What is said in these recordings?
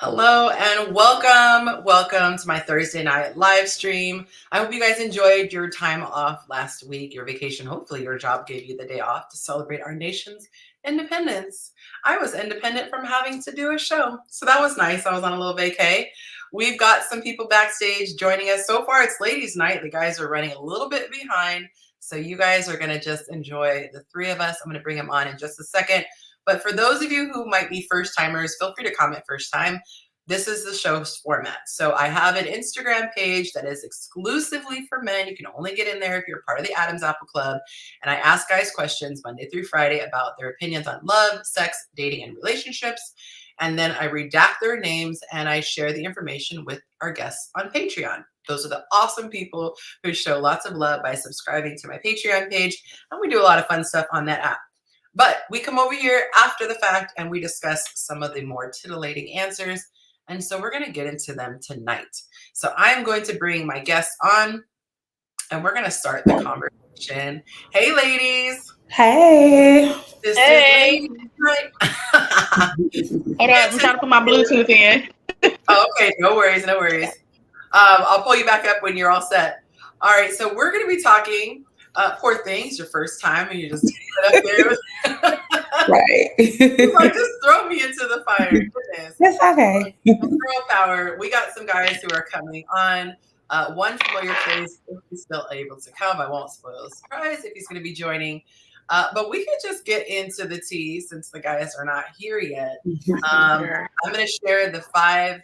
Hello and welcome. Welcome to my Thursday night live stream. I hope you guys enjoyed your time off last week, your vacation. Hopefully your job gave you the day off to celebrate our nation's independence. I was independent from having to do a show. So that was nice. I was on a little vacay. We've got some people backstage joining us. So far it's ladies night. The guys are running a little bit behind. So you guys are going to just enjoy the three of us. I'm going to bring them on in just a second. But for those of you who might be first timers, feel free to comment first time. This is the show's format. So I have an Instagram page that is exclusively for men. You can only get in there if you're part of the Adam's Apple Club. And I ask guys questions Monday through Friday about their opinions on love, sex, dating, and relationships. And then I redact their names and I share the information with our guests on Patreon. Those are the awesome people who show lots of love by subscribing to my Patreon page. And we do a lot of fun stuff on that app. But we come over here after the fact and we discuss some of the more titillating answers. And so we're going to get into them tonight. So I'm going to bring my guests on and we're going to start the conversation. Hey, ladies. Hey. This hey. is right. Hold on, I'm trying to put my Bluetooth in. Okay, no worries, no worries. I'll pull you back up when you're all set. All right, so we're going to be talking. Poor thing, it's your first time and you just put up there. Right. Like, just throw me into the fire. Goodness. That's okay. Girl power. We got some guys who are coming on. One familiar face, if he's still able to come. I won't spoil the surprise if he's going to be joining. But we could just get into the tea since the guys are not here yet. I'm going to share the 5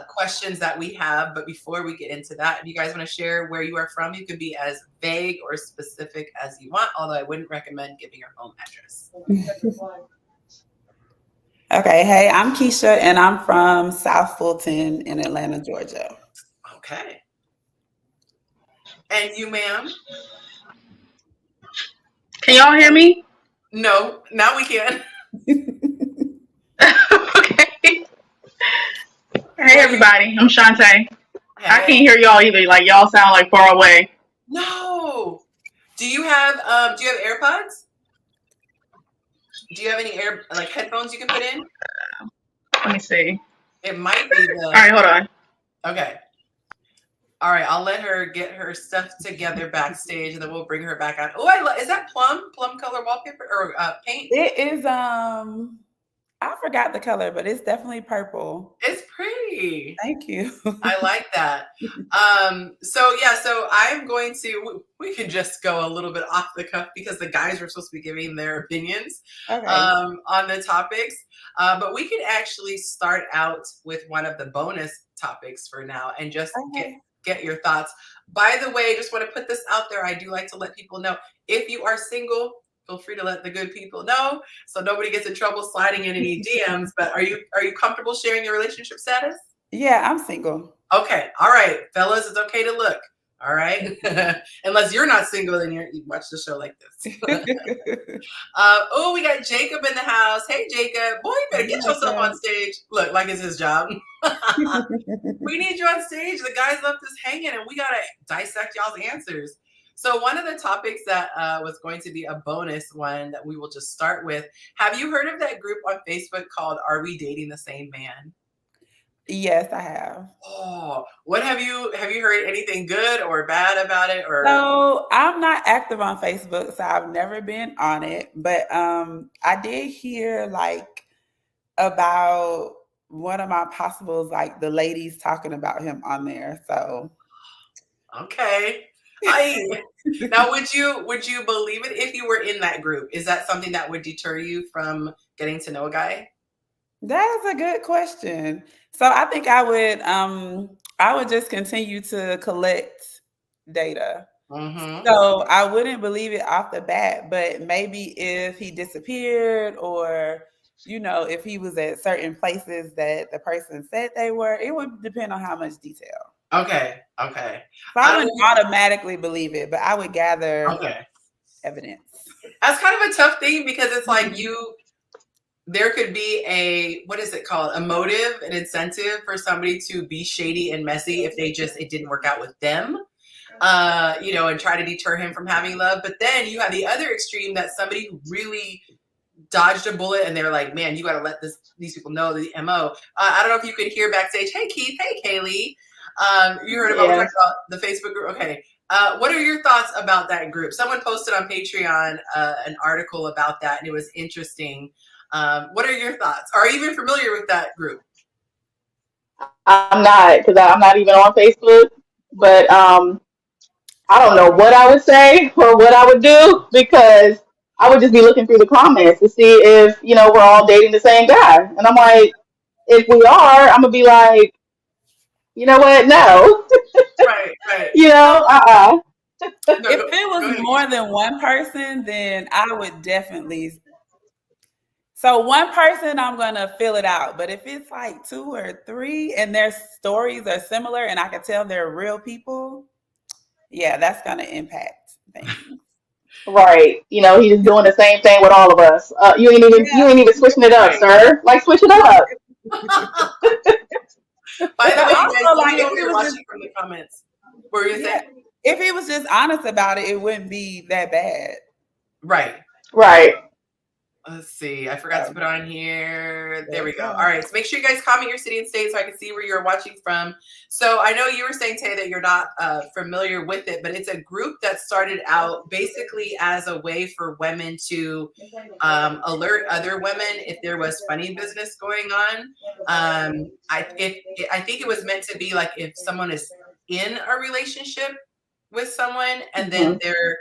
questions that we have, but before we get into that, if you guys want to share where you are from, you can be as vague or specific as you want, although I wouldn't recommend giving your home address. Okay, hey, I'm Kyshia and I'm from South Fulton in Atlanta, Georgia. Okay. And you, ma'am? Can y'all hear me? No, now we can. Okay. Hey everybody, I'm Shantae. Hey. I can't hear y'all either. Like y'all sound like far away. No. Do you have AirPods? Do you have any headphones you can put in? Let me see. It might be the. All right, hold on. Okay. All right, I'll let her get her stuff together backstage, and then we'll bring her back on. Oh, is that plum color wallpaper or paint? It is I forgot the color, but it's definitely purple. It's pretty. Thank you. I like that. So I'm going to, we can just go a little bit off the cuff because the guys were supposed to be giving their opinions on the topics. But we could actually start out with one of the bonus topics for now and just get your thoughts. By the way, just want to put this out there. I do like to let people know if you are single, feel free to let the good people know so nobody gets in trouble sliding in any DMs. But are you comfortable sharing your relationship status? Yeah, I'm single. Okay. All right. Fellas, it's okay to look. All right. Unless you're not single, then you watch the show like this. We got Jacob in the house. Hey, Jacob. Boy, you better get yourself on stage. Look, like it's his job. We need you on stage. The guys left us hanging and we got to dissect y'all's answers. So one of the topics that was going to be a bonus one that we will just start with. Have you heard of that group on Facebook called Are We Dating the Same Man? Yes, I have. Oh, what have you heard anything good or bad about it? Or so I'm not active on Facebook, so I've never been on it. But I did hear about one of my possibles, the ladies talking about him on there. So okay. Now would you believe it if you were in that group? Is that something that would deter you from getting to know a guy? That is a good question. So I think I would just continue to collect data. Mm-hmm. So I wouldn't believe it off the bat, but maybe if he disappeared or, if he was at certain places that the person said they were, it would depend on how much detail. Okay. So I wouldn't automatically believe it, but I would gather evidence. That's kind of a tough thing because it's like there could be a motive, an incentive for somebody to be shady and messy if it didn't work out with them, and try to deter him from having love. But then you have the other extreme that somebody who really dodged a bullet, and they're like, man, you got to let these people know the MO. I don't know if you could hear backstage. Hey, Keith. Hey, Kaylee. You heard about, we're talking about the Facebook group. Okay. What are your thoughts about that group? Someone posted on Patreon an article about that, and it was interesting. What are your thoughts? Are you even familiar with that group? I'm not, because I'm not even on Facebook. But I don't know what I would say or what I would do, because I would just be looking through the comments to see if, we're all dating the same guy. And I'm like, if we are, I'm gonna be like, you know what? No. Right. No, No, if it was more than one person, then I would definitely. So one person, I'm gonna fill it out. But if it's like 2 or 3 and their stories are similar and I can tell they're real people, yeah, that's gonna impact things. Right. He's just doing the same thing with all of us. You ain't even switching it up, sir. Like, switch it up. By the way, you guys, let me know if you're watching from the comments. What were you saying? If he was just honest about it, it wouldn't be that bad. Right. Let's see. I forgot to put on here. There we go. All right. So make sure you guys comment your city and state so I can see where you're watching from. So I know you were saying, Tay, that you're not familiar with it, but it's a group that started out basically as a way for women to alert other women if there was funny business going on. I think it was meant to be like if someone is in a relationship with someone and then they're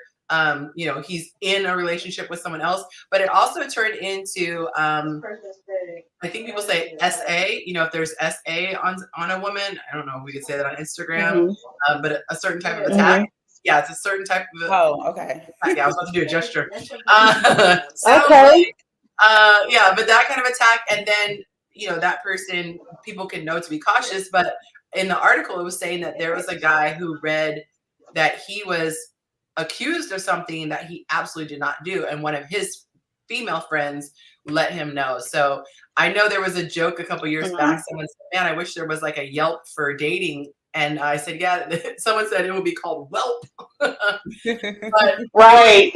he's in a relationship with someone else, but it also turned into I think people say SA, if there's SA on a woman, I don't know if we could say that on Instagram, but a certain type of attack. Yeah, it's a certain type of okay. Yeah, I was about to do a gesture. Okay. But that kind of attack, and then that person, people can know to be cautious, but in the article it was saying that there was a guy who read that he was accused of something that he absolutely did not do, and one of his female friends let him know. So I know there was a joke a couple years back. Someone said, man, I wish there was like a Yelp for dating, and I said, yeah. Someone said it would be called Whelp. Right.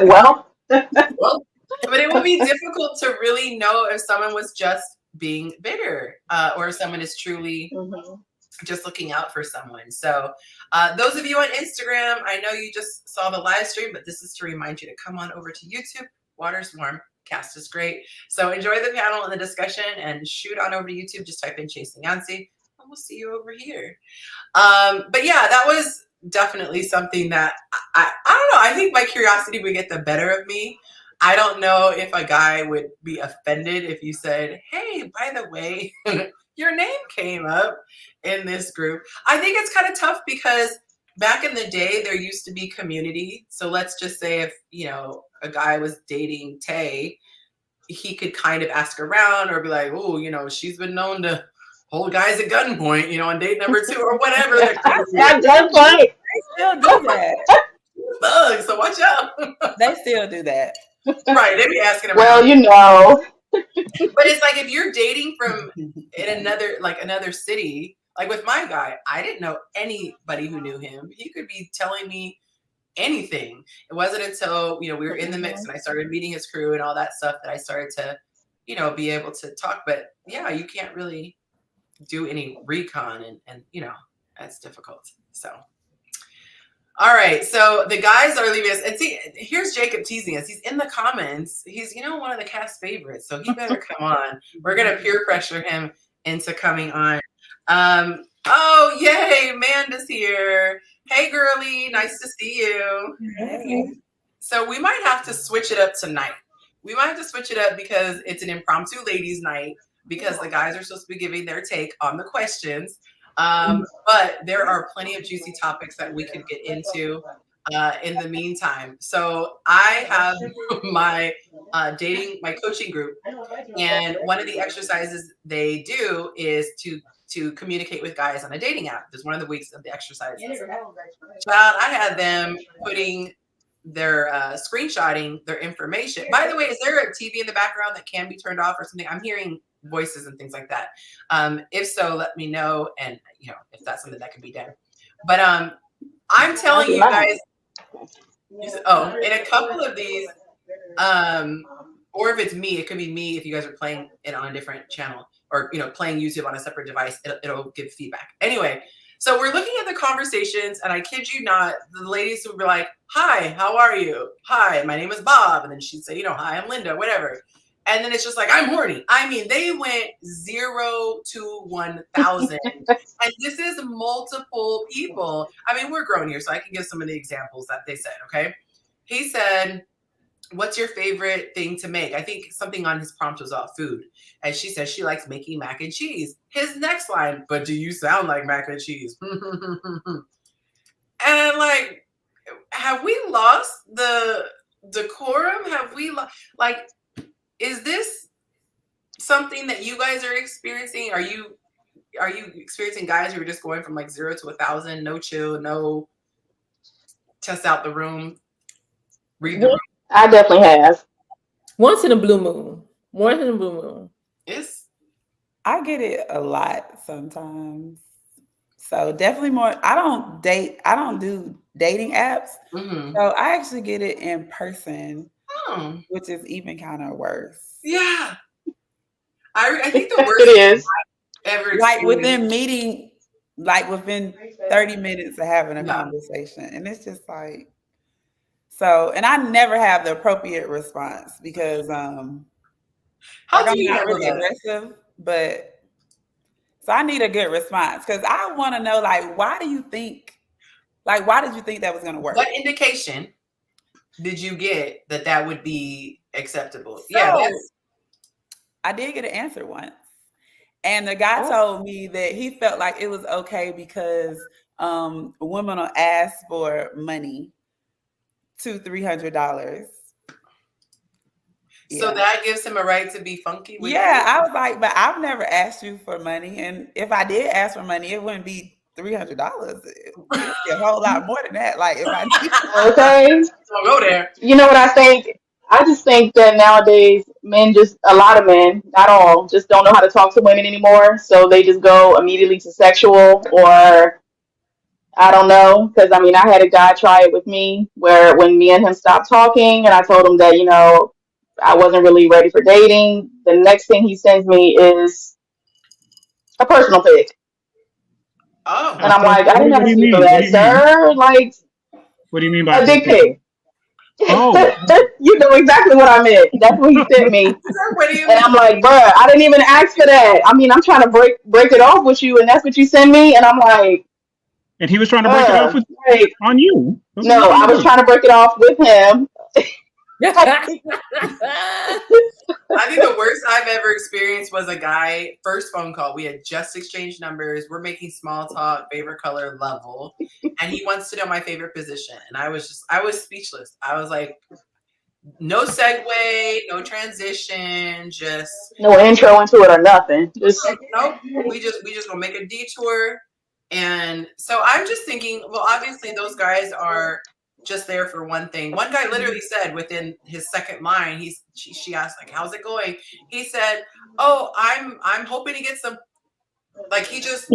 Well, but it would be difficult to really know if someone was just being bitter or if someone is truly just looking out for someone. So those of you on Instagram, I know you just saw the live stream, but this is to remind you to come on over to YouTube. Water's warm, cast is great. So enjoy the panel and the discussion and shoot on over to YouTube. Just type in Chasing Yonci and we'll see you over here. But yeah, that was definitely something that I don't know. I think my curiosity would get the better of me. I don't know if a guy would be offended if you said, hey, by the way, your name came up in this group. I think it's kind of tough because back in the day, there used to be community. So let's just say if, a guy was dating Tay, he could kind of ask around or be like, oh, she's been known to hold guys at gunpoint, on date number 2 or whatever. At gunpoint. They still do that. Bugs, so watch out. They still do that. Right, they be asking around. Well, But it's like if you're dating from in another city, like with my guy, I didn't know anybody who knew him. He could be telling me anything. It wasn't until we were in the mix and I started meeting his crew and all that stuff that I started to be able to talk. But yeah, you can't really do any recon and that's difficult. So all right, so the guys are leaving us, and see, here's Jacob teasing us. He's in the comments. He's one of the cast favorites, so he better come on. We're gonna peer pressure him into coming on. Oh yay, Amanda's here. Hey girlie, nice to see you. Hey. So we might have to switch it up tonight. We might have to switch it up because it's an impromptu ladies' night because the guys are supposed to be giving their take on the questions. But there are plenty of juicy topics that we could get into in the meantime. So I have my my coaching group, and one of the exercises they do is to communicate with guys on a dating app. There's one of the weeks of the exercises. Child, I had them putting their screenshotting their information. By the way, is there a TV in the background that can be turned off or something? I'm hearing voices and things like that. If so, let me know, and if that's something that can be done. But I'm telling you guys, in a couple of these, Or if it's me, it could be me if you guys are playing it on a different channel or, playing YouTube on a separate device, it'll give feedback. Anyway, so we're looking at the conversations, and I kid you not, the ladies would be like, hi, how are you? Hi, my name is Bob. And then she'd say, hi, I'm Linda, whatever. And then it's just like, I'm horny. I mean, they went 0 to 1,000. And this is multiple people. I mean, we're grown here, so I can give some of the examples that they said, okay? He said, what's your favorite thing to make? I think something on his prompt was about food. And she says she likes making mac and cheese. His next line, but do you sound like mac and cheese? And like, have we lost the decorum? Have we is this something that you guys are experiencing? Are you experiencing guys who are just going from like 0 to 1,000, no chill, no test out the room, read the room? I definitely have. Once in a blue moon. I get it a lot sometimes. So definitely more. I don't do dating apps. Mm-hmm. So I actually get it in person, which is even kind of worse. Yeah. I think the worst it is. ever like within 30 minutes of having a conversation. And it's just like, so, and I never have the appropriate response because how do you not handle really that? aggressive, but so I need a good response because I want to know, like, why did you think that was going to work? What indication did you get that would be acceptable? So, I did get an answer once. And the guy told me that he felt like it was okay because women will ask for money, $200-$300. So that gives him a right to be funky with you? I was like, but I've never asked you for money. And if I did ask for money, it wouldn't be $300. It'd be a whole lot more than that. Like if I okay. Don't go there. You know what I think? I just think that nowadays a lot of men, not all, just don't know how to talk to women anymore. So they just go immediately to sexual, or I don't know. Because I mean, I had a guy try it with me where when me and him stopped talking and I told him that, I wasn't really ready for dating, the next thing he sends me is a personal pic. Oh. And I'm like, I didn't ask you for that, sir. Like, what do you mean by a dick pic? Oh. You know exactly what I meant. That's what he sent me. And I'm like, bruh, I didn't even ask for that. I mean, I'm trying to break it off with you, and that's what you send me. And I'm like, and he was trying to break it off on you. No, I was trying to break it off with him. I think the worst I've ever experienced was a guy, first phone call. We had just exchanged numbers. We're making small talk, favorite color, level. And he wants to know my favorite position. And I was speechless. I was like, no segue, no transition, just no intro into it or nothing. Just nope. We just gonna make a detour. And so I'm just thinking, well, obviously those guys are just there for one thing. One guy literally said within his second line, she asked, like, how's it going? He said, oh, I'm hoping to get some, like, he just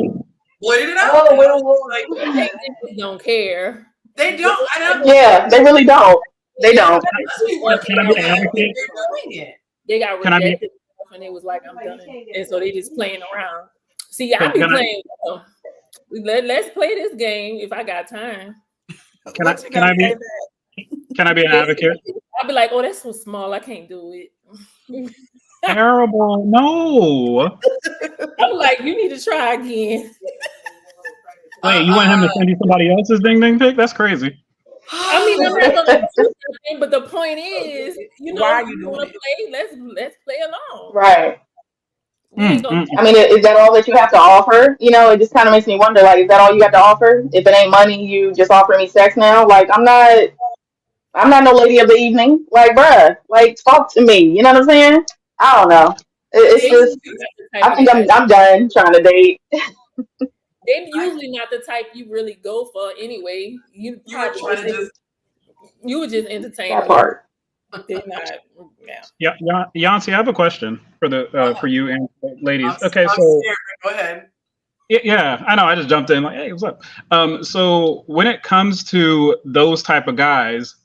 blurted it out. Like, they don't care. They don't. Yeah, they really don't. They don't. They got rejected and it was like, I'm done. And so they just playing around. See, I be playing. Let's play this game if I got time. Can I be an advocate? I'll be like, oh, that's so small. I can't do it. Terrible. No. I'm like, you need to try again. Wait, you want him to send you somebody else's ding ding pic? That's crazy. I mean, I'm not gonna do something, but the point is, why are you doing it? Let's play along. Right. I mean, is that all that you have to offer? It just kind of makes me wonder, like, is that all you have to offer? If it ain't money, you just offering me sex now? Like, I'm not no lady of the evening. Like, bruh, like, talk to me. You know what I'm saying? I don't know. It's just, I think I'm done trying to date. They're usually not the type you really go for anyway. You would just entertain that part. They're not. Yeah, Yonci, I have a question for you and ladies. Okay, so go ahead. Yeah, I know. I just jumped in like, hey, what's up? So when it comes to those type of guys,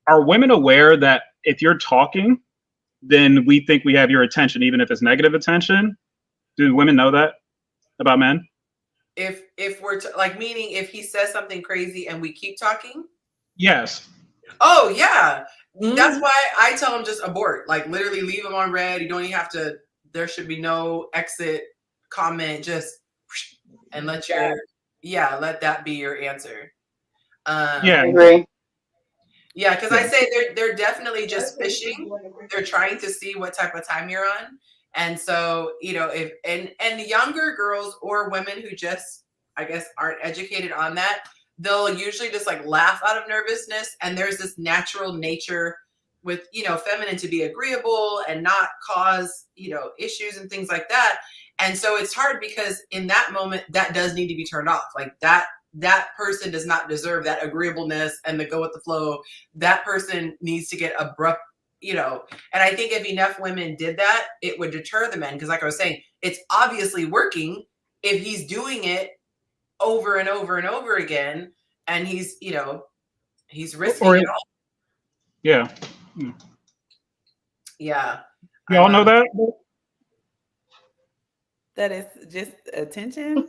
are women aware that if you're talking, then we think we have your attention, even if it's negative attention. Do women know that about men? If we're like, meaning if he says something crazy and we keep talking? Yes. Oh yeah. That's why I tell him just abort. Like literally leave him on red. You don't even have to, there should be no exit comment, just and let that be your answer. I agree. Yeah, because I say they're definitely just fishing. They're trying to see what type of time you're on. And so, you know, if and younger girls or women who just, I guess, aren't educated on that, they'll usually just like laugh out of nervousness. And there's this natural nature with, you know, feminine to be agreeable and not cause, you know, issues and things like that. And so it's hard because in that moment, that does need to be turned off. Like that person does not deserve that agreeableness and the go with the flow. That person needs to get abrupt, you know. And I think if enough women did that, it would deter the men. Because like I was saying, it's obviously working if he's doing it over and over and over again. And he's, you know, he's risking it all. Yeah. Yeah. Y'all know that? That is just attention.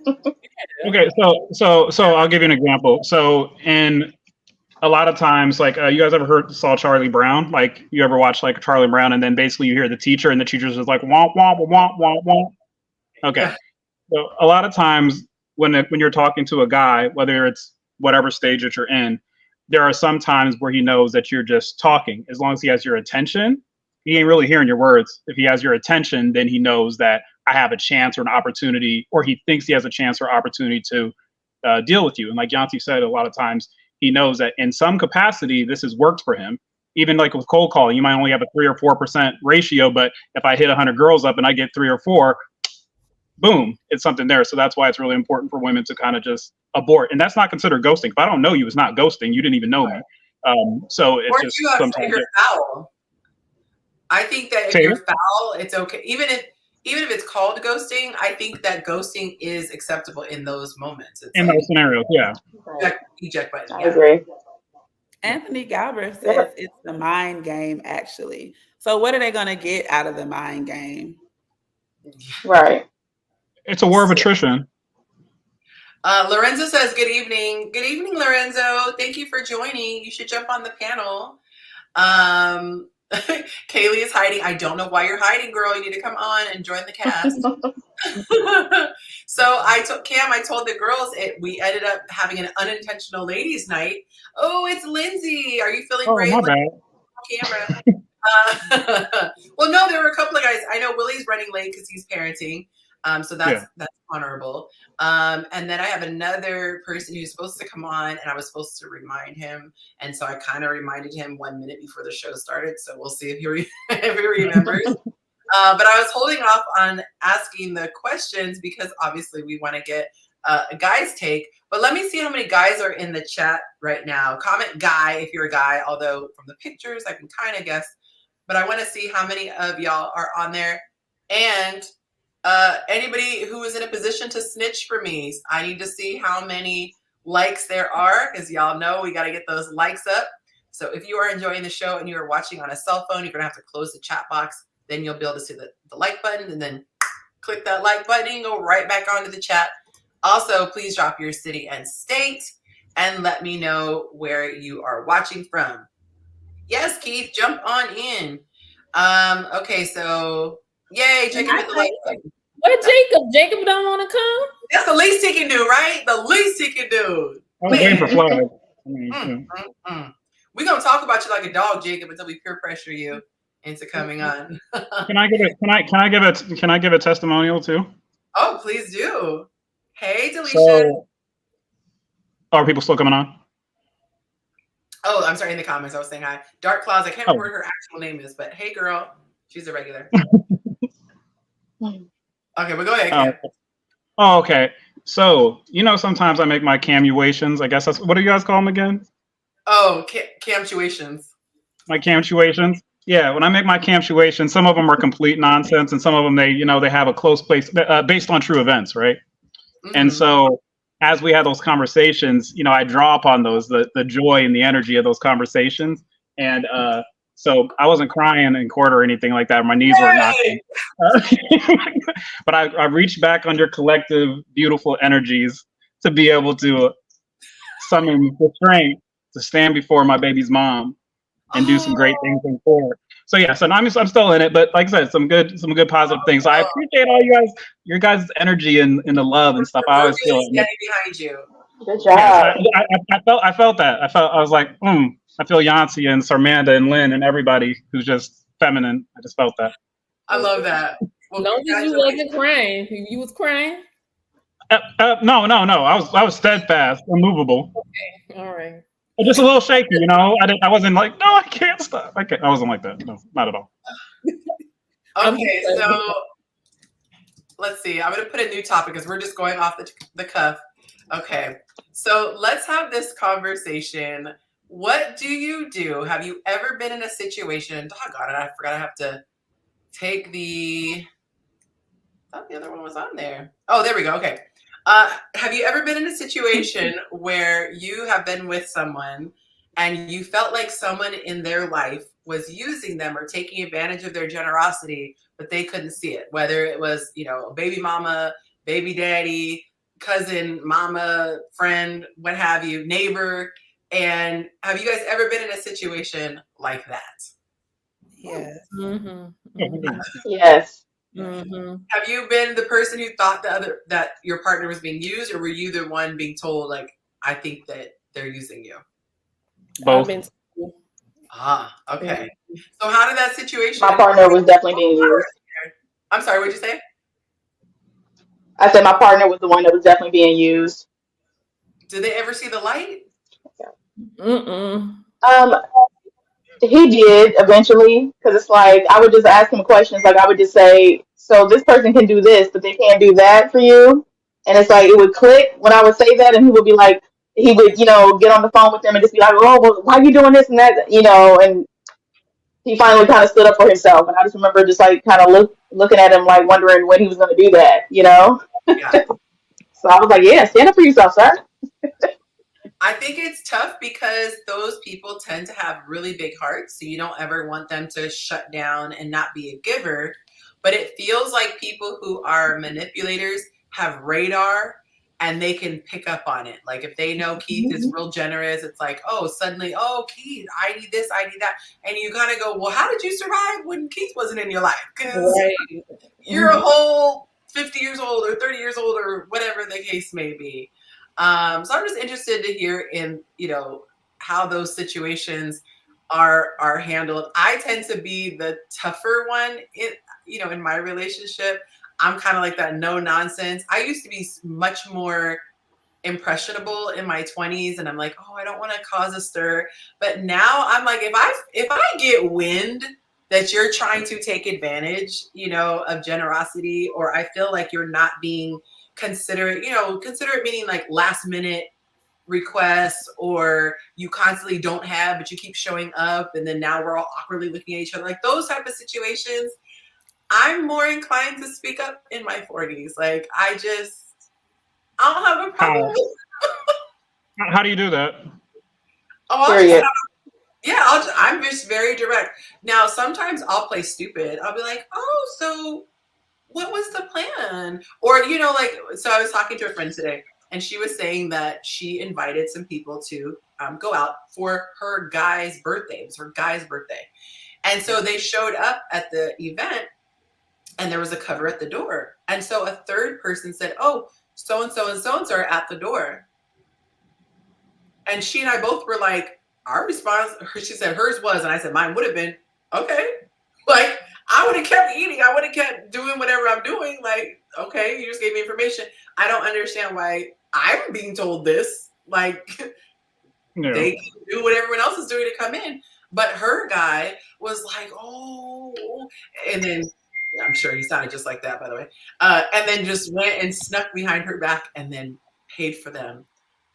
Okay, so I'll give you an example. So in a lot of times, like you guys ever saw Charlie Brown? Like you ever watch like Charlie Brown, and then basically you hear the teacher, and the teacher's just like womp womp womp womp womp. Okay, so a lot of times when you're talking to a guy, whether it's whatever stage that you're in, there are some times where he knows that you're just talking. As long as he has your attention, he ain't really hearing your words. If he has your attention, then he knows that I have a chance or an opportunity, or he thinks he has a chance or opportunity to deal with you. And like Yonci said, a lot of times he knows that in some capacity, this has worked for him. Even like with cold calling, you might only have a 3 or 4% ratio, but if I hit 100 girls up and I get 3 or 4, boom, it's something there. So that's why it's really important for women to kind of just abort. And that's not considered ghosting. If I don't know you, it's not ghosting. You didn't even know me. So it's just sometimes you're foul. I think that if you're foul, it's okay. Even if it's called ghosting, I think that ghosting is acceptable in those moments. It's in those scenarios, yeah. Eject button. I agree. Anthony Galbraith says it's the mind game, actually. So what are they going to get out of the mind game? Right. It's a war of attrition. Lorenzo says, good evening. Good evening, Lorenzo. Thank you for joining. You should jump on the panel. Kaylee is hiding. I don't know why you're hiding, girl. You need to come on and join the cast. So I told the girls we ended up having an unintentional ladies' night. Oh, it's Lindsay. Are you feeling brave? My bad. Camera. Well, no, there were a couple of guys. I know Willie's running late because he's parenting. So that's honorable. And then I have another person who's supposed to come on, and I was supposed to remind him. And so I kind of reminded him 1 minute before the show started. So we'll see if he remembers. But I was holding off on asking the questions because obviously we want to get a guy's take. But let me see how many guys are in the chat right now. Comment guy if you're a guy, although from the pictures I can kind of guess. But I want to see how many of y'all are on there. And anybody who is in a position to snitch for me, I need to see how many likes there are, because y'all know we got to get those likes up. So if you are enjoying the show and you are watching on a cell phone, you're going to have to close the chat box. Then you'll be able to see the like button, and then click that like button and go right back onto the chat. Also, please drop your city and state and let me know where you are watching from. Yes, Keith, jump on in. Okay, so yay, Jacob with the like button. What, Jacob? Jacob don't want to come? That's the least he can do, right? The least he can do. I was waiting for flag. We're gonna talk about you like a dog, Jacob, until we peer pressure you into coming on. Can I give a testimonial too? Oh, please do. Hey, Delisha. So, are people still coming on? Oh, I'm sorry. In the comments, I was saying hi. Dark Clouds. I can't remember what her actual name is, but hey, girl, she's a regular. Okay, but go ahead. Oh, okay. So sometimes I make my camuations. I guess that's what do you guys call them again? Oh, camuations. My camuations. Yeah, when I make my camuations, some of them are complete nonsense, and some of them they have a close place based on true events, right? Mm-hmm. And so as we have those conversations, I draw upon those the joy and the energy of those conversations. And So I wasn't crying in court or anything like that. My knees weren't knocking. But I reached back under collective, beautiful energies to be able to summon the strength to stand before my baby's mom and do some great things in court. So yeah, so I'm still in it, but like I said, some good positive things. So I appreciate all your guys' energy and the love and stuff. I always feel really standing behind you. Good job. Yes, I felt that. I was like, I feel Yonci and Sarmanda and Lynn and everybody who's just feminine. I just felt that. I love that. Well, long as you wasn't crying, you was crying. No. I was steadfast, immovable. Okay, all right. Just a little shaky, you know. I wasn't like, no, I can't stop. I wasn't like that. No, not at all. Okay, so let's see. I'm going to put a new topic because we're just going off the cuff. Okay, so let's have this conversation. What do you do? Have you ever been in a situation? Doggone it, I forgot I have to take the. I thought the other one was on there. Oh, there we go. Okay. Have you ever been in a situation where you have been with someone and you felt like someone in their life was using them or taking advantage of their generosity, but they couldn't see it? Whether it was, a baby mama, baby daddy, cousin, mama, friend, what have you, neighbor. And have you guys ever been in a situation like that? Yes. Mm-hmm. Yes. Mm-hmm. Have you been the person who thought that your partner was being used, or were you the one being told, like, I think that they're using you? Both. Okay. So how did that situation? My partner was definitely being used. I'm sorry, what'd you say? I said my partner was the one that was definitely being used. Did they ever see the light? He did eventually, because it's like I would just ask him questions. Like I would just say, "So this person can do this, but they can't do that for you." And it's like it would click when I would say that, and he would be like, he would, get on the phone with them and just be like, "Oh, well, why are you doing this and that?" And he finally kind of stood up for himself. And I just remember just like kind of looking at him, like wondering when he was going to do that. Yeah. So I was like, "Yeah, stand up for yourself, sir." I think it's tough because those people tend to have really big hearts. So you don't ever want them to shut down and not be a giver. But it feels like people who are manipulators have radar and they can pick up on it. Like if they know Keith is real generous, it's like, suddenly, Keith, I need this, I need that. And you kind of go, well, how did you survive when Keith wasn't in your life? Because you're a whole 50 years old or 30 years old or whatever the case may be. So I'm just interested to hear how those situations are handled. I tend to be the tougher one in my relationship. I'm kind of like that no nonsense. I used to be much more impressionable in my 20s, and I'm like, I don't want to cause a stir. But now I'm like, if I get wind that you're trying to take advantage, of generosity, or I feel like you're not being considerate meaning like last minute requests, or you constantly don't have, but you keep showing up, and then now we're all awkwardly looking at each other, like those type of situations, I'm more inclined to speak up in my 40s. Like I don't have a problem. How do you do that? I'm just very direct. Now, sometimes I'll play stupid. I'll be like, so what was the plan? Or, so I was talking to a friend today, and she was saying that she invited some people to go out for her guy's birthday. It was her guy's birthday. And so they showed up at the event, and there was a cover at the door. And so a third person said, so-and-so and so-and-so are at the door. And she and I both were like, our response, she said hers was, and I said mine would have been, okay. Like, I would have kept eating. I would have kept doing whatever I'm doing. Like, okay, you just gave me information. I don't understand why I'm being told this. Like, they can do what everyone else is doing to come in. But her guy was like, and then I'm sure he sounded just like that, by the way. And then just went and snuck behind her back and then paid for them.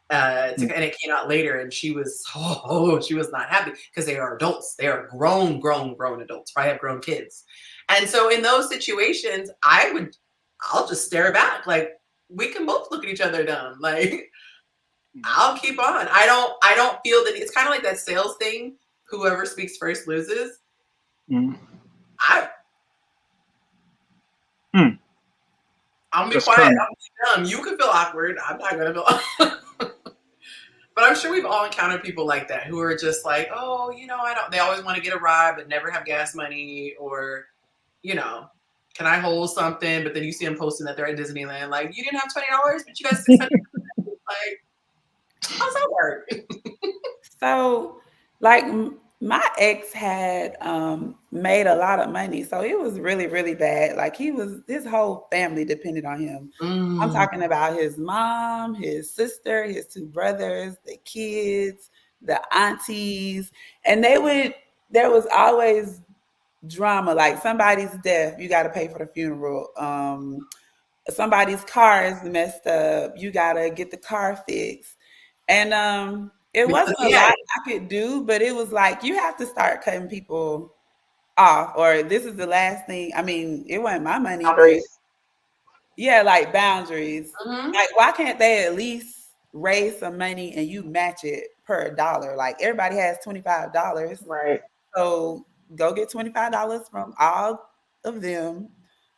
And it came out later, and she was not happy because they are adults. They are grown adults. Probably have grown kids. And so in those situations, I'll just stare back. Like, we can both look at each other dumb. Like, I'll keep on. I don't feel that it's kind of like that sales thing. whoever speaks first loses. Mm. I'm gonna be Just quiet. current. I'm gonna be dumb. You can feel awkward. I'm not gonna feel. But I'm sure we've all encountered people like that who are just like, oh, I don't. They always want to get a ride but never have gas money, or, can I hold something? But then you see them posting that they're at Disneyland, like, you didn't have $20, but you got $600. Like, how's that work? So, like, my ex had made a lot of money, so it was really, really bad. Like, his whole family depended on him. I'm talking about his mom, his sister, his two brothers, the kids, the aunties, and there was always drama. Like, somebody's death, you got to pay for the funeral. Somebody's car is messed up, you got to get the car fixed. And it wasn't a lot I could do, but it was like, you have to start cutting people off, or this is the last thing. I mean, it wasn't my money, but Boundaries. yeah, like boundaries. Mm-hmm. Like, why can't they at least raise some money and you match it per dollar? Like, everybody has $25. Right. So go get $25 from all of them.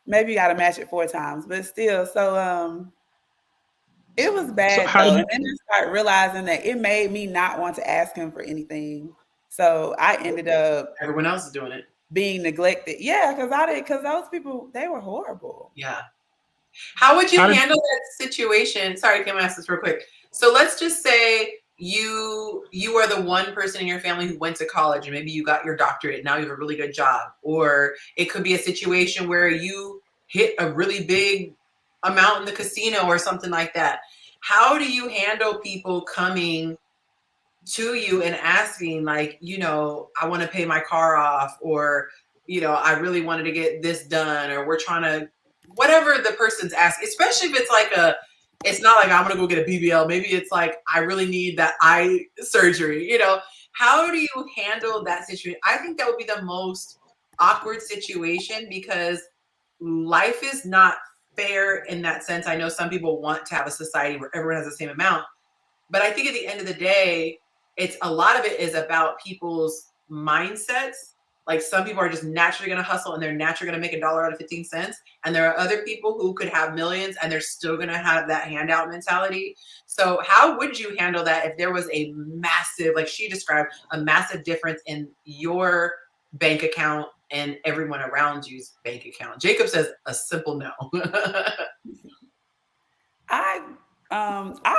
Maybe you got to match it 4 times, but still. So it was So bad how though, did and then I started realizing that it made me not want to ask him for anything. So I ended up Everyone else is doing it. being neglected. Yeah, because those people, they were horrible. Yeah. How would you handle that situation? Sorry, can I ask this real quick? So let's just say you are the one person in your family who went to college, and maybe you got your doctorate. Now you have a really good job. Or it could be a situation where you hit a really big amount in the casino or something like that. How do you handle people coming to you and asking, like, I want to pay my car off, or, I really wanted to get this done, or we're trying to, whatever the person's asking, especially if it's like it's not like I'm going to go get a BBL. Maybe it's like, I really need that eye surgery. How do you handle that situation? I think that would be the most awkward situation, because life is not fair in that sense. I know some people want to have a society where everyone has the same amount, but I think at the end of the day, a lot of it is about people's mindsets. Like, some people are just naturally going to hustle, and they're naturally going to make $1 out of 15 cents. And there are other people who could have millions, and they're still going to have that handout mentality. So how would you handle that if there was a massive, like she described, a massive difference in your bank account and everyone around you's bank account? Jacob says a simple no. I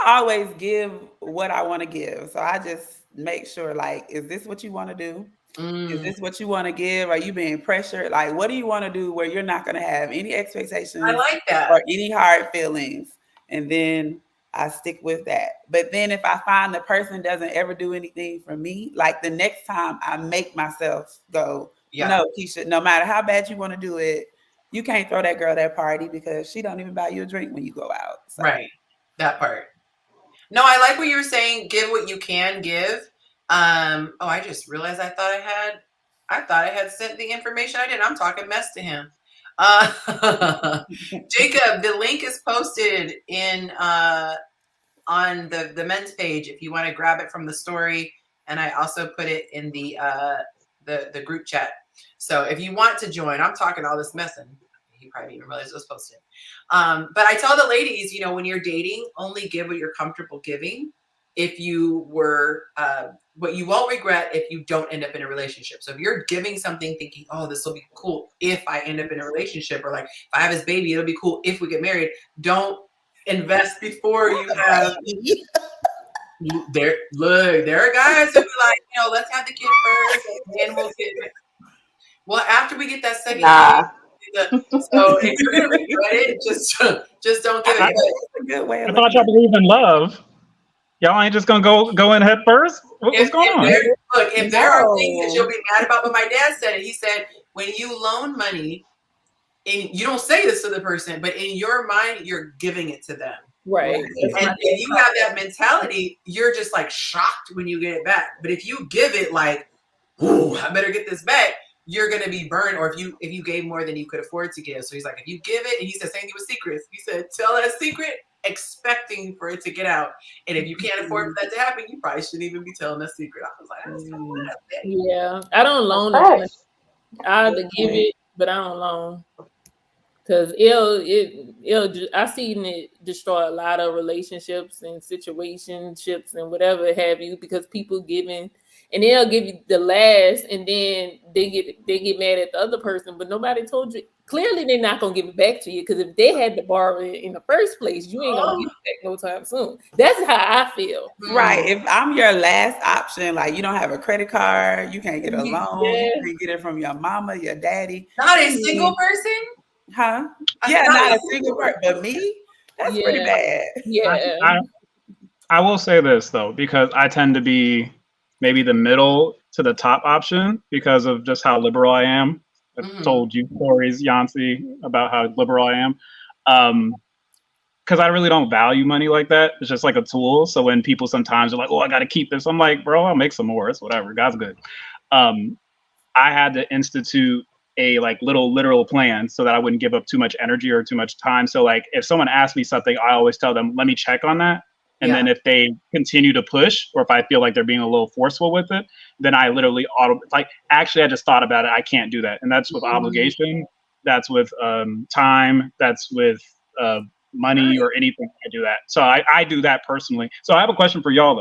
always give what I want to give. So I just make sure, like, is this what you want to do? Is this what you want to give? Are you being pressured? Like, what do you want to do where you're not going to have any expectations I like that. or any hard feelings? And then I stick with that. But then if I find the person doesn't ever do anything for me, like, the next time I make myself go, no, Kyshia, no matter how bad you want to do it, you can't throw that girl that party because she don't even buy you a drink when you go out. So. Right. That part. No, I like what you were saying. Give what you can give. I just realized I thought I had sent the information. I didn't. I'm talking mess to him. Jacob, the link is posted in on the men's page if you want to grab it from the story, and I also put it in the group chat. So if you want to join, I'm talking all this messing. He probably didn't even realize it was posted. But I tell the ladies, when you're dating, only give what you're comfortable giving. If you were, what you won't regret if you don't end up in a relationship. So if you're giving something thinking, oh, this will be cool if I end up in a relationship, or like if I have this baby, it'll be cool if we get married. Don't invest before you have. There are guys who be like, let's have the kid first, and then we'll get married. Well, after we get that second kid, so if you're gonna regret it, just don't give it. That's a good way. I thought y'all believe in love. Y'all ain't just gonna go in head first? What's going on? If there are things that you'll be mad about, but my dad said it. He said, when you loan money, and you don't say this to the person, but in your mind, you're giving it to them. Right. And if you have that mentality, you're just like shocked when you get it back. But if you give it like, ooh, I better get this back, you're gonna be burned. Or if you gave more than you could afford to give. So he's like, if you give it, and he said same thing with secrets. He said, tell that secret expecting for it to get out. And if you can't afford for that to happen, you probably shouldn't even be telling a secret. I was like, that's kind of Yeah, I don't loan That's them. facts. I have to give it, but I don't loan. Cause I seen it destroy a lot of relationships and situationships and whatever have you, because people giving and they'll give you the last and then they get mad at the other person, but nobody told you. Clearly they're not gonna give it back to you, because if they had to borrow it in the first place, you ain't gonna get it back no time soon. That's how I feel. Right. If I'm your last option, like you don't have a credit card, you can't get a loan, you can't get it from your mama, your daddy. Not a single person? Huh? I Yeah, said, not a single person, but me? That's pretty bad. Yeah. I will say this though, because I tend to be maybe the middle to the top option because of just how liberal I am. I've told you stories, Yonci, about how liberal I am. Because I really don't value money like that. It's just like a tool. So when people sometimes are like, "Oh, I got to keep this," I'm like, "Bro, I'll make some more. It's whatever. God's good." I had to institute a like little literal plan so that I wouldn't give up too much energy or too much time. So like if someone asks me something, I always tell them, "Let me check on that." And then if they continue to push, or if I feel like they're being a little forceful with it, then I literally actually, I just thought about it. I can't do that. And that's with obligation. That's with time. That's with money or anything. I do that. So I do that personally. So I have a question for y'all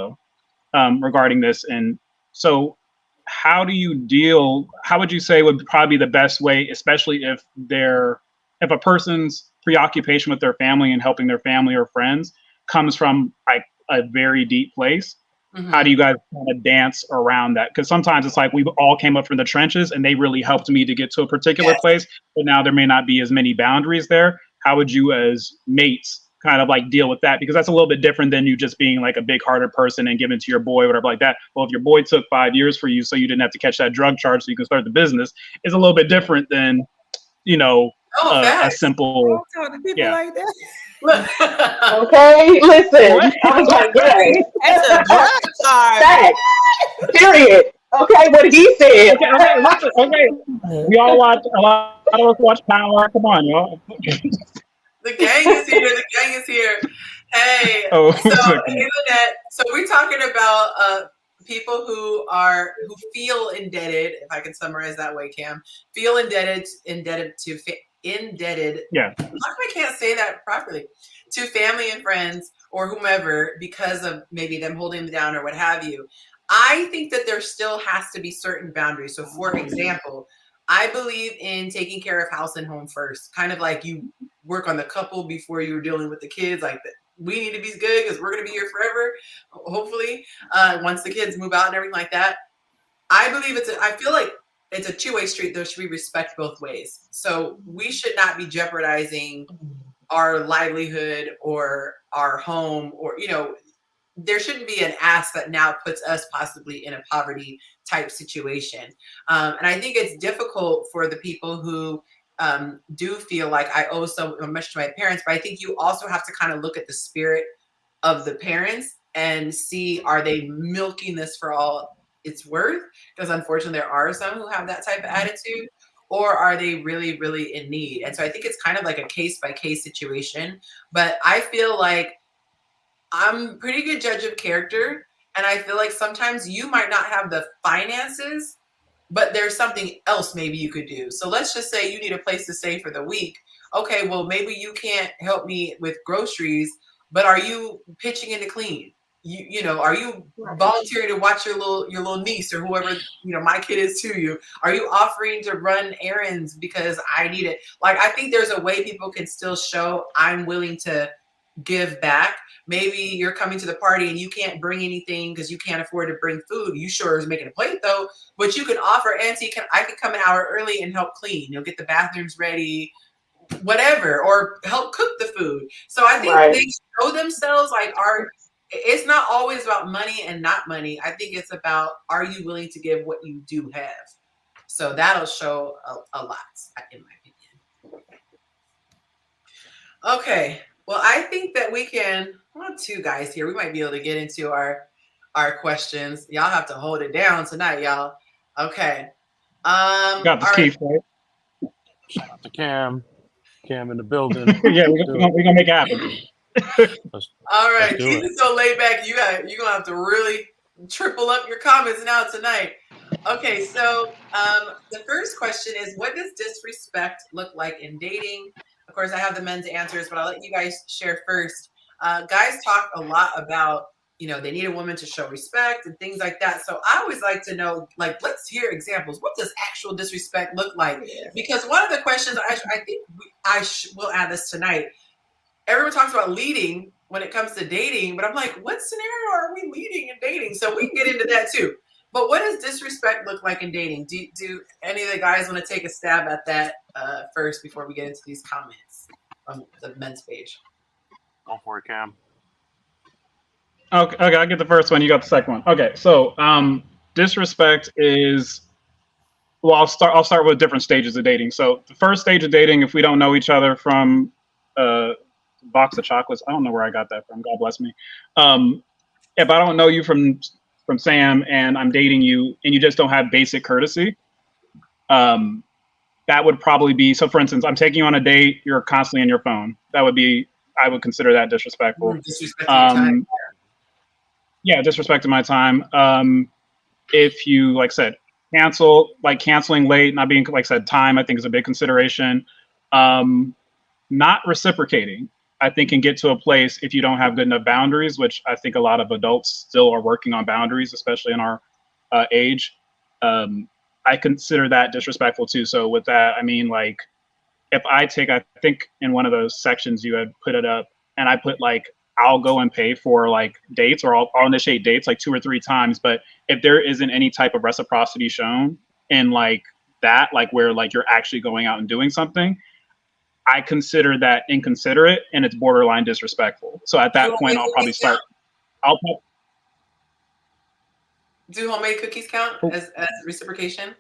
though, regarding this. And so how would you say would probably be the best way, especially if a person's preoccupation with their family and helping their family or friends comes from like a very deep place? How do you guys kind of dance around that? Because sometimes it's like we all came up from the trenches and they really helped me to get to a particular place, but now there may not be as many boundaries there. How would you as mates kind of like deal with that? Because that's a little bit different than you just being like a big hearted person and giving to your boy, whatever like that. Well, if your boy took 5 years for you so you didn't have to catch that drug charge so you can start the business, it's a little bit different than, a simple. Talk to people like that. Okay, listen. I was like, yes. That's a drug card. Facts. Period. Okay, what he said. Okay. We all watch, a lot of us watch Power. Come on, y'all. The gang is here. The gang is here. Hey, internet. So we're talking about people who feel indebted. If I can summarize that way, Cam, feel indebted. Yeah. How come I can't say that properly? To family and friends or whomever because of maybe them holding them down or what have you. I think that there still has to be certain boundaries. So, for example, I believe in taking care of house and home first. Kind of like you work on the couple before you're dealing with the kids. Like we need to be good because we're going to be here forever. Hopefully, once the kids move out and everything like that. I believe I feel like it's a two-way street. There should be respect both ways. So we should not be jeopardizing our livelihood or our home or, there shouldn't be an ask that now puts us possibly in a poverty type situation. And I think it's difficult for the people who do feel like I owe so much to my parents, but I think you also have to kind of look at the spirit of the parents and see, are they milking this for all it's worth? Because unfortunately there are some who have that type of attitude, or are they really, really in need? And so I think it's kind of like a case by case situation, but I feel like I'm a pretty good judge of character. And I feel like sometimes you might not have the finances, but there's something else maybe you could do. So let's just say you need a place to stay for the week. Okay, well, maybe you can't help me with groceries, but are you pitching in to clean? Are you volunteering to watch your little niece or whoever, my kid is to you? Are you offering to run errands because I need it? Like, I think there's a way people can still show I'm willing to give back. Maybe you're coming to the party and you can't bring anything because you can't afford to bring food. You sure is making a plate though, but you can offer, Auntie, I can come an hour early and help clean. Get the bathrooms ready, whatever, or help cook the food. So I think they show themselves like it's not always about money and not money. I think it's about, are you willing to give what you do have? So that'll show a lot, in my opinion. Okay. Well, I think that we can, two guys here. We might be able to get into our questions. Y'all have to hold it down tonight, y'all. Okay. Got the Keith, right? Shout out to Cam in the building. Yeah, we're gonna make it happen. All right, let's do Keith it. is so laid back. You're gonna have to really triple up your comments now tonight. Okay, so the first question is, what does disrespect look like in dating? Of course, I have the men's answers, but I'll let you guys share first. Guys talk a lot about, they need a woman to show respect and things like that. So I always like to know, like, let's hear examples. What does actual disrespect look like? Because one of the questions I think we'll add this tonight. Everyone talks about leading when it comes to dating, but I'm like, what scenario are we leading in dating? So we can get into that too. But what does disrespect look like in dating? Do any of the guys want to take a stab at that first before we get into these comments on the men's page? Go for it, Cam. Okay, I get the first one. You got the second one. Okay, so disrespect is, well, I'll start with different stages of dating. So the first stage of dating, if we don't know each other from box of chocolates, I don't know where I got that from. God bless me. If I don't know you from Sam and I'm dating you and you just don't have basic courtesy, that would probably be, so for instance, I'm taking you on a date, you're constantly on your phone. I would consider that disrespectful. Disrespecting your time. Yeah, disrespecting my time. If you, like I said, canceling late, not being, like I said, time, I think is a big consideration. Not reciprocating, I think, can get to a place if you don't have good enough boundaries, which I think a lot of adults still are working on boundaries, especially in our age. I consider that disrespectful too. So with that, I mean, like, if I think in one of those sections you had put it up, and I put like, I'll go and pay for like dates, or I'll initiate dates like 2 or 3 times. But if there isn't any type of reciprocity shown in like that, like where like you're actually going out and doing something, I consider that inconsiderate and it's borderline disrespectful. So at that point, I'll probably start. Do homemade cookies count as reciprocation?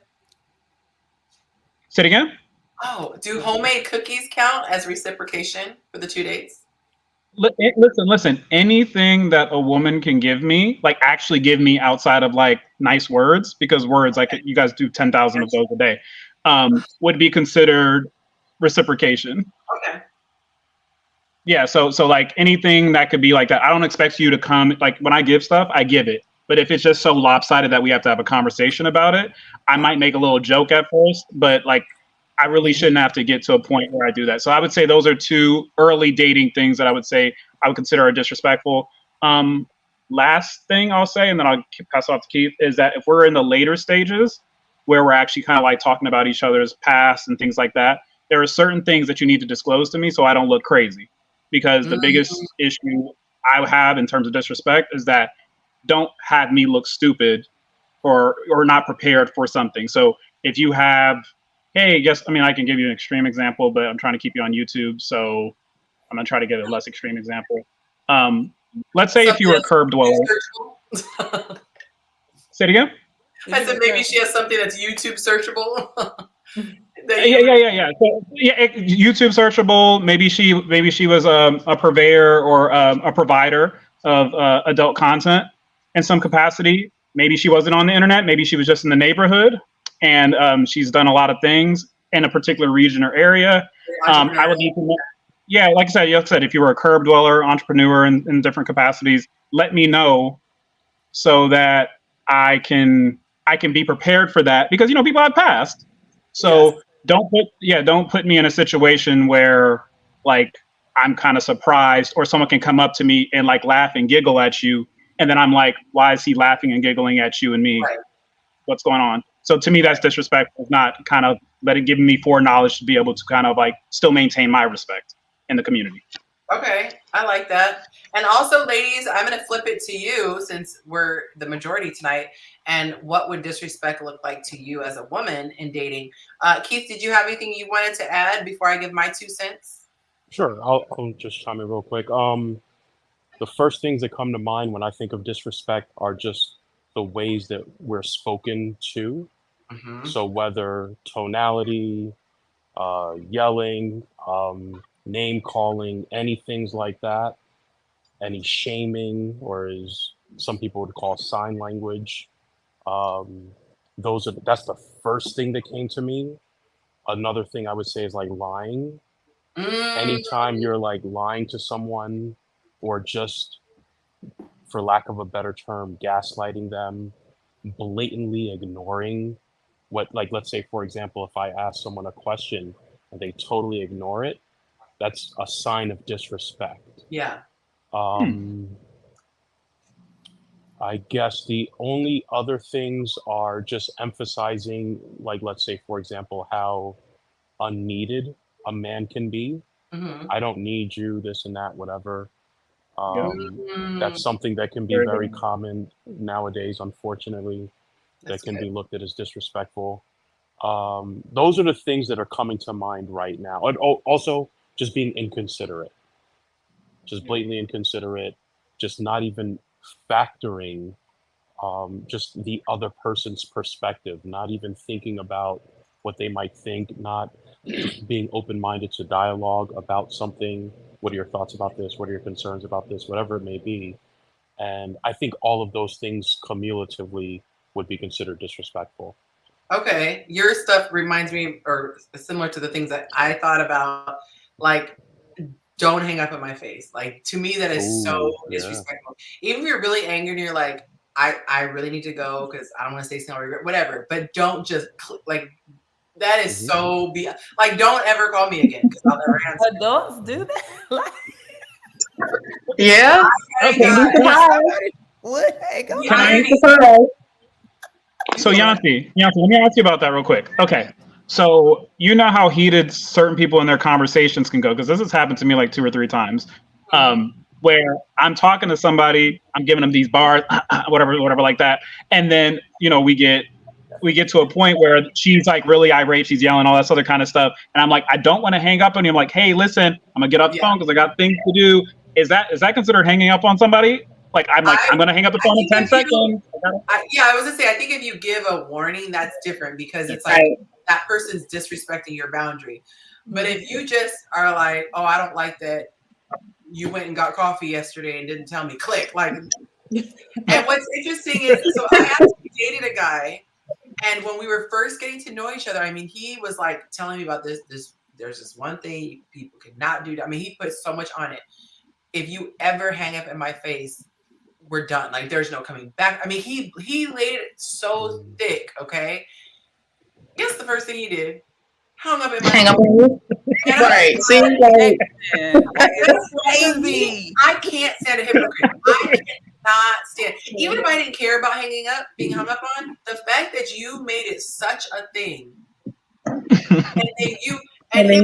Say it again? Oh, do homemade cookies count as reciprocation for the 2 dates? Listen. Anything that a woman can give me, like actually give me outside of like nice words, because words, like you guys do 10,000 of those a day, would be considered reciprocation. Okay. Yeah. So like anything that could be like that. I don't expect you to come, like when I give stuff, I give it. But if it's just so lopsided that we have to have a conversation about it, I might make a little joke at first, but like, I really shouldn't have to get to a point where I do that. So I would say those are 2 early dating things that I would say I would consider disrespectful. Last thing I'll say, and then I'll pass it off to Keith, is that if we're in the later stages where we're actually kind of like talking about each other's past and things like that, there are certain things that you need to disclose to me so I don't look crazy. Because the biggest issue I have in terms of disrespect is that don't have me look stupid or not prepared for something. So if you have, hey, yes, I mean, I can give you an extreme example, but I'm trying to keep you on YouTube, so I'm gonna try to get a less extreme example. Let's say if you were a curb dweller. Say it again? I said maybe she has something that's YouTube searchable. Yeah. So, yeah, YouTube searchable. Maybe she was a purveyor or a provider of adult content in some capacity. Maybe she wasn't on the internet. Maybe she was just in the neighborhood, and she's done a lot of things in a particular region or area. I would need to know. Yeah, like I said, if you were a curb dweller, entrepreneur in different capacities, let me know so that I can be prepared for that, because people have passed. So don't put me in a situation where like I'm kind of surprised, or someone can come up to me and like laugh and giggle at you, and then I'm like, why is he laughing and giggling at you and me? Right. What's going on? So to me, that's disrespectful. Not kind of giving me foreknowledge to be able to kind of like still maintain my respect in the community. Okay, I like that. And also, ladies, I'm going to flip it to you since we're the majority tonight. And what would disrespect look like to you as a woman in dating? Keith, did you have anything you wanted to add before I give my 2 cents? Sure, I'll just chime in real quick. The first things that come to mind when I think of disrespect are just the ways that we're spoken to. Mm-hmm. So whether tonality, yelling, name calling, any things like that, any shaming, or as some people would call sign language. That's the first thing that came to me. Another thing I would say is like lying. Anytime you're like lying to someone or just, for lack of a better term, gaslighting them, blatantly ignoring what, like, let's say, for example, if I ask someone a question and they totally ignore it, that's a sign of disrespect. Yeah. I guess the only other things are just emphasizing, like, let's say, for example, how unneeded a man can be. Mm-hmm. I don't need you, this and that, whatever. Mm. That's something that can be Very very good. common nowadays, unfortunately, That's that can good. be looked at as disrespectful. Those are the things that are coming to mind right now. And also, just being inconsiderate, just blatantly inconsiderate, just not even factoring just the other person's perspective, not even thinking about what they might think, not being open-minded to dialogue about something. What are your thoughts about this? What are your concerns about this? Whatever it may be. And I think all of those things cumulatively would be considered disrespectful. Okay, your stuff reminds me, or similar to the things that I thought about, like, don't hang up in my face. Like, to me, that is so Ooh, yeah. disrespectful. Even if you're really angry and you're like, I really need to go because I don't want to say something, whatever. But don't just like that is so like, don't ever call me again because I'll never answer. Adults do that. Like, Yeah. Hang You'd up. be surprised. what? Hang up? The Can I- You'd irony. be surprised. So Yonci, let me ask you about that real quick. Okay. So you know how heated certain people in their conversations can go, because this has happened to me like 2 or 3 times, where I'm talking to somebody, I'm giving them these bars, whatever like that, and then we get to a point where she's like really irate, she's yelling all that other kind of stuff, and I'm like, I don't want to hang up on you. I'm like, hey, listen, I'm gonna get off the phone because I got things to do. Is that considered hanging up on somebody? Like, I'm gonna hang up the phone in 10 seconds. I was gonna say, I think if you give a warning, that's different because it's like Right. that person's disrespecting your boundary. But if you just are like, oh, I don't like that you went and got coffee yesterday and didn't tell me, click. Like, and what's interesting is, so I actually dated a guy, and when we were first getting to know each other, I mean, he was like telling me about this. There's this one thing people cannot do. I mean, he put so much on it. If you ever hang up in my face, we're done. Like, there's no coming back. I mean, he laid it so thick. Okay. Guess the first thing he did? Hung up in my Hang face. up on you. Right. See, like, That's crazy. I can't stand a hypocrite. I cannot stand. Even if I didn't care about being hung up on, the fact that you made it such a thing, and then you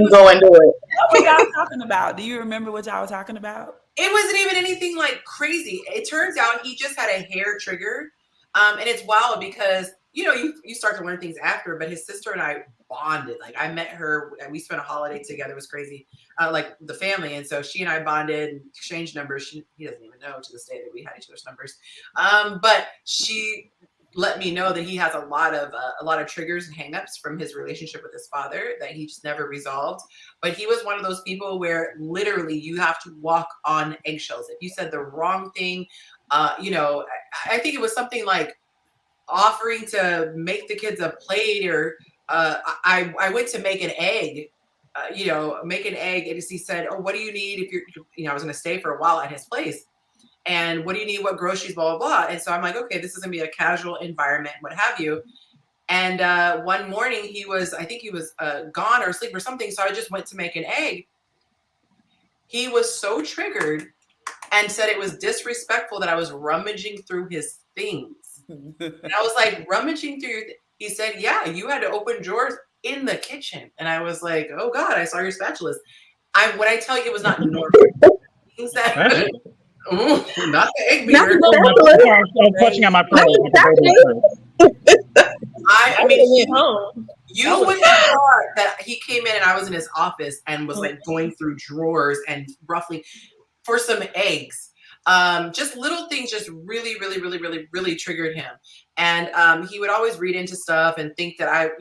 was, go and do it. What were y'all talking about? Do you remember what y'all were talking about? It wasn't even anything like crazy. It turns out he just had a hair trigger, and it's wild because you start to learn things after. But his sister and I bonded. Like, I met her, and we spent a holiday together. It was crazy, like the family. And so she and I bonded and exchanged numbers. He doesn't even know to this day that we had each other's numbers. But she let me know that he has a lot of triggers and hangups from his relationship with his father that he just never resolved. But he was one of those people where literally you have to walk on eggshells. If you said the wrong thing, I think it was something like offering to make the kids a plate, or I went to make an egg, make an egg, and he said, oh, what do you need if you're, I was going to stay for a while at his place. And what do you need? What groceries, blah, blah, blah. And so I'm like, okay, this is going to be a casual environment, what have you. And one morning I think he was gone or asleep or something. So I just went to make an egg. He was so triggered and said it was disrespectful that I was rummaging through his things. And I was like, rummaging through your He said, yeah, you had to open drawers in the kitchen. And I was like, oh God, I saw your spatulas. When I tell you it was not normal. Things that not the egg beater. I was clutching at my phone. I mean, home. You would have thought that he came in and I was in his office and was like going through drawers and roughly for some eggs. Just little things just really, really, really, really, really triggered him. And he would always read into stuff and think that I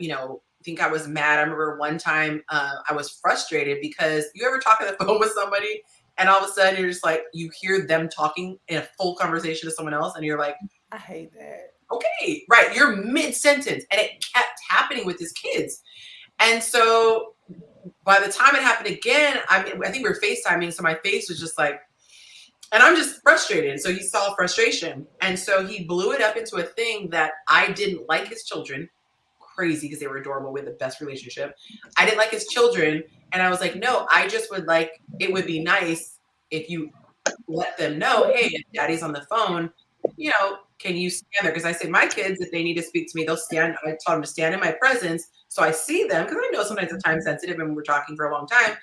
was mad. I remember one time I was frustrated because you ever talk on the phone with somebody and all of a sudden you're just like, you hear them talking in a full conversation to someone else and you're like, I hate that. Okay, right. You're mid-sentence. And it kept happening with his kids. And so by the time it happened again, I think we were FaceTiming. So my face was just like, And I'm just frustrated. So he saw frustration. And so he blew it up into a thing that I didn't like his children. Crazy, because they were adorable. We had the best relationship. I didn't like his children. And I was like, no, I just would like, it would be nice if you let them know, hey, if daddy's on the phone, you know, can you stand there? Because I say my kids, if they need to speak to me, they'll stand. I taught them to stand in my presence so I see them, because I know sometimes it's time sensitive and we're talking for a long time.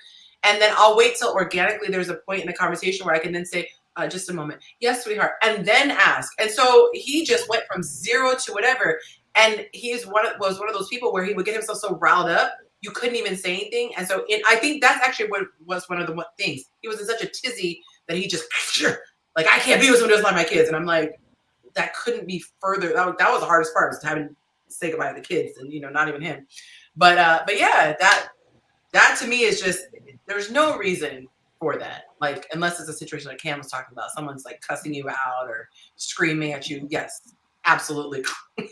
And then I'll wait till organically there's a point in the conversation where I can then say, just a moment. Yes, sweetheart. And then ask. And so he just went from 0 to whatever. And was one of those people where he would get himself so riled up, you couldn't even say anything. And so I think that's actually what was one of the things. He was in such a tizzy that he just, like, I can't be with someone who doesn't like my kids. And I'm like, that couldn't be further. That was the hardest part, was having to say goodbye to the kids, and, you know, not even him. But yeah, that to me is just, there's no reason for that. Like, unless it's a situation like Cam was talking about, someone's like cussing you out or screaming at you. Yes, absolutely.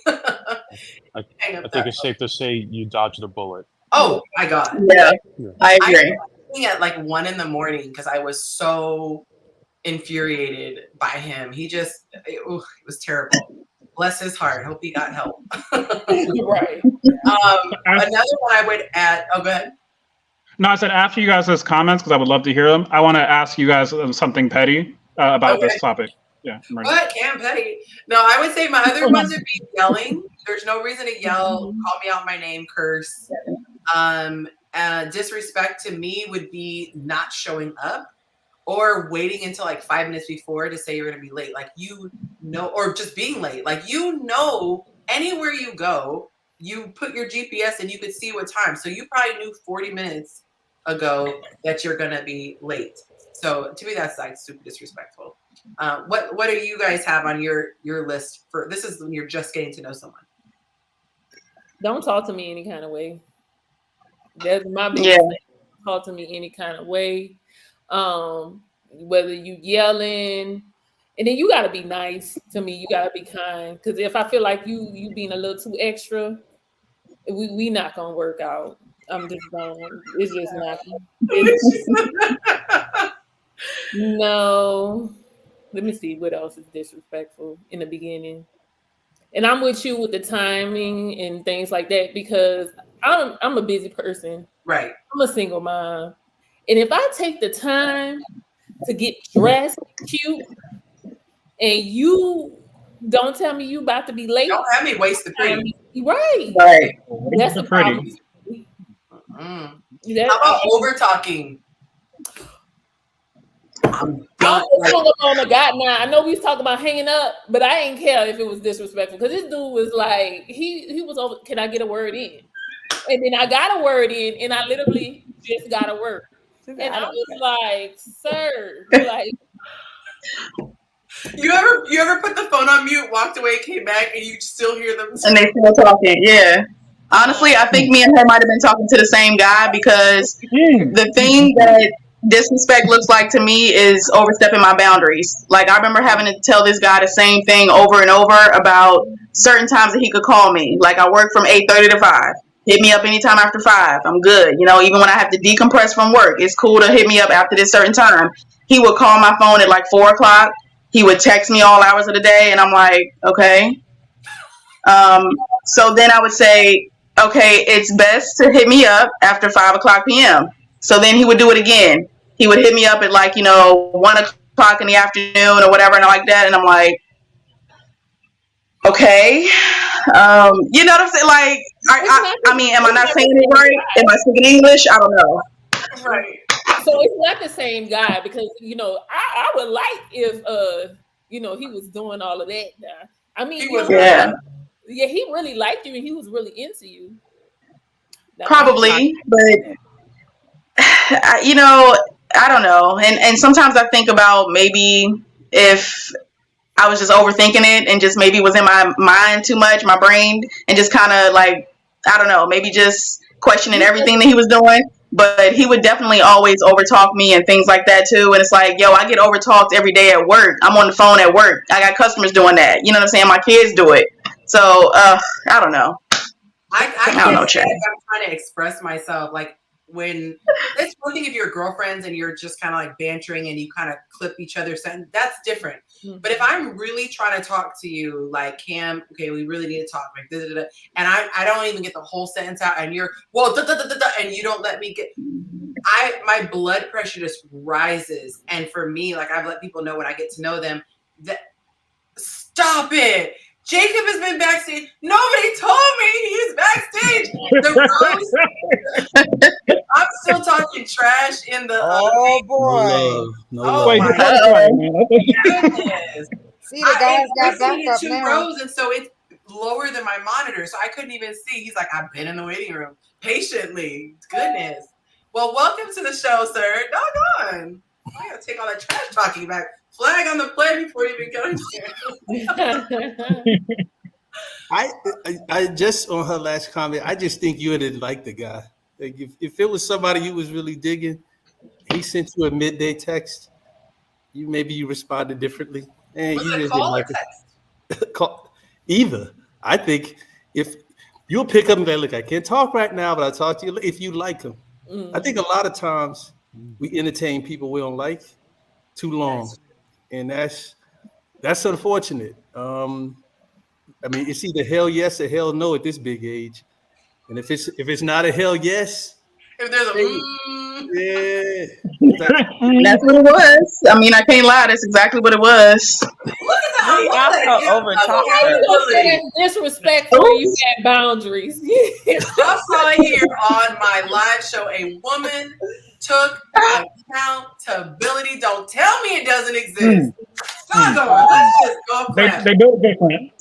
I think it's safe to say you dodged a bullet. Oh my God. Yeah, I agree. I at like 1 a.m. because I was so infuriated by him. It was terrible. Bless his heart. Hope he got help. Right. Another one I would add. Oh, go ahead. No, I said after you guys' comments, because I would love to hear them, I want to ask you guys something petty about this topic. Yeah. What? Cam Petty? No, I would say my other ones would be yelling. There's no reason to yell, call me out my name, curse. Disrespect to me would be not showing up or waiting until like 5 minutes before to say you're going to be late. Like, you know, or just being late. Like, you know, anywhere you go, you put your GPS and you could see what time. So you probably knew 40 minutes ago that you're going to be late. So to me, that's like super disrespectful. What do you guys have on your list for this? Is when you're just getting to know someone. Don't talk to me any kind of way. That's my biggest thing. Talk to me any kind of way. Whether you yelling, and then you gotta be nice to me. You gotta be kind. Because if I feel like you being a little too extra, we not gonna work out. I'm just going. It's just not. No. Let me see what else is disrespectful in the beginning. And I'm with you with the timing and things like that, because I'm a busy person. Right. I'm a single mom. And if I take the time to get dressed cute and you don't tell me you about to be late. Don't have me waste the pretty. Right. That's the problem. How about over talking? I'm done. Now I know we was talking about hanging up, but I ain't care if it was disrespectful, because this dude was like, he was over. Can I get a word in? And then I got a word in, and I literally just got a word. And I was like, sir, like, you ever put the phone on mute, walked away, came back, and you still hear them, and they still talking? Yeah. Honestly, I think me and her might have been talking to the same guy, because the thing that disrespect looks like to me is overstepping my boundaries. Like, I remember having to tell this guy the same thing over and over about certain times that he could call me. Like, I work from 8:30 to 5. Hit me up anytime after 5. I'm good. You know, even when I have to decompress from work, it's cool to hit me up after this certain time. He would call my phone at like 4 o'clock. He would text me all hours of the day, and I'm like, okay. So then I would say, okay, it's best to hit me up after 5 o'clock p.m. So then he would do it again. He would hit me up at like, 1 o'clock in the afternoon or whatever, and like that. And I'm like, okay. You know what I'm saying? Like, I mean, am I not saying it right? Am I speaking English? I don't know. Right. So it's not the same guy, because, I would like if, he was doing all of that. Now. I mean, he really liked you and he was really into you. Probably, but I don't know. And sometimes I think about maybe if I was just overthinking it and just maybe was in my mind too much, my brain, and just kind of like, I don't know, maybe just questioning everything that he was doing. But he would definitely always overtalk me and things like that too. And it's like, yo, I get overtalked every day at work. I'm on the phone at work. I got customers doing that. You know what I'm saying? My kids do it. So I don't know. I don't know, Chad. I'm trying to express myself. Like, when it's one thing if you're girlfriends and you're just kind of like bantering and you kind of clip each other's sentence, that's different. Mm-hmm. But if I'm really trying to talk to you, like, Cam, okay, we really need to talk, like, da, da, da, and I don't even get the whole sentence out, and you're, well, da, da, da, da, da, and you don't let me get, my blood pressure just rises. And for me, like, I've let people know when I get to know them that, stop it. Jacob has been backstage. Nobody told me he's backstage. The rose. I'm still talking trash in the. Oh boy! Oh Wait, my goodness! See, the guys got back backup two now. rows, and so it's lower than my monitor, so I couldn't even see. He's like, I've been in the waiting room patiently. Goodness. Well, welcome to the show, sir. Doggone. I gotta take all that trash talking back. Flag on the play before you even go here. I just on her last comment, I just think you didn't like the guy. Like if it was somebody you was really digging, he sent you a midday text. Maybe you responded differently, and you just didn't like it. Either. I think if you'll pick up and say, "Look, I can't talk right now, but I'll talk to you if you like him." I think a lot of times we entertain people we don't like too long, and that's unfortunate. I mean, it's either hell yes or hell no at this big age, and if it's not a hell yes, if there's that's what it was. I mean, I can't lie. That's exactly what it was. Look at that. He also overtalked her. That's disrespectful. You had boundaries. I saw here on my live show a woman took accountability. Don't tell me it doesn't exist. Let's just go. They built different.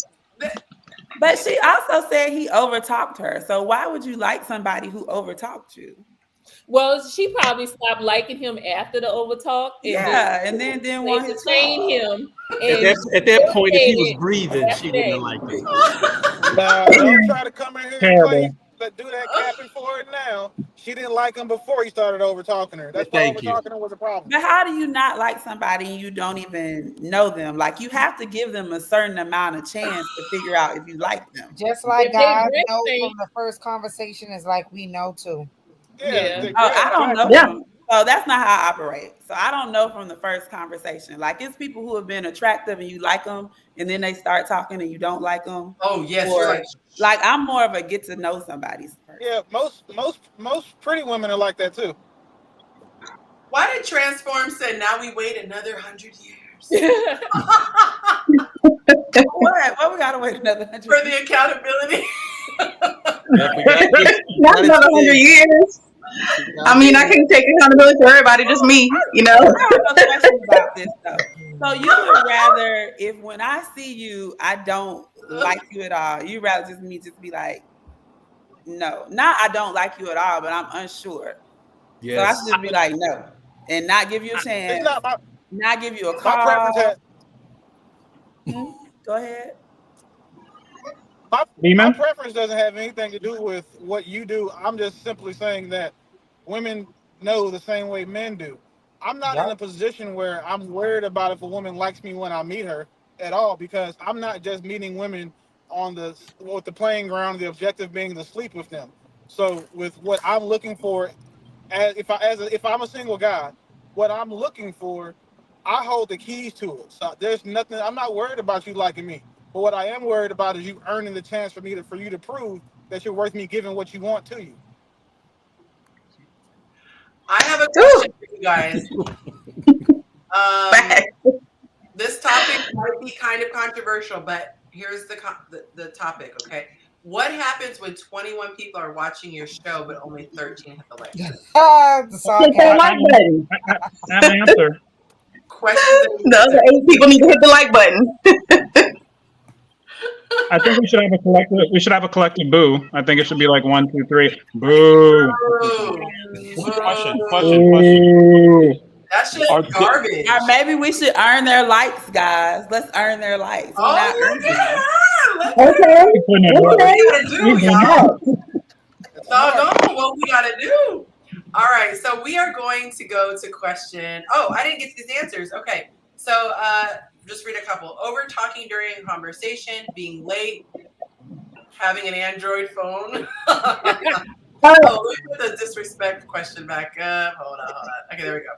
But she also said he overtalked her. So why would you like somebody who overtalked you? Well, she probably stopped liking him after the overtalk. And then didn't want to entertain him. At that point, if he was breathing, she wouldn't have liked it. Now, don't try to come in here and do that capping for it now. She didn't like him before he started over talking her. That's why over talking her was a problem. But how do you not like somebody and you don't even know them? Like, you have to give them a certain amount of chance to figure out if you like them. Just like guys know from the first conversation is like we know too. Yeah. I don't know. Yeah. So that's not how I operate. So I don't know from the first conversation. Like, it's people who have been attractive and you like them, and then they start talking and you don't like them. Oh yes, or, like I'm more of a get to know somebody's person. Yeah, most pretty women are like that too. Why did Transform say now we wait another 100 years? What we gotta wait another 100 for the accountability? Not another 100 years. I mean, I can't take accountability for everybody, just me, you know. I have no question about this though. So you would rather, if when I see you, I don't like you at all, you rather just me just be like, no, not I don't like you at all, but I'm unsure. Yes. So I should just be like, no, and not give you a chance, not give you a call. Go ahead. My preference doesn't have anything to do with what you do. I'm just simply saying that women know the same way men do. I'm not in a position where I'm worried about if a woman likes me when I meet her at all, because I'm not just meeting women on the playing ground, the objective being to sleep with them. So with what I'm looking for, if I'm a single guy, what I'm looking for, I hold the keys to it. So there's nothing. I'm not worried about you liking me. But what I am worried about is you earning the chance for you to prove that you're worth me giving what you want to you. I have a question for you guys. This topic might be kind of controversial, but here's the topic. Okay, what happens when 21 people are watching your show but only 13 hit the like? I have an answer. Questions. The other 8 people need to hit the like button. I think we should have a collective. We should have a collective boo. I think it should be like 1, 2, 3. Boo. Question. That's just garbage. Or maybe we should earn their likes, guys. Let's earn their likes. Okay. What we gotta do. All right, so we are going to go to question. Oh, I didn't get these answers. Okay, so just read a couple. Over talking during a conversation, being late, having an Android phone. let me put the disrespect question back up. Hold on. Okay, there we go.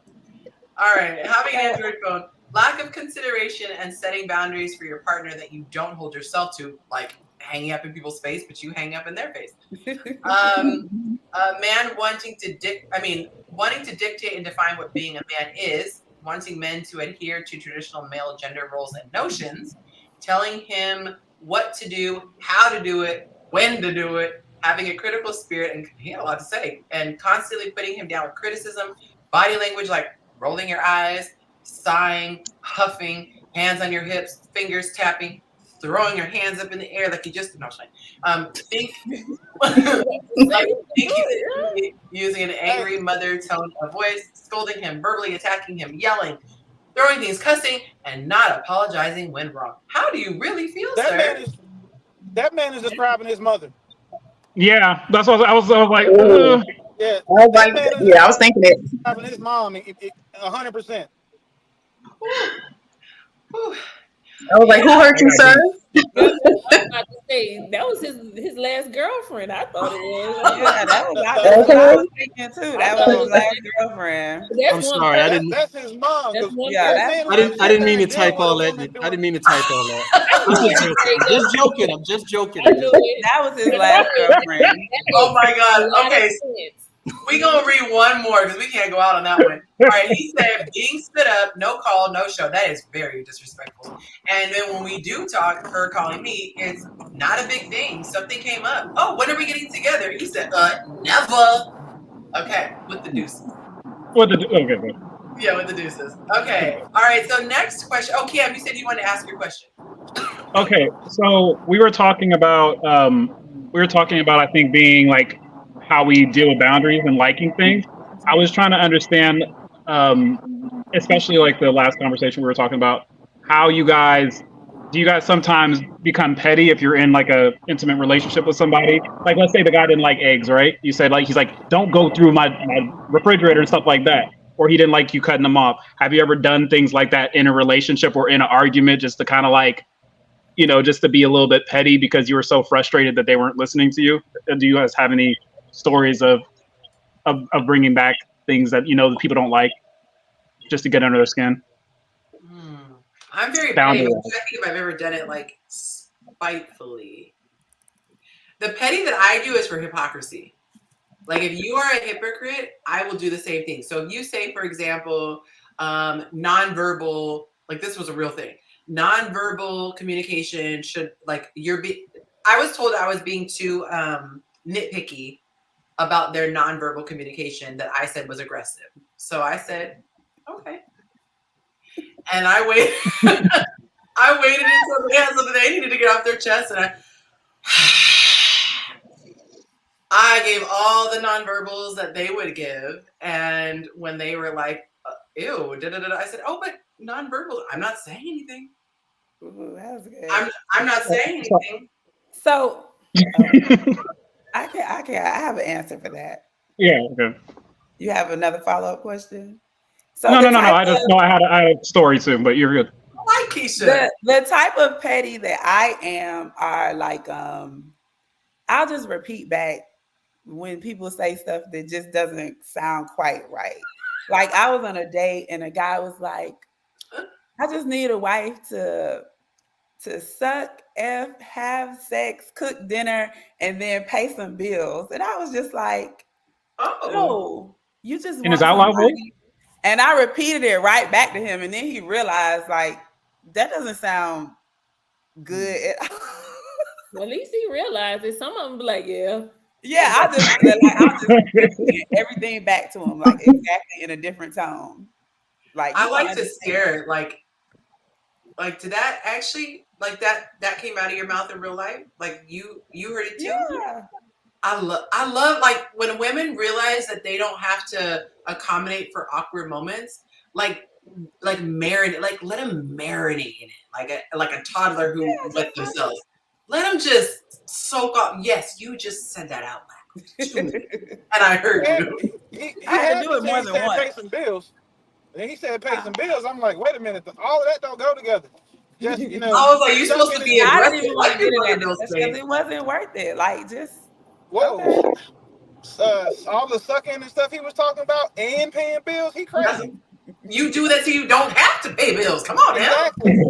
All right. Having an Android phone, lack of consideration and setting boundaries for your partner that you don't hold yourself to, like hanging up in people's face, but you hang up in their face. A man wanting to dictate and define what being a man is, wanting men to adhere to traditional male gender roles and notions, telling him what to do, how to do it, when to do it, having a critical spirit, and he had a lot to say, and constantly putting him down with criticism, body language like rolling your eyes, sighing, huffing, hands on your hips, fingers tapping, throwing your hands up in the air like you just think using an angry mother tone of voice, scolding him, verbally attacking him, yelling, throwing things, cussing, and not apologizing when wrong. How do you really feel, sir? That man is describing his mother. Yeah, that's what I was like. Yeah, I was thinking it. Describing his mom, 100%. I was like, who hurt you, sir? I was about to say that was his last girlfriend. I thought it was. Yeah, that was I was thinking too. That was his last girlfriend. I'm sorry, I didn't. That's his mom. Yeah, I didn't mean to type all that. I didn't mean to type all that. I'm just joking. I'm just joking. That was his last girlfriend. Oh my God. Okay. We gonna read one more because we can't go out on that one. All right, he said being stood up, no call, no show. That is very disrespectful. And then when we do talk, her calling me, it's not a big thing. Something came up. Oh, when are we getting together? He said, never. Okay, with the deuces. Okay. Yeah, with the deuces. Okay. All right. So next question. Oh, Cam, you said you wanted to ask your question. Okay, so we were talking about I think being like how we deal with boundaries and liking things. I was trying to understand, especially like the last conversation we were talking about, how do you guys sometimes become petty if you're in like a intimate relationship with somebody? Like, let's say the guy didn't like eggs, right? You said like, he's like, don't go through my refrigerator and stuff like that. Or he didn't like you cutting them off. Have you ever done things like that in a relationship or in an argument just to kind of like, just to be a little bit petty because you were so frustrated that they weren't listening to you? Do you guys have any stories of bringing back things that the people don't like just to get under their skin? I'm very petty. I think if I've ever done it like spitefully. The petty that I do is for hypocrisy. Like if you are a hypocrite, I will do the same thing. So if you say, for example, nonverbal, like this was a real thing. Nonverbal communication should like I was told I was being too nitpicky about their nonverbal communication that I said was aggressive. So I said, okay. And I waited. I waited until they had something they needed to get off their chest, and I gave all the nonverbals that they would give. And when they were like, ew, I said, oh, but nonverbal, I'm not saying anything. Ooh, that was good. I'm not saying anything. So I have an answer for that. Yeah. Okay. You have another follow-up question? So no. I had a story too, but you're good. I like Kyshia. The type of petty that I am are like I'll just repeat back when people say stuff that just doesn't sound quite right. Like I was on a date and a guy was like, I just need a wife to suck, have sex, cook dinner, and then pay some bills. And I was just like, oh, you just want somebody. And I repeated it right back to him. And then he realized like, that doesn't sound good at all. Well, at least he realized it. Some of them be like, yeah. Yeah, I'll just repeat everything back to him, like exactly in a different tone. Like I like to scare it, like did that actually like that came out of your mouth in real life? Like you heard it too? Yeah. I love like when women realize that they don't have to accommodate for awkward moments, like marinate, like let them marinate in it, like a toddler who wet themselves. Let them just soak up. Yes, you just said that out loud to me, and I heard you. I had to do it more than once. Pay some bills. And then he said pay some bills. I'm like, wait a minute, all of that don't go together. Just I was like, you're supposed to be aggressive. I didn't even want to get in that because it wasn't worth it. Like just whoa. Okay. all the sucking and stuff he was talking about and paying bills, he crazy. You do that so you don't have to pay bills. Come on now. Exactly.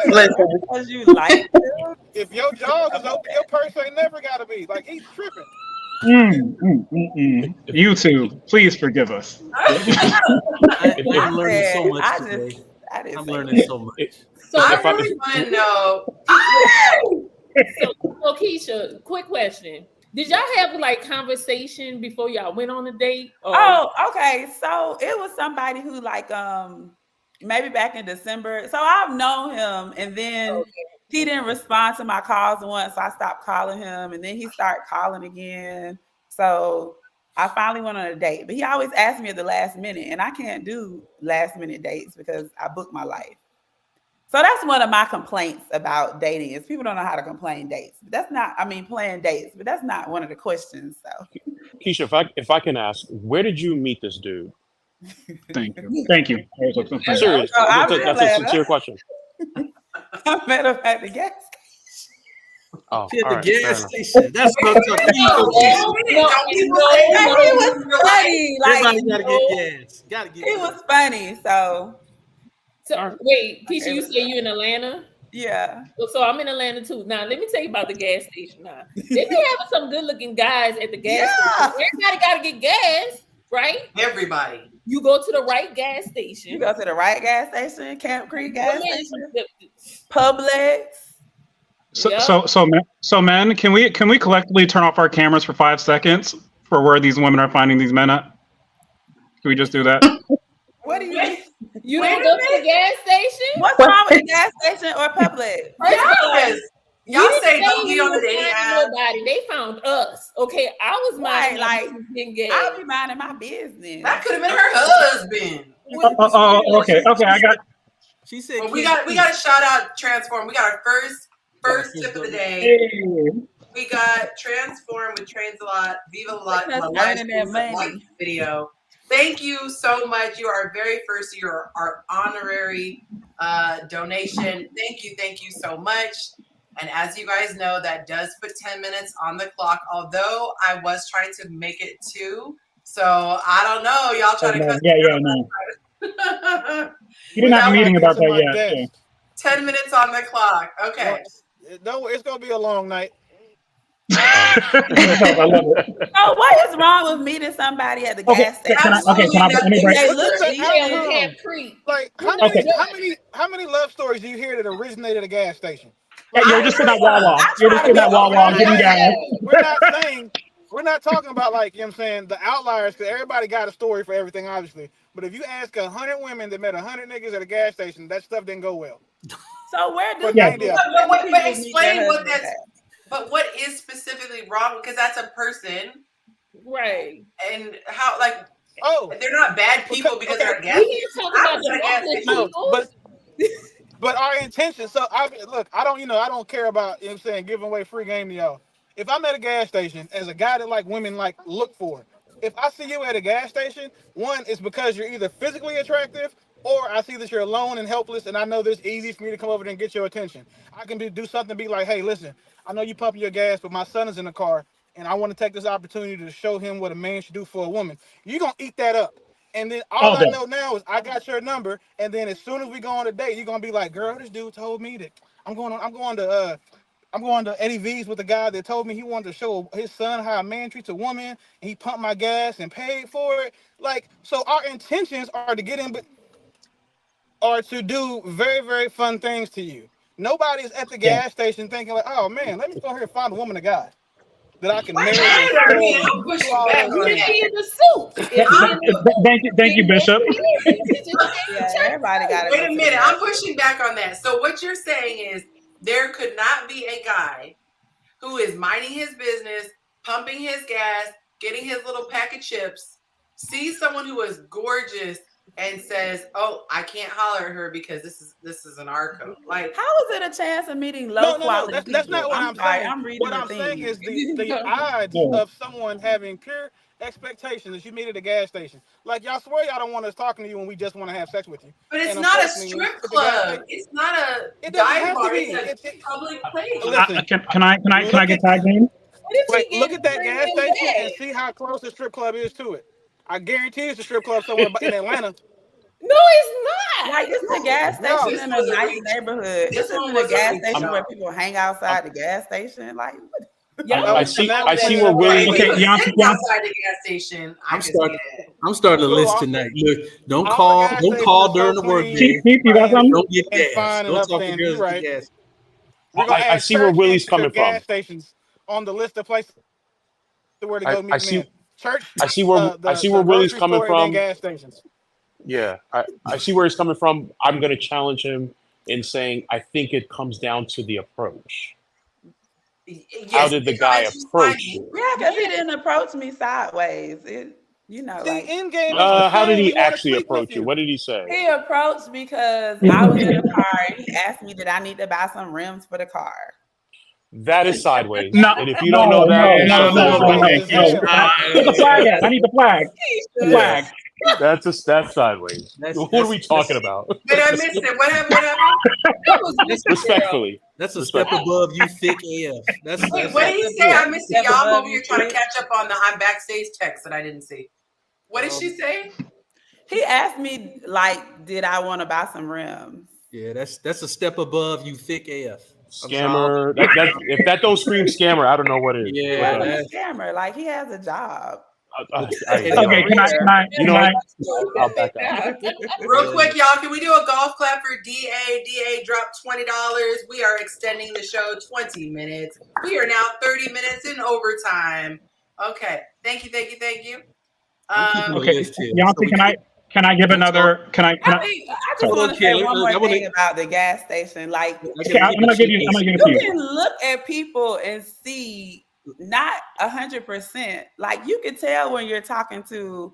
Listen, Because you like them. If your jaws is open, your purse ain't never gotta be. Like, he's tripping. You two, please forgive us. I'm learning so much today. I'm learning so much. So I if I- really want to know. So Kyshia, quick question. Did y'all have like conversation before y'all went on a date? Or? Oh, okay. So it was somebody who like maybe back in December. So I've known him, and then he didn't respond to my calls once, so I stopped calling him, and then he started calling again. So I finally went on a date, but he always asked me at the last minute, and I can't do last minute dates because I book my life. So that's one of my complaints about dating is people don't know how to complain dates. But that's not, I mean, plan dates, but that's not one of the questions. So Kyshia, if I can ask, where did you meet this dude? Thank you. Thank you. I'm serious. That's a sincere question. I met him at the gas station. Oh, At all the right, gas station. That's what I'm talking about. He was funny. Everybody Like, gotta get gas. Gotta get he gas. was funny. So Wait, Kyshia, you say you in Atlanta? yeah. Well, so I'm in Atlanta too. Now, let me tell you about the gas station. Now, they be having some good-looking guys at the gas station. Everybody got to get gas, right? Everybody. You go to the right gas station. You go to the right gas station, Camp Creek gas station, Publix. So men, can we collectively turn off our cameras for 5 seconds for where these women are finding these men at? Can we just do that? What do you mean? You don't go to the gas station? What's wrong with the gas station or Publix? Yes. Y'all say don't be on the dating app. Nobody. They found us. Okay, I was minding Right, my business. I'll be minding my business. That could have been her husband. Okay. I got. She said Well, we got to shout out Transform. We got our first tip of the day. Hey. We got Transform with Trains a Lot, Viva La Because Life earning that money. video. Thank you so much. You are very first. You're our honorary donation. Thank you so much. And as you guys know, that does put 10 minutes on the clock, although I was trying to make it 2. So I don't know. Y'all try to cut no. You didn't have a meeting about that yet. 10 minutes on the clock. Okay. No, it's going to be a long night. I love it. Oh, what is wrong with meeting somebody at the gas station? Like, how many love stories do you hear that originate at a gas station? Like, you're just in that Wawa. You're just in that Wawa getting gas. We're not talking about, like, you know what I'm saying, the outliers, because everybody got a story for everything, obviously. But if you ask 100 women that met 100 niggas at a gas station, that stuff didn't go well. So where do but explain what that's. But what is specifically wrong? Because that's a person, right? And how, like, they're not bad people because they're a gas station. But our intention. So I don't care about, you know what I'm saying, giving away free game to y'all. If I'm at a gas station as a guy that like women like look for, if I see you at a gas station, one is because you're either physically attractive or I see that you're alone and helpless, and I know this easy for me to come over there and get your attention. I can do something, be like, hey, listen, I know you pumping your gas, but my son is in the car, and I want to take this opportunity to show him what a man should do for a woman. You're going to eat that up. And then all I know now is I got your number, and then as soon as we go on a date, you're going to be like, girl, this dude told me that I'm going to Eddie V's with the guy that told me he wanted to show his son how a man treats a woman, and he pumped my gas and paid for it. Like, so our intentions are to get in, or to do very, very fun things to you. Nobody's at the gas station thinking like, oh man, let me go here and find a woman of God that I can marry. Thank you, Bishop. Everybody got it. Wait a minute, I'm pushing back on that. So what you're saying is there could not be a guy who is minding his business, pumping his gas, getting his little pack of chips, sees someone who is gorgeous and says, "Oh, I can't holler at her because this is an R code." Like, how is it a chance of meeting low quality people? That's not what I'm saying. I'm reading what I'm saying is the odds of someone having pure expectations that you meet at a gas station. Like, y'all swear y'all don't want us talking to you when we just want to have sex with you. But it's not a strip club. It's not a dive bar. It's a public place. Can I get tagged in? if Like, he look getting at that gas premium station and gas? see how close the strip club is to it. I guarantee it's a strip club somewhere in Atlanta. No, it's not. Like it's a gas No, station this in was a a nice reach. neighborhood. This This one isn't a was a gas reach, station y'all. where people hang outside the gas station. Like Y'all I don't see. know I that see it's where a Willie. If Okay, he was Yonci, sitting outside the gas station, I could see that. I'm starting a Go list off. tonight. Look, don't All the call, gas don't stations call are during so the workday. clean, Chief, you got clean, something? Don't get and gas. fine and Don't talk to upstanding. girls You're at the right. gas. We're gonna I add see where church Willie's and coming gas from. stations on the list of places where to go I meet see. men. Church, I see where the Willie's grocery coming store, and then from. gas stations. Yeah, I see where he's coming from. I'm going to challenge him in saying I think it comes down to the approach. Yes, How did the guy approach you? yeah, because he didn't approach me sideways. See, Like in game is the How did same. We he want to actually sleep with approach you? you. What did he say? he approached because I was in a car and he asked me, did I need to buy some rims for the car? That is sideways. No, And if you don't know that, That's Where's the flag at? I need the flag. The yeah, flag. that's sideways. What are we talking about? But I missed it. What happened? What happened? That was Respectfully. That's a step above you thick AF. That's Wait, what did he say? I missed it. Step Y'all, I'm above over here you, trying to Trish. catch up on the I'm backstage text that I didn't see. What did she say? He asked me, like, did I want to buy some rims? Yeah, that's a step above you thick AF. Scammer. If that don't scream scammer, I don't know what is. Yeah, He's that's a scammer. Like, he has a job. Okay, can I? You know what? I'll back out. Real quick, y'all, can we do a golf clap for DA? DA dropped $20. We are extending the show 20 minutes. We are now 30 minutes in overtime. Okay. Thank you. Okay, Yonci, can I give another? I just want to say one more thing about the gas station. Like, Okay, I'm gonna give it you to you. can look at people and see not 100%. Like, you can tell when you're talking to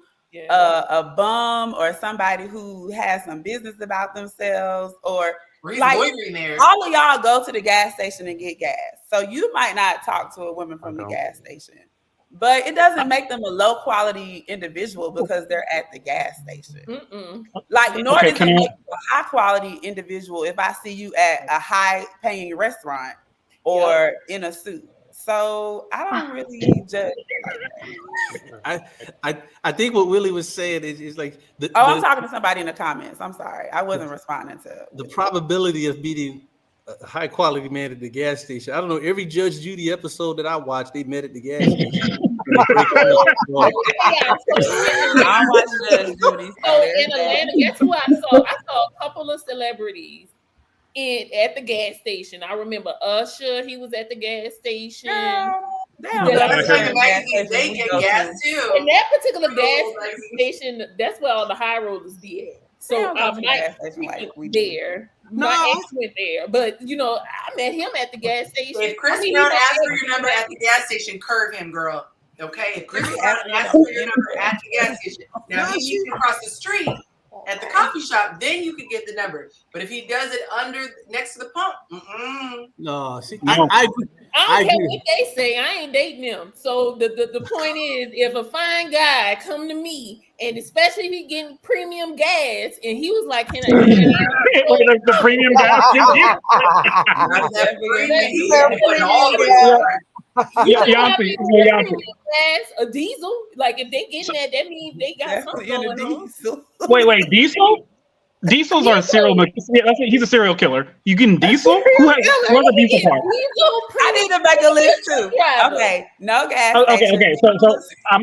a bum or somebody who has some business about themselves, or like all of y'all go to the gas station and get gas. So you might not talk to a woman from the gas station, but it doesn't make them a low quality individual because they're at the gas station. Like, nor does it make you a high quality individual if I see you at a high paying restaurant or in a suit. So I don't really judge. I think what Willie was saying is like I'm talking to somebody in the comments. I'm sorry, I wasn't responding to the probability of meeting a high quality man at the gas station. I don't know. Every Judge Judy episode that I watched, they met at the gas station. I watched Judge Judy. So in Atlanta, guess who I saw? I saw a couple of celebrities at the gas station. I remember Usher. He was at the gas station. They get gas too. In that particular gas station, that's where all the high rollers be at. So I might there. My ex went there, but I met him at the gas station. If Chris Brown asks for your number at the gas station, curve him, girl. Okay? If Chris Brown asks for your number at the gas station, now if he meets you across the street at the coffee shop, then you can get the number. But if he does it next to the pump, no. See, I don't care what they say. I ain't dating them. So the point is, if a fine guy come to me, and especially if he getting premium gas, and he was like, "Can I?" the premium gas. A diesel, like if they getting that means they got something going on. Wait, diesel? Diesels are serial. He's a serial killer. You getting diesel? Who has a diesel part? I need to make a list too. Okay, no gas. Okay. So I'm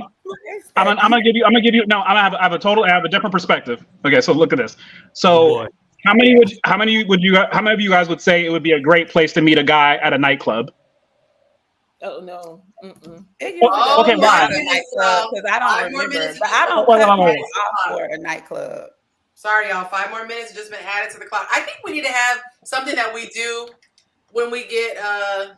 gonna give you. No, I have a different perspective. Okay, so look at this. So how many of you guys would say it would be a great place to meet a guy at a nightclub? Oh no. Okay, why? Because I don't remember, but I don't off for a nightclub. Sorry, y'all. 5 more minutes just been added to the clock. I think we need to have something that we do when we get. I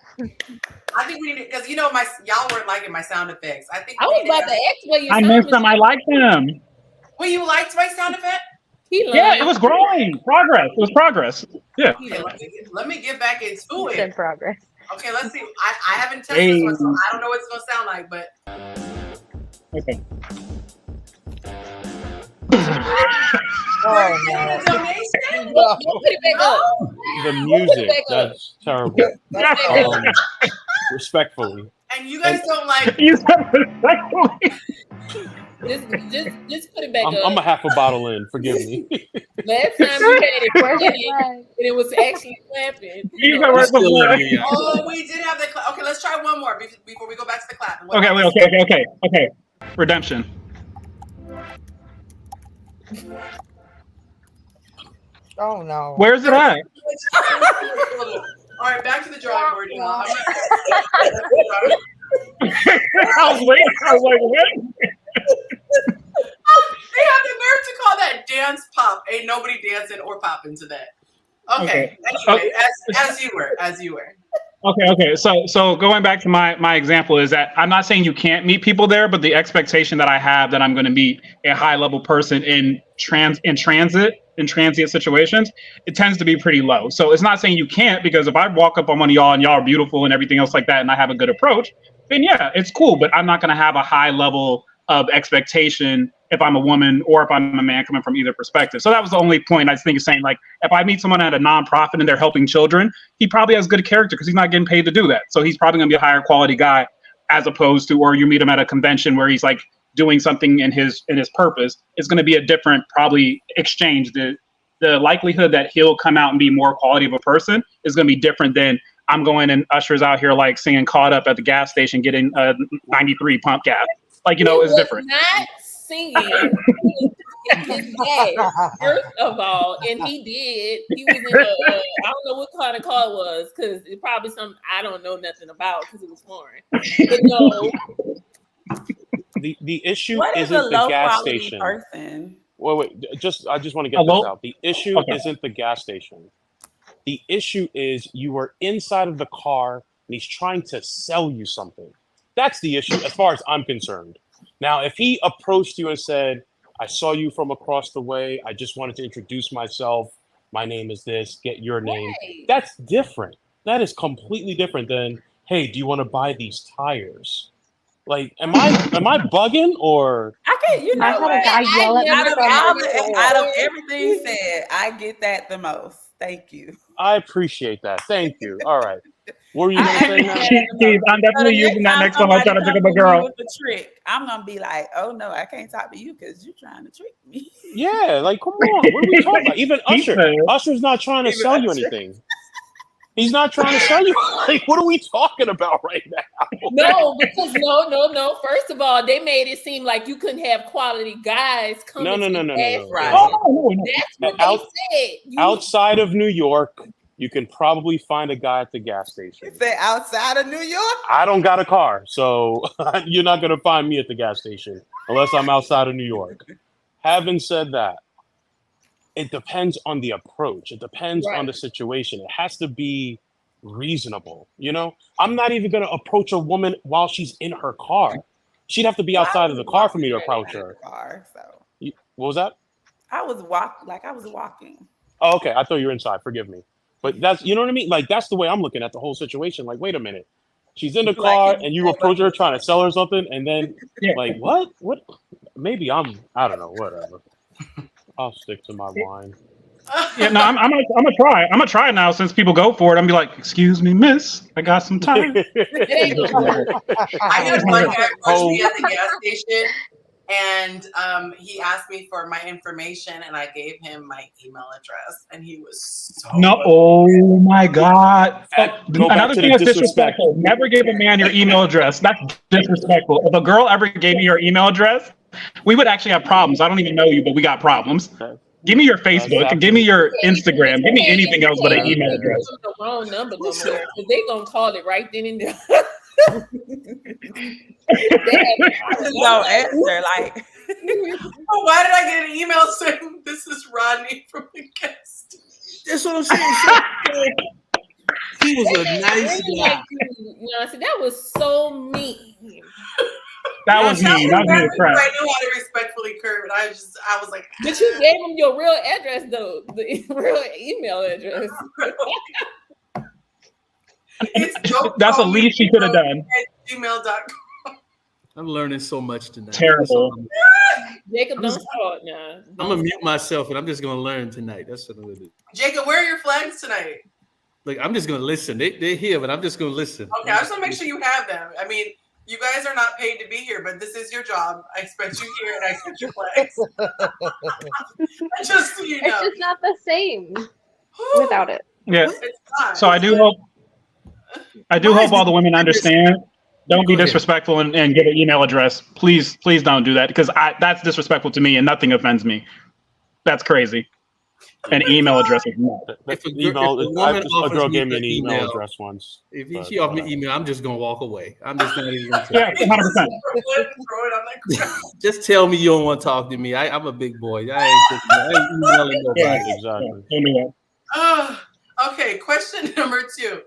think we need because y'all weren't liking my sound effects. I think I was about to ask where you. I missed them. I liked them. Well, you liked my sound effect? Yeah, it was growing. Progress. It was progress. Yeah. Okay, let me get back into it. In progress. Okay, let's see. I haven't tested this one, so I don't know what it's gonna sound like, but. Okay. The music, that's terrible. Respectfully. And you guys don't like. You said respectfully. Just put it back up. I'm a half a bottle in. Forgive me. Last time you had it and it was actually clapping. You said right before. Oh, we did have the clap. Okay, let's try one more before we go back to the clap. Okay. Redemption. Oh no. Where's it at? All right, back to the drawing board. You know, I was waiting. I was like, what? They have the nerve to call that dance pop. Ain't nobody dancing or popping to that. Okay. Anyway, as you were. Okay. So going back to my example is that I'm not saying you can't meet people there, but the expectation that I have that I'm going to meet a high level person in transient situations, it tends to be pretty low. So it's not saying you can't, because if I walk up on one of y'all and y'all are beautiful and everything else like that, and I have a good approach, then yeah, it's cool. But I'm not going to have a high level of expectation if I'm a woman or if I'm a man coming from either perspective. So that was the only point I think is saying, like, if I meet someone at a nonprofit and they're helping children, he probably has good character because he's not getting paid to do that. So he's probably going to be a higher quality guy, as opposed to, or you meet him at a convention where he's like doing something in his purpose. It's going to be a different probably exchange. The likelihood that he'll come out and be more quality of a person is going to be different than I'm going and Usher's out here like singing "Caught Up" at the gas station getting 93 pump gas. Like, you know, it's different. Not singing his dad, first of all, and he was in a I don't know what kind of car it was, because it's probably something I don't know nothing about because it was foreign. But no. The issue What isn't is a the gas low-quality station. Person? Wait. I just want to get this out. The issue isn't the gas station. The issue is you were inside of the car and he's trying to sell you something. That's the issue as far as I'm concerned. Now, if he approached you and said, I saw you from across the way, I just wanted to introduce myself, my name is this, get your name. Right. That's different. That is completely different than, hey, do you want to buy these tires? Like, am I bugging, or I can't, you know, I had a guy yell at me out of everything said, I get that the most. Thank you. I appreciate that. Thank you. All right. What were you going to say now? Steve, I'm definitely using that next time I try to pick up a girl. With the trick, I'm gonna be like, oh no, I can't talk to you because you're trying to trick me. Yeah, like, come on. What are we talking about? Even Usher's not trying to sell you anything. He's not trying to sell you. Like, what are we talking about right now? No, because no. First of all, they made it seem like you couldn't have quality guys coming. No. Right. Oh, That's what they said. Outside of New York, you can probably find a guy at the gas station. You say outside of New York? I don't got a car, so you're not going to find me at the gas station unless I'm outside of New York. Having said that, it depends on the approach. It depends on the situation. It has to be reasonable. You know, I'm not even going to approach a woman while she's in her car. She'd have to be outside of the car for me to approach her. What was that? I was walking. Oh, okay. I thought you were inside. Forgive me. But that's, you know what I mean? Like, that's the way I'm looking at the whole situation. Like, wait a minute. She's in the car and you approach her trying to sell her something. And then like, what? Maybe I don't know, whatever. I'll stick to my wine. Yeah, no, I'm gonna try. I'm gonna try now since people go for it. I'm gonna be like, excuse me, miss, I got some time. I had one guy approach me at the gas station, and he asked me for my information, and I gave him my email address, and he was so oh my god. Another thing that's disrespectful. Never give a man your email address. That's disrespectful. If a girl ever gave me your email address, we would actually have problems. I don't even know you, but we got problems. Give me your Facebook, give me your Instagram, give me anything else but an email address. The wrong number no more, because they're gonna call it right then and there. No answer, like. Why did I get an email saying this is Rodney from the guest? That's what I'm saying. He was a nice guy. Yonci, that was so mean. That was mean. That was mean crap. I knew how to respectfully curve it. I was like, but you gave him your real address though, the real email address. That's the least she could have done. Gmail.com. I'm learning so much tonight. Terrible. Jacob, don't start now. I'm gonna mute myself and I'm just gonna learn tonight. That's what I'm gonna do. Jacob, where are your flags tonight? Look, I'm just gonna listen. They're here, but I'm just gonna listen. Okay, I just want to make sure you have them. I mean, you guys are not paid to be here, but this is your job. I expect you here and I expect your flags. Just so you know. It's just not the same without it. Yeah. It's not. So I do hope all the women understand. Don't be disrespectful and get an email address. Please don't do that because that's disrespectful to me and nothing offends me. That's crazy. An email address is not. A girl gave me an email address once. If she offered me an email, I'm just gonna walk away. I'm just not even gonna Yeah, 100%. Just tell me you don't want to talk to me. I'm a big boy. I ain't emailing nobody. Yeah, exactly. Okay, question number 2.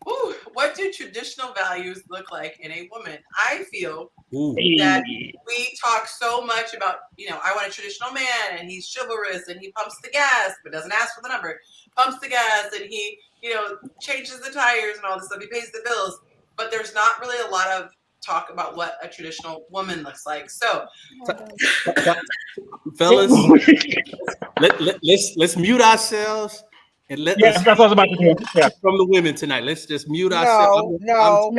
Ooh, what do traditional values look like in a woman? I feel that we talk so much about, I want a traditional man and he's chivalrous and he pumps the gas but doesn't ask for the number. Pumps the gas and he, changes the tires and all this stuff. He pays the bills. But there's not really a lot of talk about what a traditional woman looks like. So, fellas, let's mute ourselves. And that's what I was about to do. Yeah. From the women tonight. Let's just mute ourselves. No.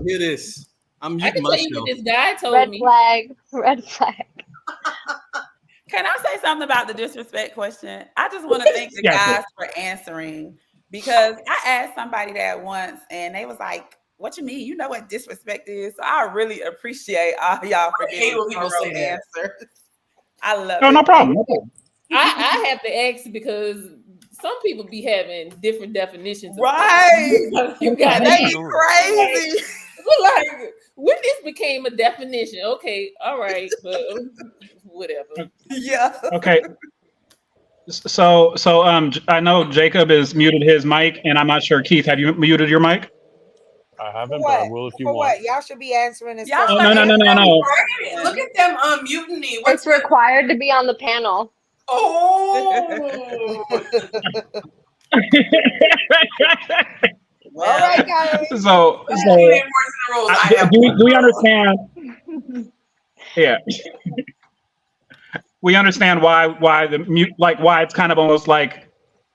Hear this. I'm I muting can tell you myself. what this guy told me. Red flag. Can I say something about the disrespect question? I just want to thank the guys for answering because I asked somebody that once and they was like, "What you mean? You know what disrespect is?" So I really appreciate all y'all for giving thorough answers. I love it. No problem. I have to ask because some people be having different definitions. Right. You got that crazy. Like when this became a definition, okay, all right, but whatever. Yeah. Okay. So I know Jacob has muted his mic, and I'm not sure. Keith, have you muted your mic? I haven't, but I will if you want. What? Y'all should be answering this. Oh, no. Look at them mutiny. It's required to be on the panel. Oh. All right, guys. So do we understand? Yeah. We understand why the mute, like why it's kind of almost like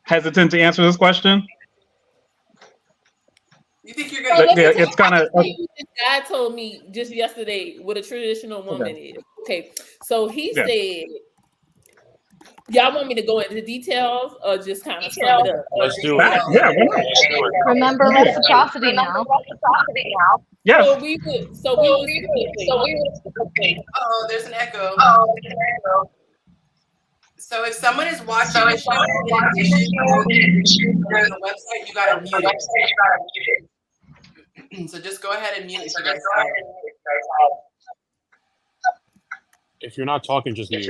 hesitant to answer this question. You think you're gonna? Yeah, it's kind of. This guy told me just yesterday what a traditional woman is. Okay, so he said, "Y'all want me to go into details or just kind of sum it up?" Let's do it. Yeah. Remember reciprocity now. Yes. So we would. Oh, there's an echo. So if someone is watching the show on the website, you gotta mute it. So just go ahead and mute if you guys have. If you're not talking, just mute.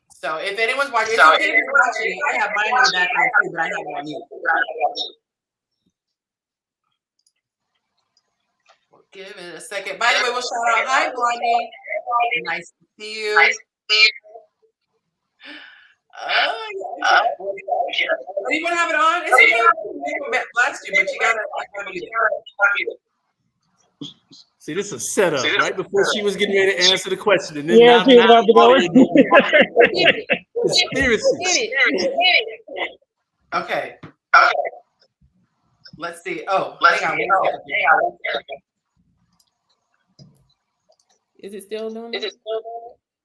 So if anyone's watching, it's okay if you're watching. I have mine on the background too, but I have it on mute. We'll give it a second. By the way, we'll shout out, hi, Blondie. Nice to see you. You want to have it on? It's okay. Blast you, but you gotta mute it. See, this is a setup right before she was getting ready to answer the question, and then she was about to go. Conspiracy. Okay. Let's see. Oh, hang on. Is it still doing it?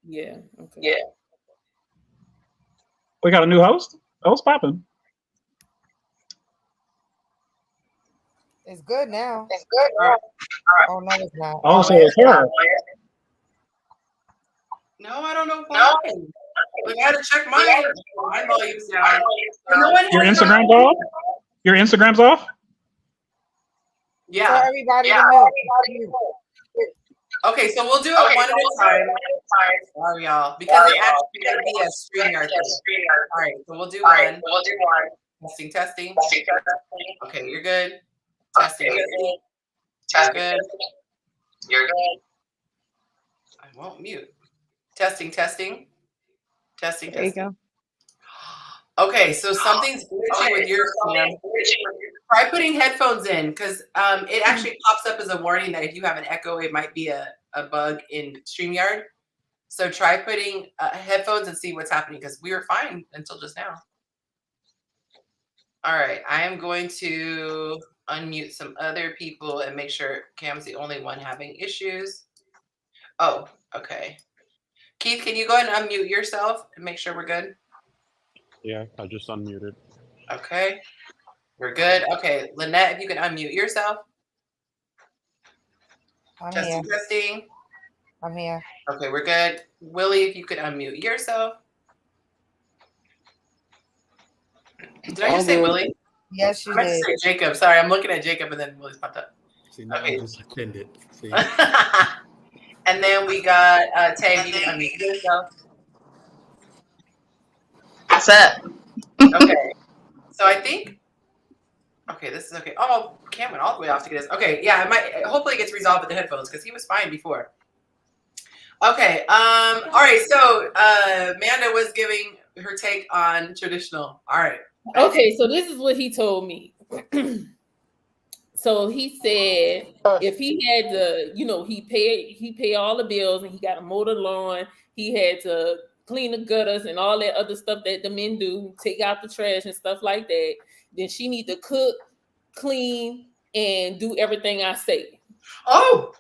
Yeah. Okay. Yeah. We got a new host. Oh, it's popping. It's good now. Oh no, it's not. Oh, so it's her. No, I don't know why. Look, I had to check my volume's down. Your Instagram's off? Your Instagram's off? Yeah. For everybody to mute. Okay, so we'll do it one at a time. Sorry, y'all. Because it actually got to be a StreamYard thing. All right, so we'll do one. Testing. Okay, you're good. Testing. You're good. I won't mute. Testing. There you go. Okay, so something's glitchy with your Sam. Try putting headphones in because it actually pops up as a warning that if you have an echo, it might be a bug in StreamYard. So try putting headphones and see what's happening, because we were fine until just now. All right, I am going to unmute some other people and make sure Cam's the only one having issues. Oh, okay. Keith, can you go ahead and unmute yourself and make sure we're good? Yeah, I just unmuted. Okay, we're good. Okay, Lynette, if you can unmute yourself. Testing. I'm here. Okay, we're good. Willie, if you could unmute yourself. Did I just say Willie? Yes, you I meant to did. say Jacob. Sorry, I'm looking at Jacob and then Willie's popped up. See, now Okay. I'm just offended. See? And then we got Tay, if you can unmute yourself. What's up? Okay. So I think, okay, this is okay. Oh, Cam went all the way off to get this. Okay, yeah, hopefully it gets resolved with the headphones because he was fine before. Okay, all right, so Amanda was giving her take on traditional. All right. Okay, so this is what he told me. So he said if he had to, he paid all the bills and he got a motor lawn, he had to clean the gutters and all that other stuff that the men do, take out the trash and stuff like that, then she need to cook, clean, and do everything I say. Oh,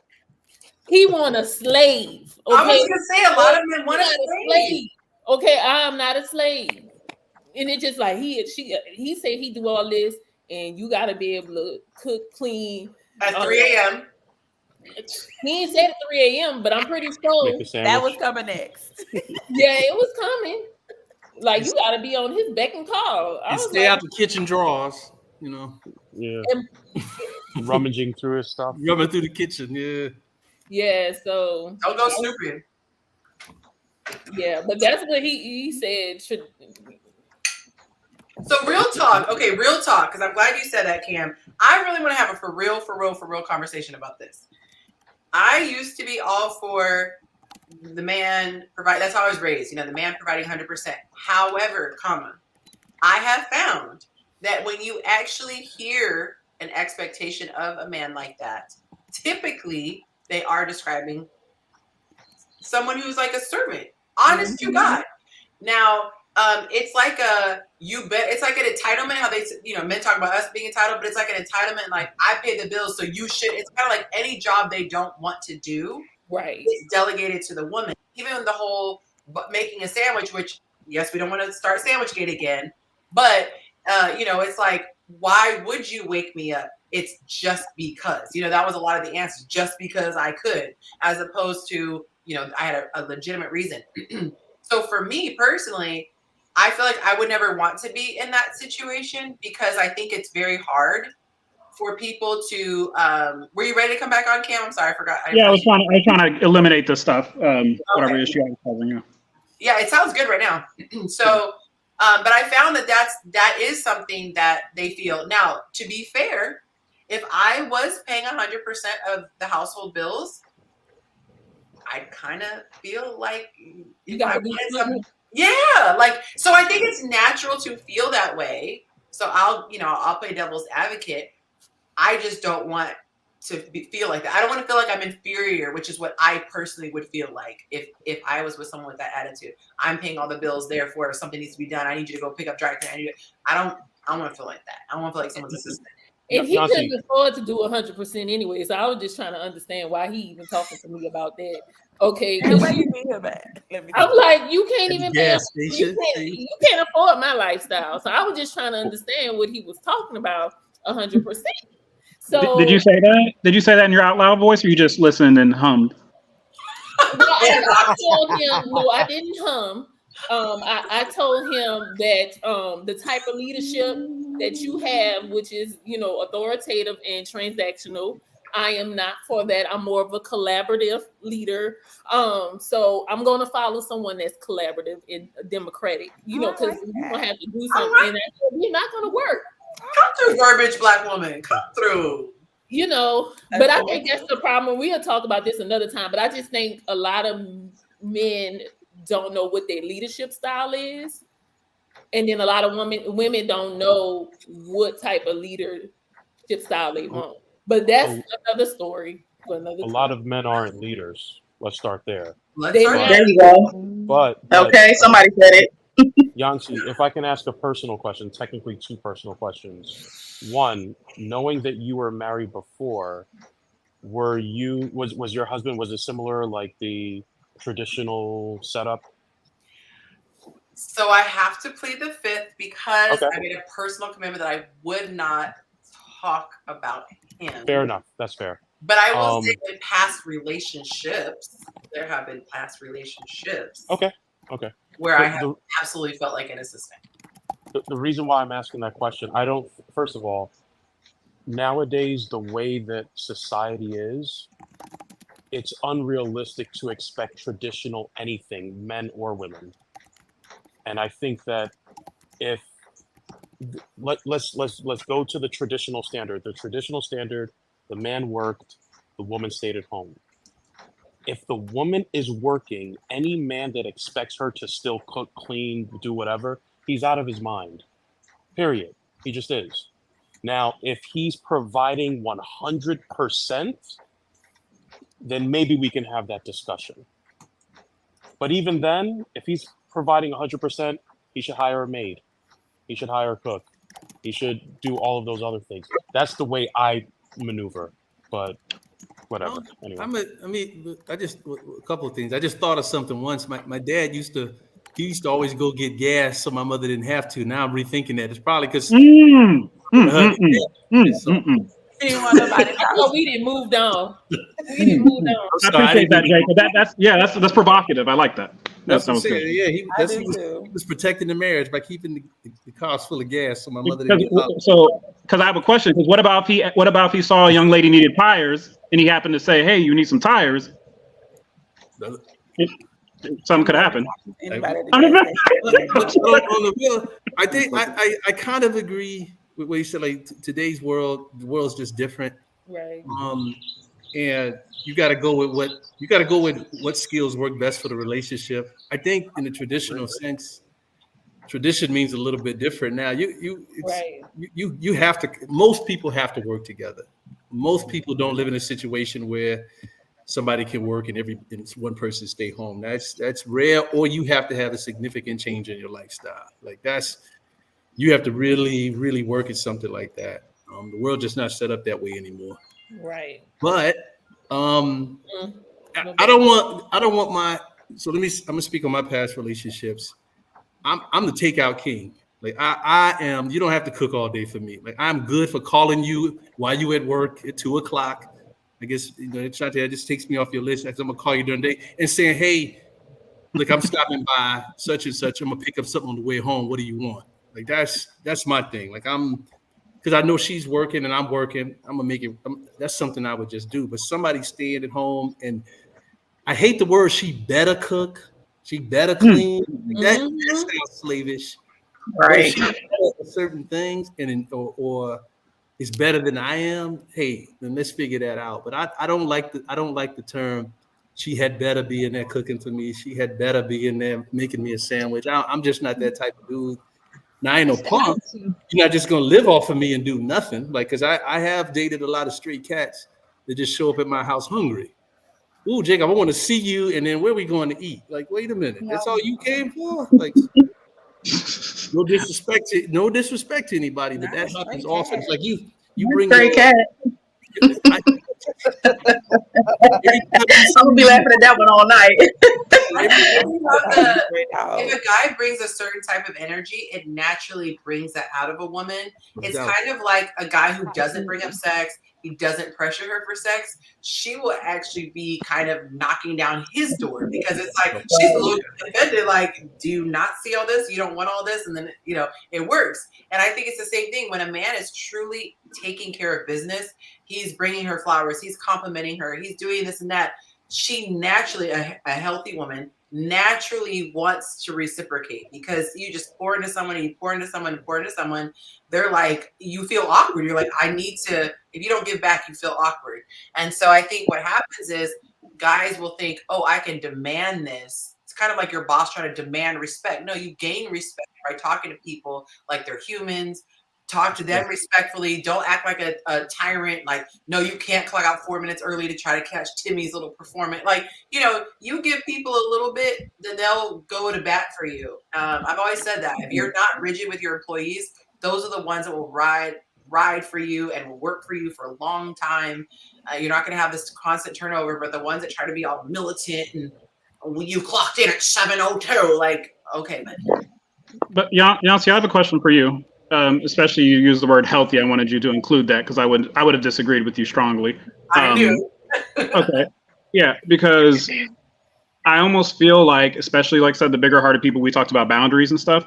he want a slave. Okay? I was gonna say a lot of men want a slave. Okay, I am not a slave. And it's just like he said he do all this, and you got to be able to cook, clean at 3 a.m. He ain't said 3 a.m., but I'm pretty sure that was coming next. Yeah, it was coming. Like you got to be on his beck and call. And stay out the kitchen drawers, Yeah. Rummaging through his stuff. Rummaging through the kitchen, yeah. Yeah, so don't go snooping. Yeah, but that's what he said. So real talk, because I'm glad you said that, Cam. I really want to have a for real conversation about this. I used to be all for the man provide. That's how I was raised. The man providing 100%. However, I have found that when you actually hear an expectation of a man like that, typically they are describing someone who's like a servant. Honest to God. Now, it's like it's like an entitlement, how they, men talk about us being entitled, but it's like an entitlement, like I pay the bills, so you should. It's kind of like any job they don't want to do, right? It's delegated to the woman. Even the whole making a sandwich, which, yes, we don't want to start Sandwichgate again, but, it's like, why would you wake me up? It's just because, that was a lot of the answers, just because I could, as opposed to, I had a legitimate reason. So for me personally, I feel like I would never want to be in that situation because I think it's very hard for people to. Were you ready to come back on, Cam? I'm sorry, I forgot. I was trying to eliminate the stuff, whatever issue I was having. Yeah. Yeah, it sounds good right now. So, but I found that is something that they feel. Now, to be fair, if I was paying 100% of the household bills, I kind of feel like you got to do something. Yeah, like, so I think it's natural to feel that way. So I'll play devil's advocate. I just don't want to feel like that. I don't want to feel like I'm inferior, which is what I personally would feel like if I was with someone with that attitude. I'm paying all the bills, therefore if something needs to be done, I need you to go pick up dry cleaning. I don't want to feel like that. I don't want to feel like someone's assistant. And he couldn't afford to do 100% anyway. So I was just trying to understand why he even talking to me about that. Okay, where you need him at? I'm like, you can't even pay. You can't afford my lifestyle. So I was just trying to understand what he was talking about 100%. So did you say that? Did you say that in your out loud voice, or you just listened and hummed? Well, I told him no, I didn't hum. I told him that the type of leadership that you have, which is authoritative and transactional, I am not for that. I'm more of a collaborative leader. So I'm going to follow someone that's collaborative and democratic. Because you're going to have to do something, and you're not going to work. Come through, garbage black woman. Come through. But I think that's the problem. We'll talk about this another time. But I just think a lot of men don't know what their leadership style is, and then a lot of women don't know what type of leadership style they want. But that's another story for another time. A lot of men aren't leaders. Let's start there. Let's start There you go. But Okay, somebody said it. Yonci, if I can ask a personal question, technically two personal questions. One, knowing that you were married before, was your husband, was it similar, like the traditional setup? So I have to plead the fifth because Okay. I made a personal commitment that I would not talk about him. Fair enough. That's fair. But I will say in past relationships, there have been past relationships. Okay. Where I have absolutely felt like an assistant. The reason why I'm asking that question, first of all, nowadays, the way that society is, it's unrealistic to expect traditional anything, men or women. And I think that if let's go to the traditional standard. The traditional standard, the man worked, the woman stayed at home. If the woman is working, any man that expects her to still cook, clean, do whatever, he's out of his mind. Period. He just is. Now, if he's providing 100%, then maybe we can have that discussion. But even then, if he's providing 100%, he should hire a maid. He should hire a cook. He should do all of those other things. That's the way I maneuver. But whatever. Anyway. I just a couple of things. I just thought of something once. My dad used to always go get gas so my mother didn't have to. Now I'm rethinking that. It's probably because He didn't want nobody to Oh, we didn't move on. We didn't move on. I appreciate that, Jake. That's provocative. I like that. That's what I'm saying. Good. Yeah, he was protecting the marriage by keeping the cars full of gas, so my mother didn't get out. So, because I have a question. Because what about if he saw a young lady needed tires and he happened to say, "Hey, you need some tires"? Something could happen. I think I kind of agree with what you said. Like today's world, the world's just different. Right. And you got to go with what skills work best for the relationship. I think in the traditional sense, tradition means a little bit different now. You have to. Most people have to work together. Most people don't live in a situation where somebody can work and one person stay home. That's rare, or you have to have a significant change in your lifestyle. Like you have to really, really work at something like that. The world just not set up that way anymore. Right. But I don't want my. So I'm gonna speak on my past relationships. I'm the takeout king. Like I am. You don't have to cook all day for me. Like I'm good for calling you while you at work at 2:00. I guess it's not that just takes me off your list. I'm gonna call you during the day and saying, "Hey, look, I'm stopping by such and such. I'm gonna pick up something on the way home. What do you want?" Like that's my thing. Like because I know she's working and I'm working. I'm gonna make it. That's something I would just do. But somebody staying at home, and I hate the word "she better cook," "she better clean." Like that sounds slavish. Right. But if she certain things or is better than I am, hey, then let's figure that out. But I don't like the term "she had better be in there cooking for me. She had better be in there making me a sandwich." I'm just not that type of dude. Now I ain't no punk. You're not just gonna live off of me and do nothing. Like, cause I have dated a lot of stray cats that just show up at my house hungry. Ooh, Jacob, I want to see you, and then where are we going to eat? Like, wait a minute, that's all you came for? Like, no disrespect to anybody, but that happens often. It's like you bring stray cat. I'm gonna be laughing at that one all night. If a guy brings a certain type of energy, it naturally brings that out of a woman. It's kind of like a guy who doesn't bring up sex, he doesn't pressure her for sex. She will actually be kind of knocking down his door because it's like she's a little offended. Like, do you not see all this? You don't want all this, and then it works. And I think it's the same thing when a man is truly taking care of business. He's bringing her flowers. He's complimenting her. He's doing this and that. She naturally, a healthy woman, naturally wants to reciprocate because you just pour into someone, and you pour into someone, and pour into someone. They're like, you feel awkward. You're like, I need to, if you don't give back, you feel awkward. And so I think what happens is guys will think, oh, I can demand this. It's kind of like your boss trying to demand respect. No, you gain respect by talking to people like they're humans, talk to them respectfully. Don't act like a tyrant. Like, no, you can't clock out 4 minutes early to try to catch Timmy's little performance. Like, you give people a little bit, then they'll go to bat for you. I've always said that. If you're not rigid with your employees, those are the ones that will ride for you and will work for you for a long time. You're not going to have this constant turnover, but the ones that try to be all militant and you clocked in at 7:02, like, okay, buddy. But Yonci, I have a question for you. Especially you use the word healthy. I wanted you to include that because I would have disagreed with you strongly. I knew. Okay. Yeah, because I almost feel like, especially like I said, the bigger hearted people, we talked about boundaries and stuff.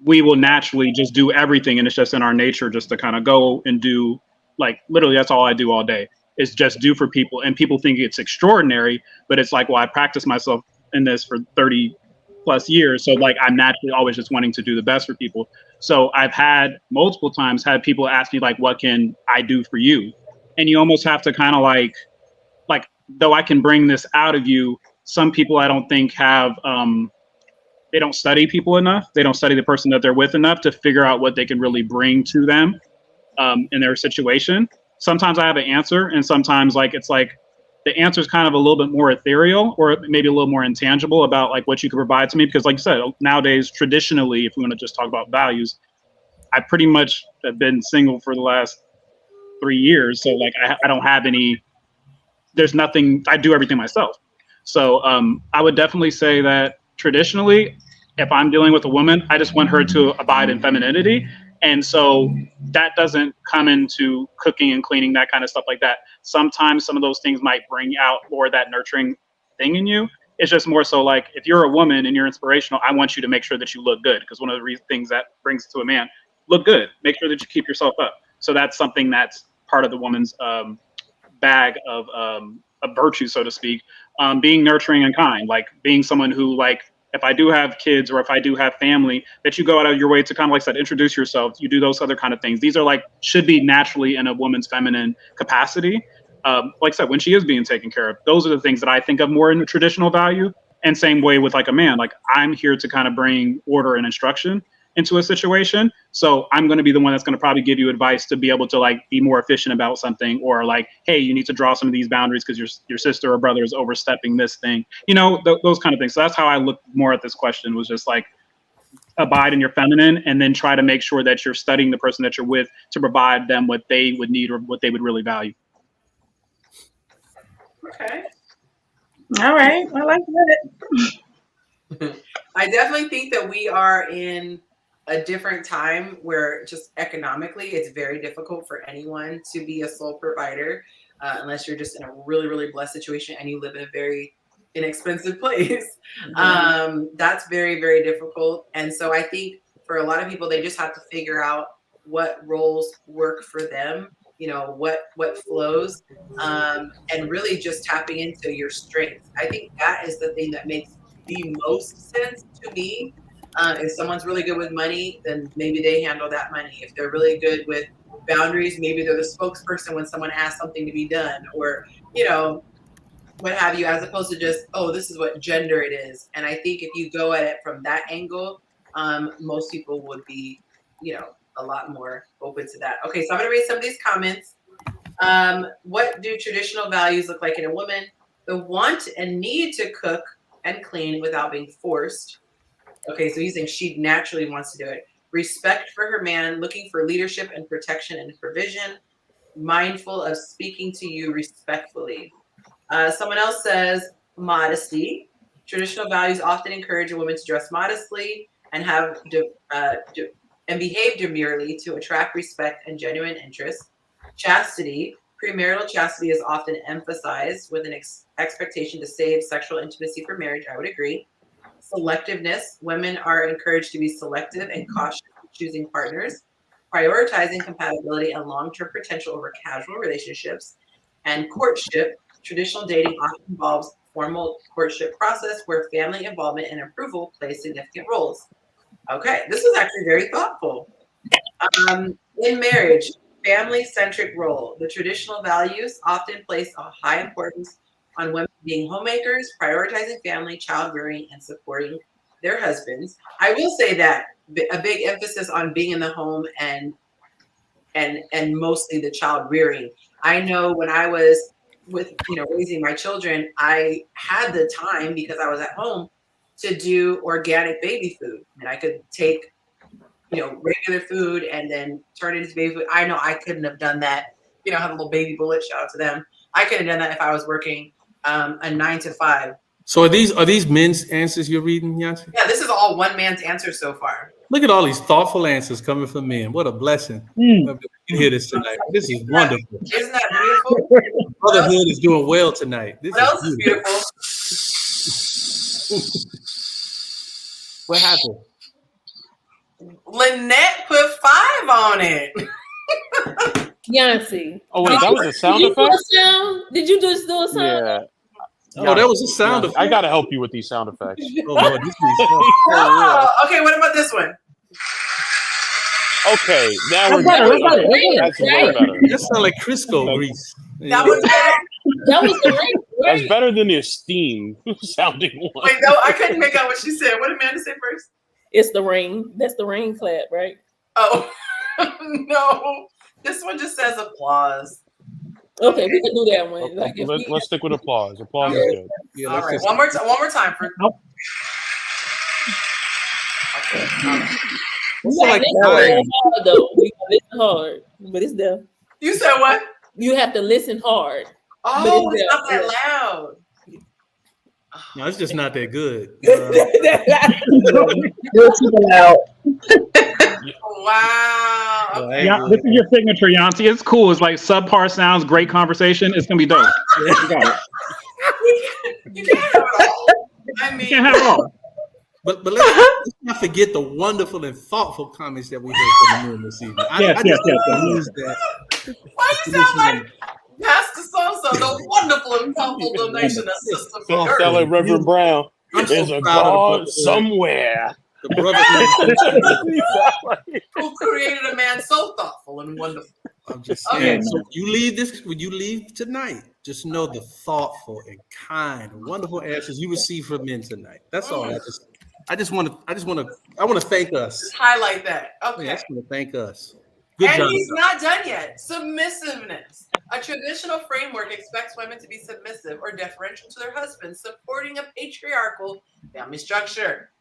We will naturally just do everything, and it's just in our nature just to kind of go and do, like, literally that's all I do all day is just do for people, and people think it's extraordinary, but it's like, well, I practiced myself in this for 30 plus years, so like I'm naturally always just wanting to do the best for people. So I've had multiple times had people ask me like, what can I do for you? And you almost have to kind of like though I can bring this out of you, some people I don't think have they don't study people enough. They don't study the person that they're with enough to figure out what they can really bring to them in their situation. Sometimes I have an answer, and sometimes like it's like the answer is kind of a little bit more ethereal or maybe a little more intangible about like what you can provide to me. Because like you said, nowadays, traditionally, if we want to just talk about values, I pretty much have been single for the last 3 years. So like I don't have any, there's nothing, I do everything myself. So I would definitely say that traditionally, if I'm dealing with a woman, I just want her to abide in femininity. And so that doesn't come into cooking and cleaning, that kind of stuff like that. Sometimes some of those things might bring out more of that nurturing thing in you. It's just more so like if you're a woman and you're inspirational, I want you to make sure that you look good. Because one of the things that brings to a man, look good, make sure that you keep yourself up. So that's something that's part of the woman's bag of virtue, so to speak. Being nurturing and kind, like being someone who, like, if I do have kids or if I do have family, that you go out of your way to kind of, like I said, introduce yourself. You do those other kind of things. These are like, should be naturally in a woman's feminine capacity. Like I said, when she is being taken care of, those are the things that I think of more in the traditional value. And same way with like a man, like I'm here to kind of bring order and instruction into a situation. So I'm going to be the one that's going to probably give you advice to be able to like be more efficient about something, or like, hey, you need to draw some of these boundaries because your sister or brother is overstepping this thing, those kind of things. So that's how I look more at this question, was just like abide in your feminine and then try to make sure that you're studying the person that you're with to provide them what they would need or what they would really value. Okay. All right. I like that. I definitely think that we are in a different time where just economically it's very difficult for anyone to be a sole provider unless you're just in a really, really blessed situation and you live in a very inexpensive place. That's very, very difficult. And so I think for a lot of people, they just have to figure out what roles work for them, what flows, and really just tapping into your strengths. I think that is the thing that makes the most sense to me. If someone's really good with money, then maybe they handle that money. If they're really good with boundaries, maybe they're the spokesperson when someone asks something to be done, or what have you, as opposed to just, oh, this is what gender it is. And I think if you go at it from that angle, most people would be, a lot more open to that. Okay, so I'm gonna read some of these comments. What do traditional values look like in a woman? The want and need to cook and clean without being forced. Okay, so he's saying she naturally wants to do it. Respect for her man, looking for leadership and protection and provision. Mindful of speaking to you respectfully. Someone else says modesty. Traditional values often encourage a woman to dress modestly and and behave demurely to attract respect and genuine interest. Chastity. Premarital chastity is often emphasized with an expectation to save sexual intimacy for marriage. I would agree. Selectiveness. Women are encouraged to be selective and cautious in choosing partners, prioritizing compatibility and long-term potential over casual relationships. And courtship. Traditional dating often involves formal courtship process where family involvement and approval play significant roles. Okay, this is actually very thoughtful. In marriage, family-centric role. The traditional values often place a high importance on women being homemakers, prioritizing family, child rearing, and supporting their husbands. I will say that a big emphasis on being in the home and mostly the child rearing. I know when I was with raising my children, I had the time because I was at home to do organic baby food, and I could take regular food and then turn it into baby food. I know I couldn't have done that. Have a little baby bullet. Shout out to them. I couldn't have done that if I was working a 9 to 5. So are these men's answers you're reading, Yonci? Yeah, this is all one man's answer so far. Look at all these thoughtful answers coming from men. What a blessing. You hear this tonight. This is wonderful. Isn't that beautiful? Brotherhood is doing well tonight. This what else is beautiful? What happened? Lynette put 5 on it. Yonci. Oh wait, that was a sound effect? Did you just do a sound? Yeah. Oh, that was a sound effect. I gotta help you with these sound effects. Oh, Lord, okay, what about this one? Okay, now we're better. That's better. That sounds like Crisco grease. That was better. That was the ring. That's better than the esteem sounding one. Wait, no, I couldn't make out what she said. What did Amanda say first? It's the ring. That's the ring clap, right? Oh, no. This one just says applause. Okay, we can do that one. Okay, let's stick with applause. Applause is good. Yeah, all right, one more time for. Okay. Like, hard, though. You listen hard, but it's there. You said what? You have to listen hard. Oh, it's not that loud. No, it's just not that good. Wow. Okay. Yeah, this is your signature, Yonci. It's cool. It's like subpar sounds, great conversation. It's gonna be dope. You got it. You can't have it all. I mean, You can't have it all. But let's not forget the wonderful and thoughtful comments that we heard from the moon this evening. Yes. Why you sound like Pastor So-so, the wonderful and thoughtful donation of Sister Don't sound like Reverend Brown. There's a God somewhere. The brother who created a man so thoughtful and wonderful. I'm just saying. So when you leave tonight, just know the thoughtful and kind, wonderful answers you receive from men tonight. That's all. I want to thank us. Just highlight that. Okay. I just want to thank us. Good and job. He's not done yet. Submissiveness. A traditional framework expects women to be submissive or deferential to their husbands, supporting a patriarchal family structure.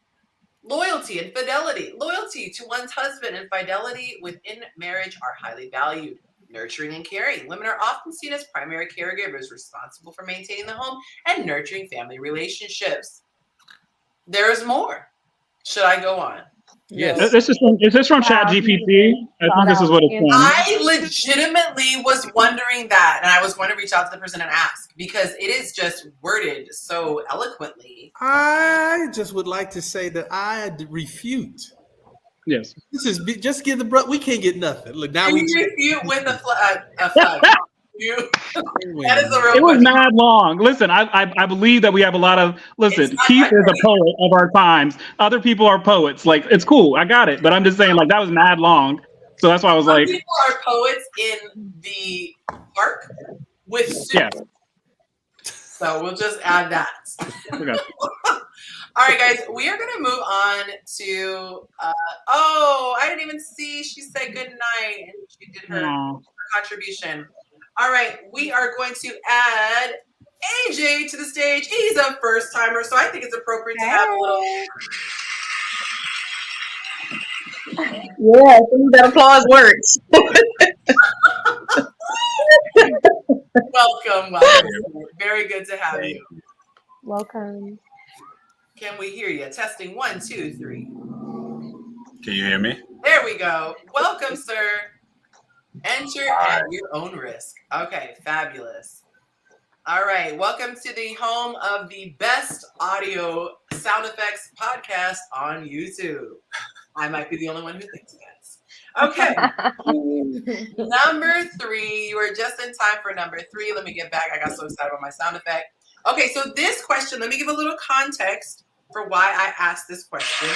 Loyalty and fidelity. Loyalty to one's husband and fidelity within marriage are highly valued. Nurturing and caring. Women are often seen as primary caregivers responsible for maintaining the home and nurturing family relationships. There's more. Should I go on? Yes. Is this from ChatGPT? I think this is what it's from. I legitimately was wondering that, and I was going to reach out to the person and ask because it is just worded so eloquently. I just would like to say that I refute. Yes. This is just give the brother. We can't get nothing. Look now. We refute with a flag. That is the real It was question. mad long. Listen, I believe that we have a lot of. Listen, Keith is a poet of our times. Other people are poets. Like, it's cool. I got it. But I'm just saying, like, that was mad long. So that's why I was like. People are poets in the park with suits. Yeah. So we'll just add that. Okay. All right, guys, we are going to move on to. I didn't even see. She said good night and she did her contribution. All right, we are going to add AJ to the stage. He's a first timer, so I think it's appropriate to have a little. Yeah, I think that applause works. Welcome. Very good to have you. Welcome. Can we hear you? Testing 1, 2, 3. Can you hear me? There we go. Welcome, sir. Enter at your own risk. Okay, fabulous. All right, welcome to the home of the best audio sound effects podcast on YouTube. I might be the only one who thinks that. Okay. Number 3. You were just in time for number 3. Let me get back. I got so excited about my sound effect. Okay, so this question, let me give a little context for why I asked this question.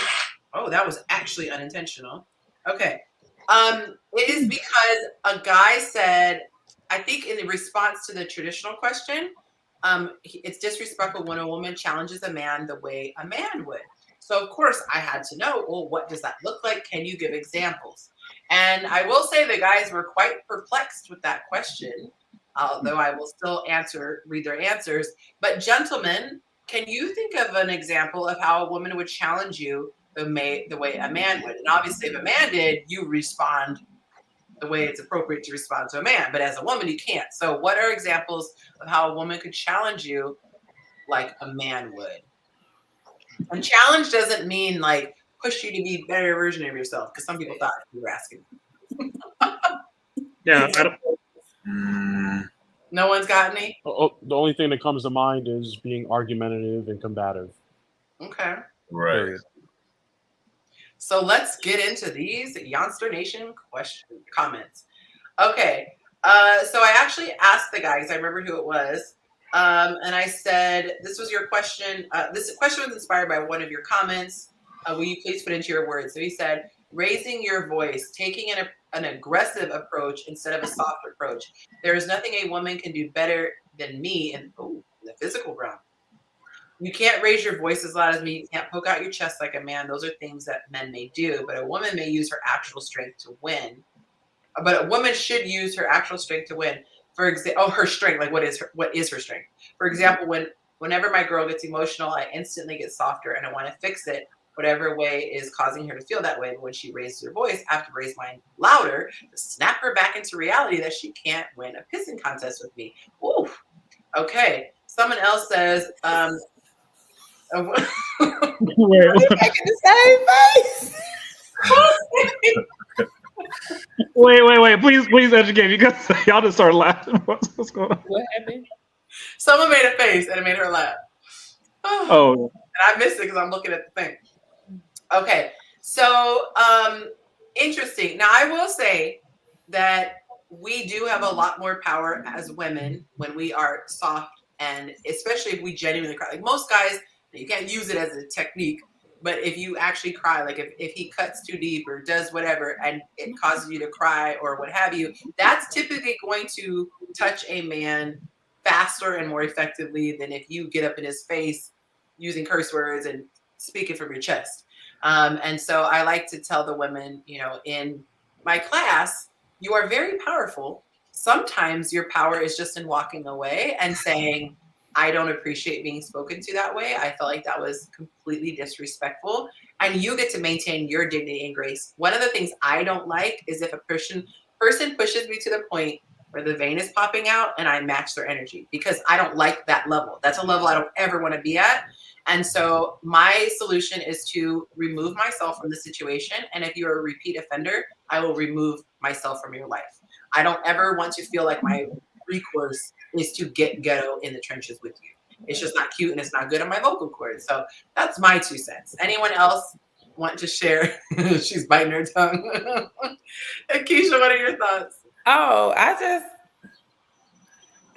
Oh, that was actually unintentional. Okay. It is because a guy said, I think in response to the traditional question, it's disrespectful when a woman challenges a man the way a man would. So of course I had to know, well, what does that look like? Can you give examples? And I will say the guys were quite perplexed with that question, although I will still read their answers. But gentlemen, can you think of an example of how a woman would challenge you the way a man would? And obviously if a man did, you respond the way it's appropriate to respond to a man. But as a woman, you can't. So what are examples of how a woman could challenge you like a man would? And challenge doesn't mean like push you to be a better version of yourself, because some people thought you were asking. Yeah. No one's got any? The only thing that comes to mind is being argumentative and combative. Okay. Right. So let's get into these Yonsternation comments. Okay. So I actually asked the guys, I remember who it was. And I said, this was your question. This question was inspired by one of your comments. Will you please put into your words? So he said, raising your voice, taking an aggressive approach instead of a soft approach. There is nothing a woman can do better than me in the physical realm. You can't raise your voice as loud as me. You can't poke out your chest like a man. Those are things that men may do, but a woman may use her actual strength to win. But a woman should use her actual strength to win. For example, her strength, like what is her strength? For example, whenever my girl gets emotional, I instantly get softer and I want to fix it, whatever way is causing her to feel that way. But when she raises her voice, I have to raise mine louder to snap her back into reality that she can't win a pissing contest with me. Ooh. Okay. Someone else says, You're making the same face. Wait. Please educate me, because y'all just started laughing. What's going on? What happened? Someone made a face and it made her laugh. Oh. And I missed it because I'm looking at the thing. Okay. So, interesting. Now, I will say that we do have a lot more power as women when we are soft, and especially if we genuinely cry. Like most guys, you can't use it as a technique, but if you actually cry, like if he cuts too deep or does whatever and it causes you to cry or what have you, that's typically going to touch a man faster and more effectively than if you get up in his face using curse words and speaking from your chest. And so I like to tell the women, in my class, you are very powerful. Sometimes your power is just in walking away and saying, I don't appreciate being spoken to that way. I felt like that was completely disrespectful. And you get to maintain your dignity and grace. One of the things I don't like is if a person pushes me to the point where the vein is popping out and I match their energy, because I don't like that level. That's a level I don't ever want to be at. And so my solution is to remove myself from the situation. And if you're a repeat offender, I will remove myself from your life. I don't ever want to feel like my recourse is to get ghetto in the trenches with you. It's just not cute and it's not good on my vocal cords. So that's my 2 cents. Anyone else want to share? She's biting her tongue. And Kyshia, what are your thoughts? Oh, I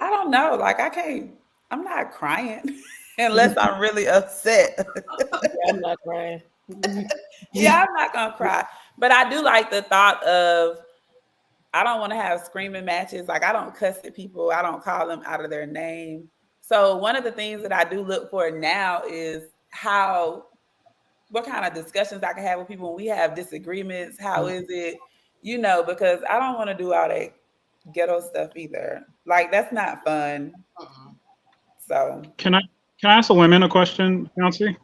don't know. Like I'm not crying unless I'm really upset. I'm not crying. Yeah, I'm not gonna cry. But I do like the thought of, I don't want to have screaming matches. Like I don't cuss at people. I don't call them out of their name. So one of the things that I do look for now is what kind of discussions I can have with people when we have disagreements. How is it, because I don't want to do all that ghetto stuff either. Like that's not fun. So Can I ask the women a question, Yonci?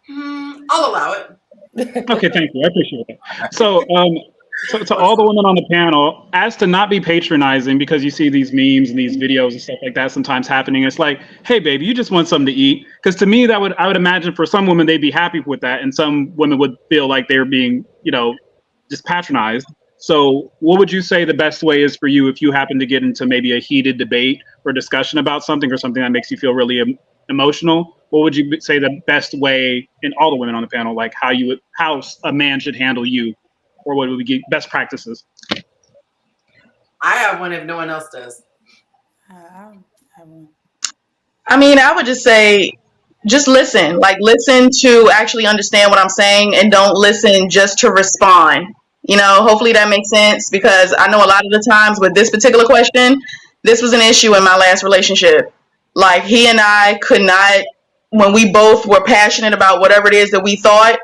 I'll allow it. Okay, thank you. I appreciate it. So, to all the women on the panel, as to not be patronizing, because you see these memes and these videos and stuff like that sometimes happening. It's like, hey, baby, you just want something to eat. Because to me, I would imagine for some women they'd be happy with that, and some women would feel like they're being, just patronized. So, what would you say the best way is for you if you happen to get into maybe a heated debate or discussion about something or something that makes you feel really emotional? What would you say the best way, in all the women on the panel, like how a man should handle you, or what would be best practices? I have one if no one else does. I mean, I would just say, just listen. Like, listen to actually understand what I'm saying, and don't listen just to respond. Hopefully that makes sense, because I know a lot of the times with this particular question, this was an issue in my last relationship. Like, he and I could not when we both were passionate about whatever it is that we thought,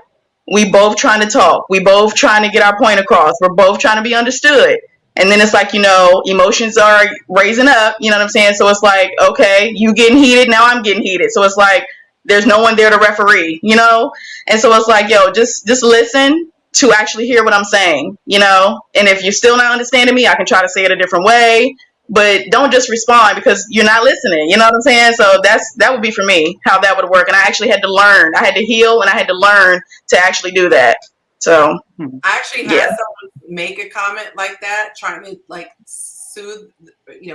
we both trying to talk. We both trying to get our point across. We're both trying to be understood. And then it's like, emotions are raising up, you know what I'm saying? So it's like, okay, you getting heated, now I'm getting heated. So it's like, there's no one there to referee, And so it's like, yo, just listen to actually hear what I'm saying, And if you're still not understanding me, I can try to say it a different way, but don't just respond because you're not listening. You know what I'm saying? So that would be for me, how that would work. And I actually had to learn. I had to heal and I had to learn to actually do that. So I actually had someone make a comment like that, trying to like soothe,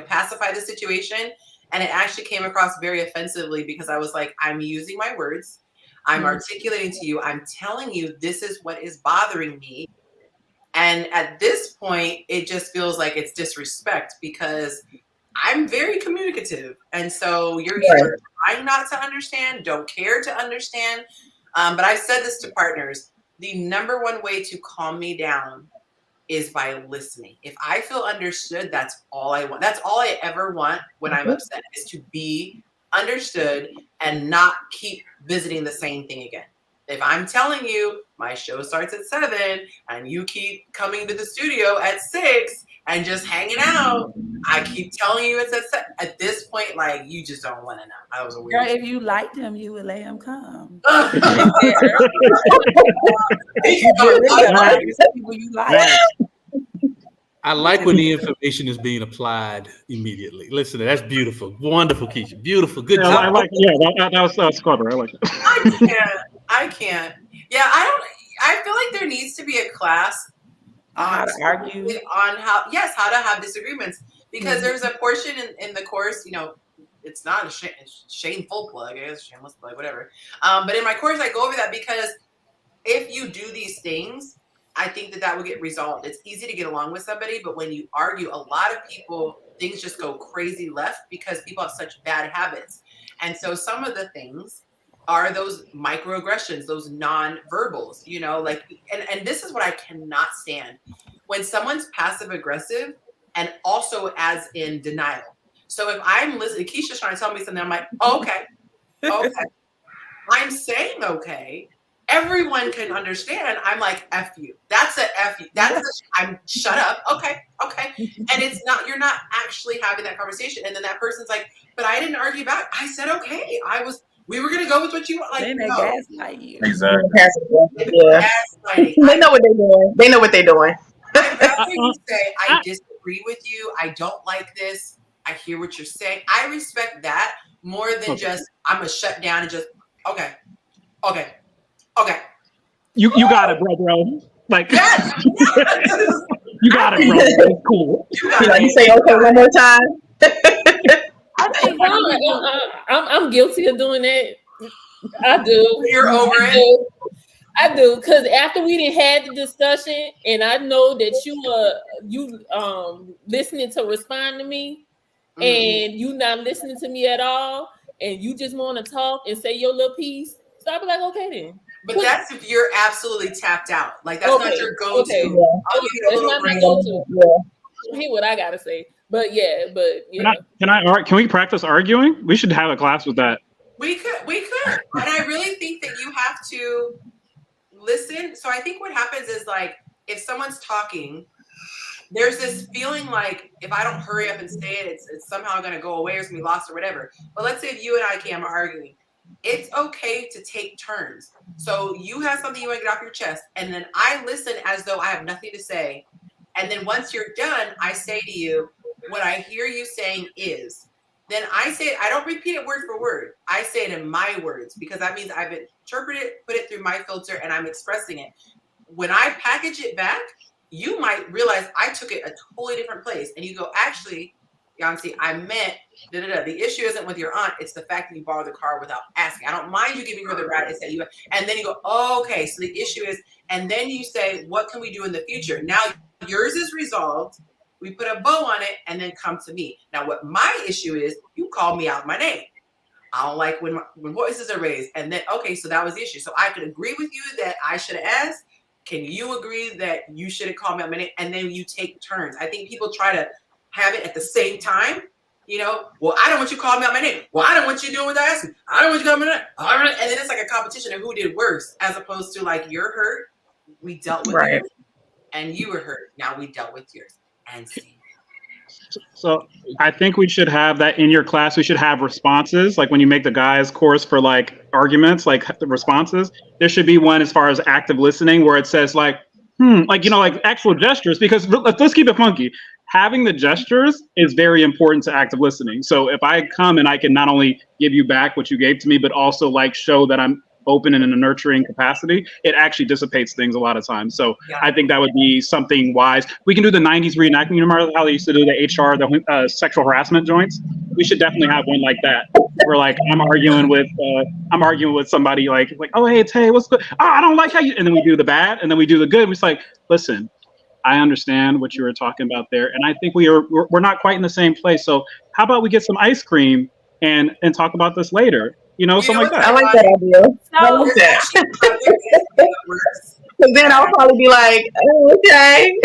pacify the situation. And it actually came across very offensively because I was like, I'm using my words. I'm articulating to you. I'm telling you, this is what is bothering me. And at this point, it just feels like it's disrespect because I'm very communicative. And so you're either trying not to understand, don't care to understand. But I've said this to partners. The number one way to calm me down is by listening. If I feel understood, that's all I want. That's all I ever want when I'm upset, is to be understood and not keep visiting the same thing again. If I'm telling you my show starts at 7 and you keep coming to the studio at 6 and just hanging out, I keep telling you it's at 7. At this point, like, you just don't want to know. I was a weird. Girl, if you liked him, you would let him come. I like when the information is being applied immediately. Listen, that's beautiful. Wonderful, Kyshia. Beautiful. Good job. I like that was clever. I like it. I can't. Yeah, I feel like there needs to be a class how to argue, on how to have disagreements, because there's a portion in the course, it's not a shameful plug, I guess, shameless plug, whatever. But in my course, I go over that because if you do these things, I think that will get resolved. It's easy to get along with somebody, but when you argue, a lot of people, things just go crazy left because people have such bad habits. And so some of the things are those microaggressions, those non-verbals, and this is what I cannot stand. When someone's passive aggressive and also as in denial. So if I'm listening, Keisha's trying to tell me something, I'm like, okay. I'm saying okay. Everyone can understand. I'm like, F you. That's a F you. I'm shut up. Okay. And it's not, you're not actually having that conversation. And then that person's like, but I didn't argue back. I said, okay. We were going to go with what you want. Like, no. Gaslight you. Exactly. Gaslighting. They know what they're doing. They know what they're doing. I'd rather you say, I disagree with you. I don't like this. I hear what you're saying. I respect that more than just, I'm going to shut down and just, okay. You got it, bro. Like, yes. You got it, bro. It's cool. You say okay one more time. I'm guilty of doing that. I do. You're over it. I do, because after we didn't had the discussion, and I know that you listening to respond to me, and you not listening to me at all, and you just want to talk and say your little piece. So I'll be like, okay then. But that's if you're absolutely tapped out. Like that's not your go-to. Okay. I'll give you a little break. Hear what I gotta say. But yeah. Can we practice arguing? We should have a class with that. We could. And I really think that you have to listen. So I think what happens is, like, if someone's talking, there's this feeling like if I don't hurry up and say it, it's somehow going to go away or it's going to be lost or whatever. But let's say if you and I, Cam, are arguing, it's okay to take turns. So you have something you want to get off your chest, and then I listen as though I have nothing to say. And then once you're done, I say to you, what I hear you saying is, then I say it, I don't repeat it word for word. I say it in my words, because that means I've interpreted it, put it through my filter, and I'm expressing it. When I package it back, you might realize I took it a totally different place. And you go, actually, Yonci, I meant da-da-da. The issue isn't with your aunt. It's the fact that you borrowed the car without asking. I don't mind you giving her the ride. It's that you, and then you go, oh, okay, so the issue is, and then you say, what can we do in the future? Now yours is resolved. We put a bow on it and then come to me. Now, what my issue is, you call me out my name. I don't like when voices are raised. And then, okay, so that was the issue. So I could agree with you that I should have asked. Can you agree that you should have called me out my name? And then you take turns. I think people try to have it at the same time. Well, I don't want you calling me out my name. Well, I don't want you doing what I asked you. I don't want you calling me that. And then it's like a competition of who did worse, as opposed to like, you're hurt, we dealt with yours, and you were hurt, now we dealt with yours. And see. So I think we should have that in your class. We should have responses, like when you make the guys course for like arguments, like the responses. There should be one as far as active listening, where it says like, like like actual gestures. Because let's keep it funky. Having the gestures is very important to active listening. So if I come and I can not only give you back what you gave to me, but also like show that I'm open and in a nurturing capacity, it actually dissipates things a lot of times. So I think that would be something wise. We can do the 90s reenactment. You remember how they used to do the HR, the sexual harassment joints? We should definitely have one like that, where like I'm arguing with somebody like, oh, hey, Tay, what's good? Oh, I don't like how you, and then we do the bad, and then we do the good. We're like, listen, I understand what you were talking about there, and I think we're not quite in the same place. So how about we get some ice cream and talk about this later? Something like that. I like that idea. I like that. Because then I'll probably be like, oh, okay.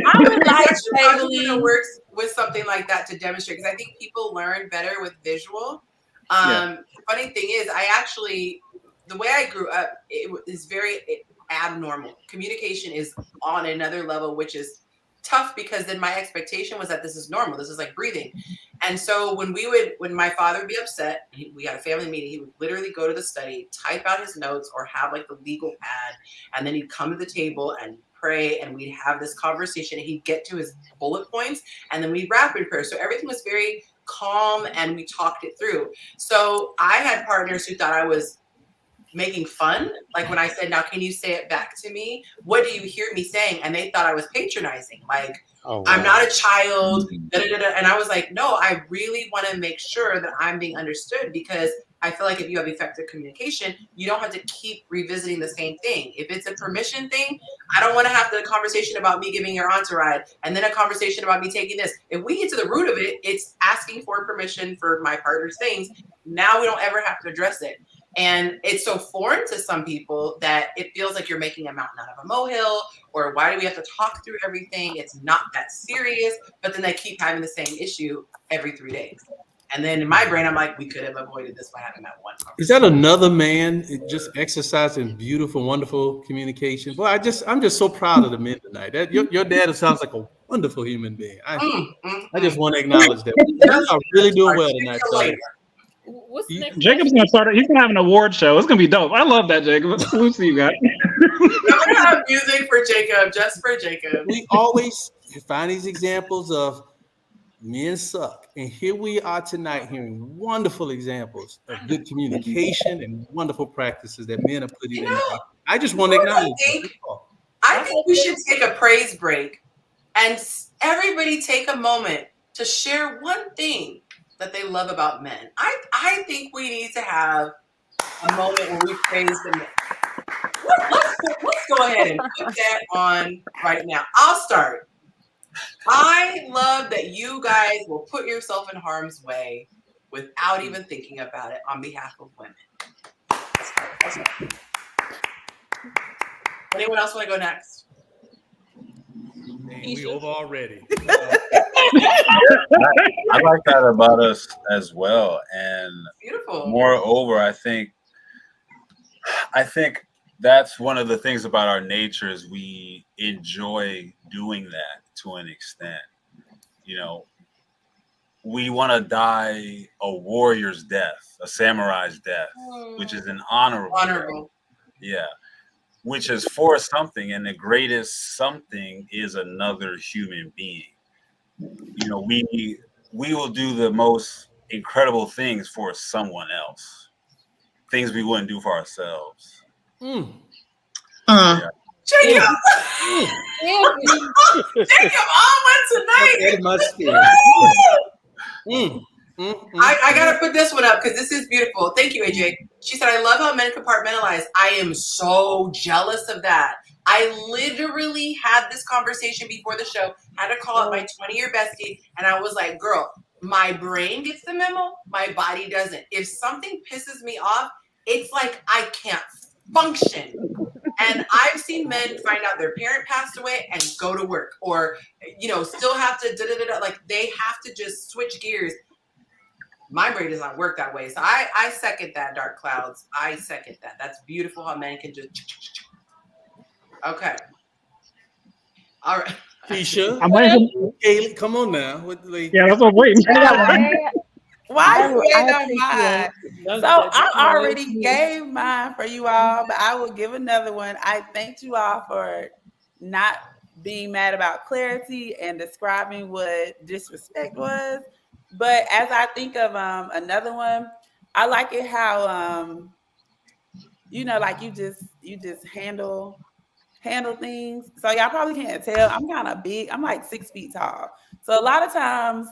I would like to work with something like that to demonstrate, because I think people learn better with visual. The funny thing is, the way I grew up, it is very abnormal. Communication is on another level, which is tough, because then my expectation was that this is normal. This is like breathing. And so when my father would be upset, we had a family meeting, he would literally go to the study, type out his notes, or have like the legal pad, and then he'd come to the table and pray, and we'd have this conversation, and he'd get to his bullet points, and then we'd wrap in prayer. So everything was very calm, and we talked it through. So I had partners who thought I was making fun. Like when I said, now can you say it back to me? What do you hear me saying? And they thought I was patronizing. Like, I'm not a child. And I was like, no, I really want to make sure that I'm being understood, because I feel like if you have effective communication, you don't have to keep revisiting the same thing. If it's a permission thing, I don't want to have the conversation about me giving your aunt a ride and then a conversation about me taking this. If we get to the root of it, it's asking for permission for my partner's things. Now we don't ever have to address it. And it's so foreign to some people that it feels like you're making a mountain out of a molehill, or why do we have to talk through everything? It's not that serious, but then they keep having the same issue every 3 days. And then in my brain, I'm like, we could have avoided this by having that one conversation. Is that another man just exercising beautiful, wonderful communication? Well, I'm just so proud of the men tonight. Your dad sounds like a wonderful human being. I just want to acknowledge that. You are really doing well tonight, brother. What's next? Jacob's gonna start. He's gonna have an award show. It's gonna be dope. I love that, Jacob. Salute to you guys. I'm gonna have music for Jacob, just for Jacob. We always find these examples of men suck, and here we are tonight hearing wonderful examples of good communication and wonderful practices that men are putting in. I just want to acknowledge. I think we should take a praise break, and everybody take a moment to share one thing that they love about men. I think we need to have a moment where we praise the men. Let's go ahead and put that on right now. I'll start. I love that you guys will put yourself in harm's way without even thinking about it on behalf of women. Let's go. Anyone else want to go next? Man, we over already. I like that about us as well, and beautiful. Moreover, I think that's one of the things about our nature is we enjoy doing that to an extent. We want to die a warrior's death, a samurai's death, which is an honorable death. Yeah. Which is for something, and the greatest something is another human being. We will do the most incredible things for someone else, things we wouldn't do for ourselves. Jacob! Jacob on one tonight. I gotta put this one up because this is beautiful. Thank you, AJ. She said, I love how men compartmentalize. I am so jealous of that. I literally had this conversation before the show, had to call up my 20-year bestie, and I was like, girl, my brain gets the memo, my body doesn't. If something pisses me off, it's like I can't function. And I I've seen men find out their parent passed away and go to work, or still have to like they have to just switch gears. My brain does not work that way. So I second that, Dark Clouds. I second that. That's beautiful how men can just. Okay. All right. Kyshia, I'm waiting. Kaylee, come on now. Yeah, that's what I'm waiting. Why you I waiting on mine? So I already gave mine for you all, but I will give another one. I thanked you all for not being mad about clarity and describing what disrespect was. But as I think of another one, I like it how like you just handle things. So y'all probably can't tell. I'm kind of big. I'm like 6 feet tall. So a lot of times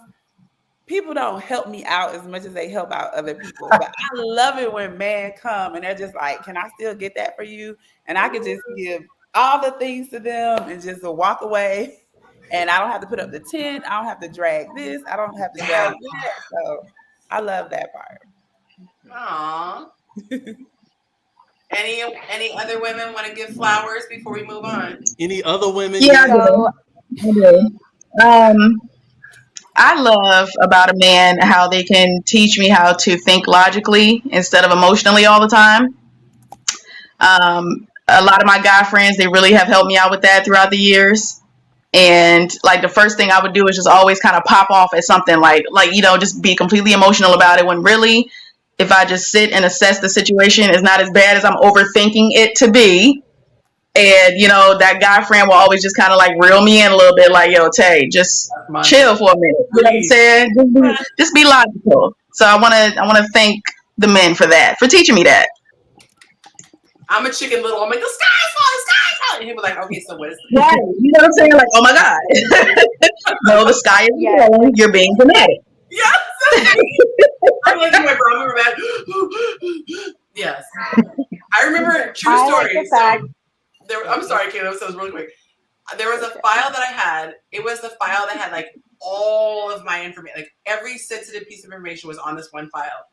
people don't help me out as much as they help out other people. But I love it when men come and they're just like, can I still get that for you? And I can just give all the things to them and just walk away. And I don't have to put up the tent. I don't have to drag this. I don't have to drag that. So I love that part. Aww. Any other women want to give flowers before we move on? Any other women? Yeah, I do. I love about a man how they can teach me how to think logically instead of emotionally all the time. A lot of my guy friends, they really have helped me out with that throughout the years. And like the first thing I would do is just always kind of pop off at something like just be completely emotional about it, when really if I just sit and assess the situation, it's not as bad as I'm overthinking it to be. And that guy friend will always just kind of like reel me in a little bit, like, yo, Tay, just chill for a minute. You know what I'm saying? Just be logical. So I wanna thank the men for that, for teaching me that. I'm a chicken little. I'm like, the sky's falling. And he was like, okay, so what is the Right. You know what I'm saying? Like, oh my God. No, the sky is falling. You're being dramatic. Yes. I'm looking at my bro. I'm mad. Yes. I remember true story. I'm sorry, Kayla. So it was really quick. There was a file that I had. It was the file that had like all of my information, like every sensitive piece of information was on this one file.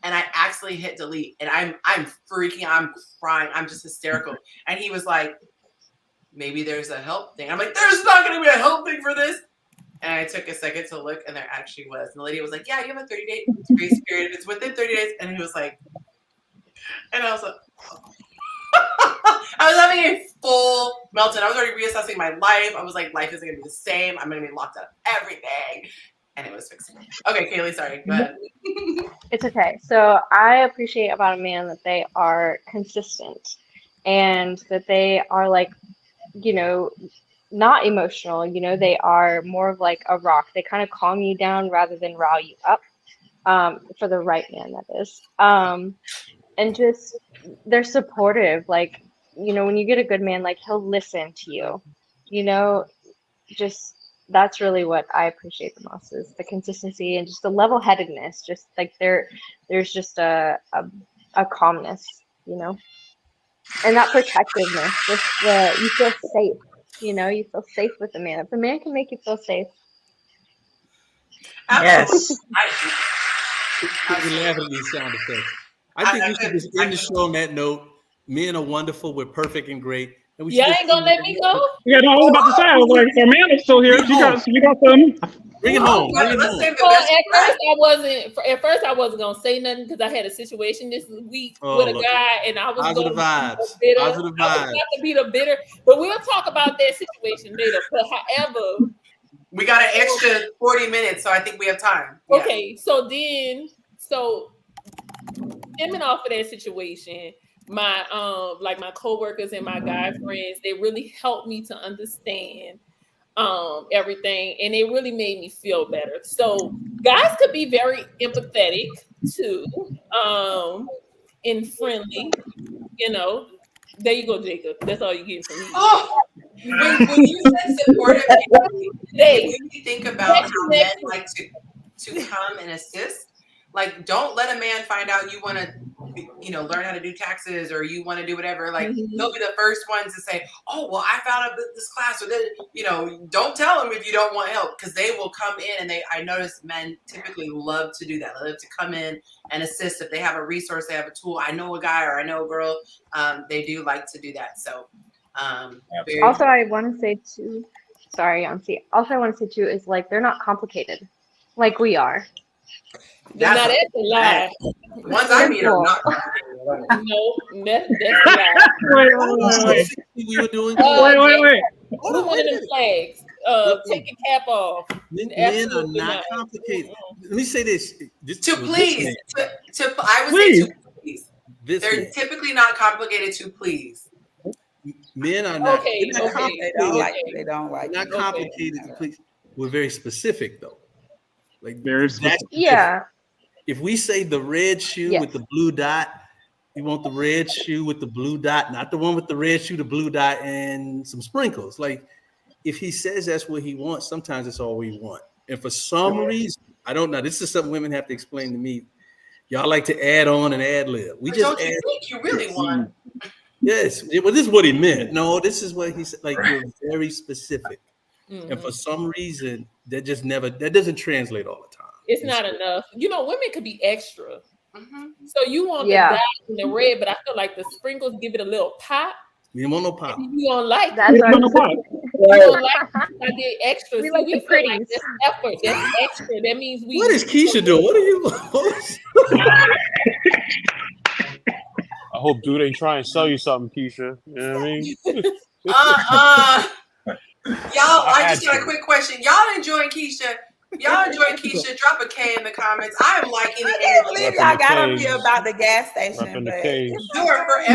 And I accidentally hit delete, and I'm freaking, I'm crying, I'm just hysterical. And he was like, maybe there's a help thing. I'm like, there's not going to be a help thing for this. And I took a second to look, and there actually was. And the lady was like, yeah, you have a 30-day grace period. It's within 30 days. And he was like, and I was like, I was having a full meltdown. I was already reassessing my life. I was like, life isn't going to be the same. I'm going to be locked out of everything. And it was fixing it. Okay, Kaylee, sorry. Go ahead. It's okay. So I appreciate about a man that they are consistent and that they are like, not emotional. They are more of like a rock. They kind of calm you down rather than rile you up, for the right man, that is. And just they're supportive. Like, when you get a good man, like he'll listen to you, just that's really what I appreciate the most, is the consistency and just the level-headedness. Just like there's just a calmness, and that protectiveness. Just you feel safe. You feel safe with a man. If a man can make you feel safe. Yes. You're laughing at these sound effects. I think we should just end the show on that note. Men are wonderful. We're perfect and great. And we Y'all ain't gonna let me go? Yeah, no, I was about to say, I was like, our man is still here. You got something. Bring it home. Bring it home. Well, at first I wasn't gonna say nothing because I had a situation this week with a guy, and I was positive going vibes. to be Positive vibes. I was about to be the bitter, but we'll talk about that situation later. But however, we got an extra 40 minutes, so I think we have time. Okay, so stemming off of that situation, my my coworkers and my guy friends, they really helped me to understand everything, and it really made me feel better. So guys could be very empathetic too, and friendly. There you go, Jacob. That's all you get from me. Oh, when you said supportive, they think about how men like to come and assist. Like, don't let a man find out you want to, learn how to do taxes, or you want to do whatever. Like, they'll be the first ones to say, oh, well, I found out this class, or don't tell them if you don't want help, because they will come in, and I notice men typically love to do that. They love to come in and assist. If they have a resource, they have a tool. I know a guy or I know a girl, they do like to do that. So Also, I want to say too, sorry, Yonci. Also, I want to say too is like they're not complicated, like we are. Now that's a lie. Ones I meet are not complicated. No, that's a lie. Wait. We were doing. Wait. Put one of them flags. Take your cap off. Men are not complicated. Let me say this. To please. I would say to please. They're typically not complicated to please. Men are not. Okay. They don't like. Not complicated to please. We're very specific though. Like very specific. Yeah. If we say the red shoe with the blue dot, you want the red shoe with the blue dot, not the one with the red shoe, the blue dot, and some sprinkles. Like if he says that's what he wants, sometimes that's all we want. And for some reason, I don't know. This is something women have to explain to me. Y'all like to add on and ad lib. We just don't you think you really want? Yes, well, this is what he meant. No, this is what he said. Like you're very specific, and for some reason that doesn't translate all the time. It's not enough. You know, women could be extra. So you want the dot and the red, but I feel like the sprinkles give it a little pop. We don't want no pop. You don't like that. You don't like I did extra. We like the feel like that's effort. That's extra. That means we. What is Kyshia doing? What are you? I hope dude ain't trying to sell you something, Kyshia. You know what I mean? Y'all, I just got a quick question. Y'all enjoying Kyshia? Y'all enjoying Kyshia? Drop a K in the comments. I am liking it. I can't believe y'all got on me about the gas station. But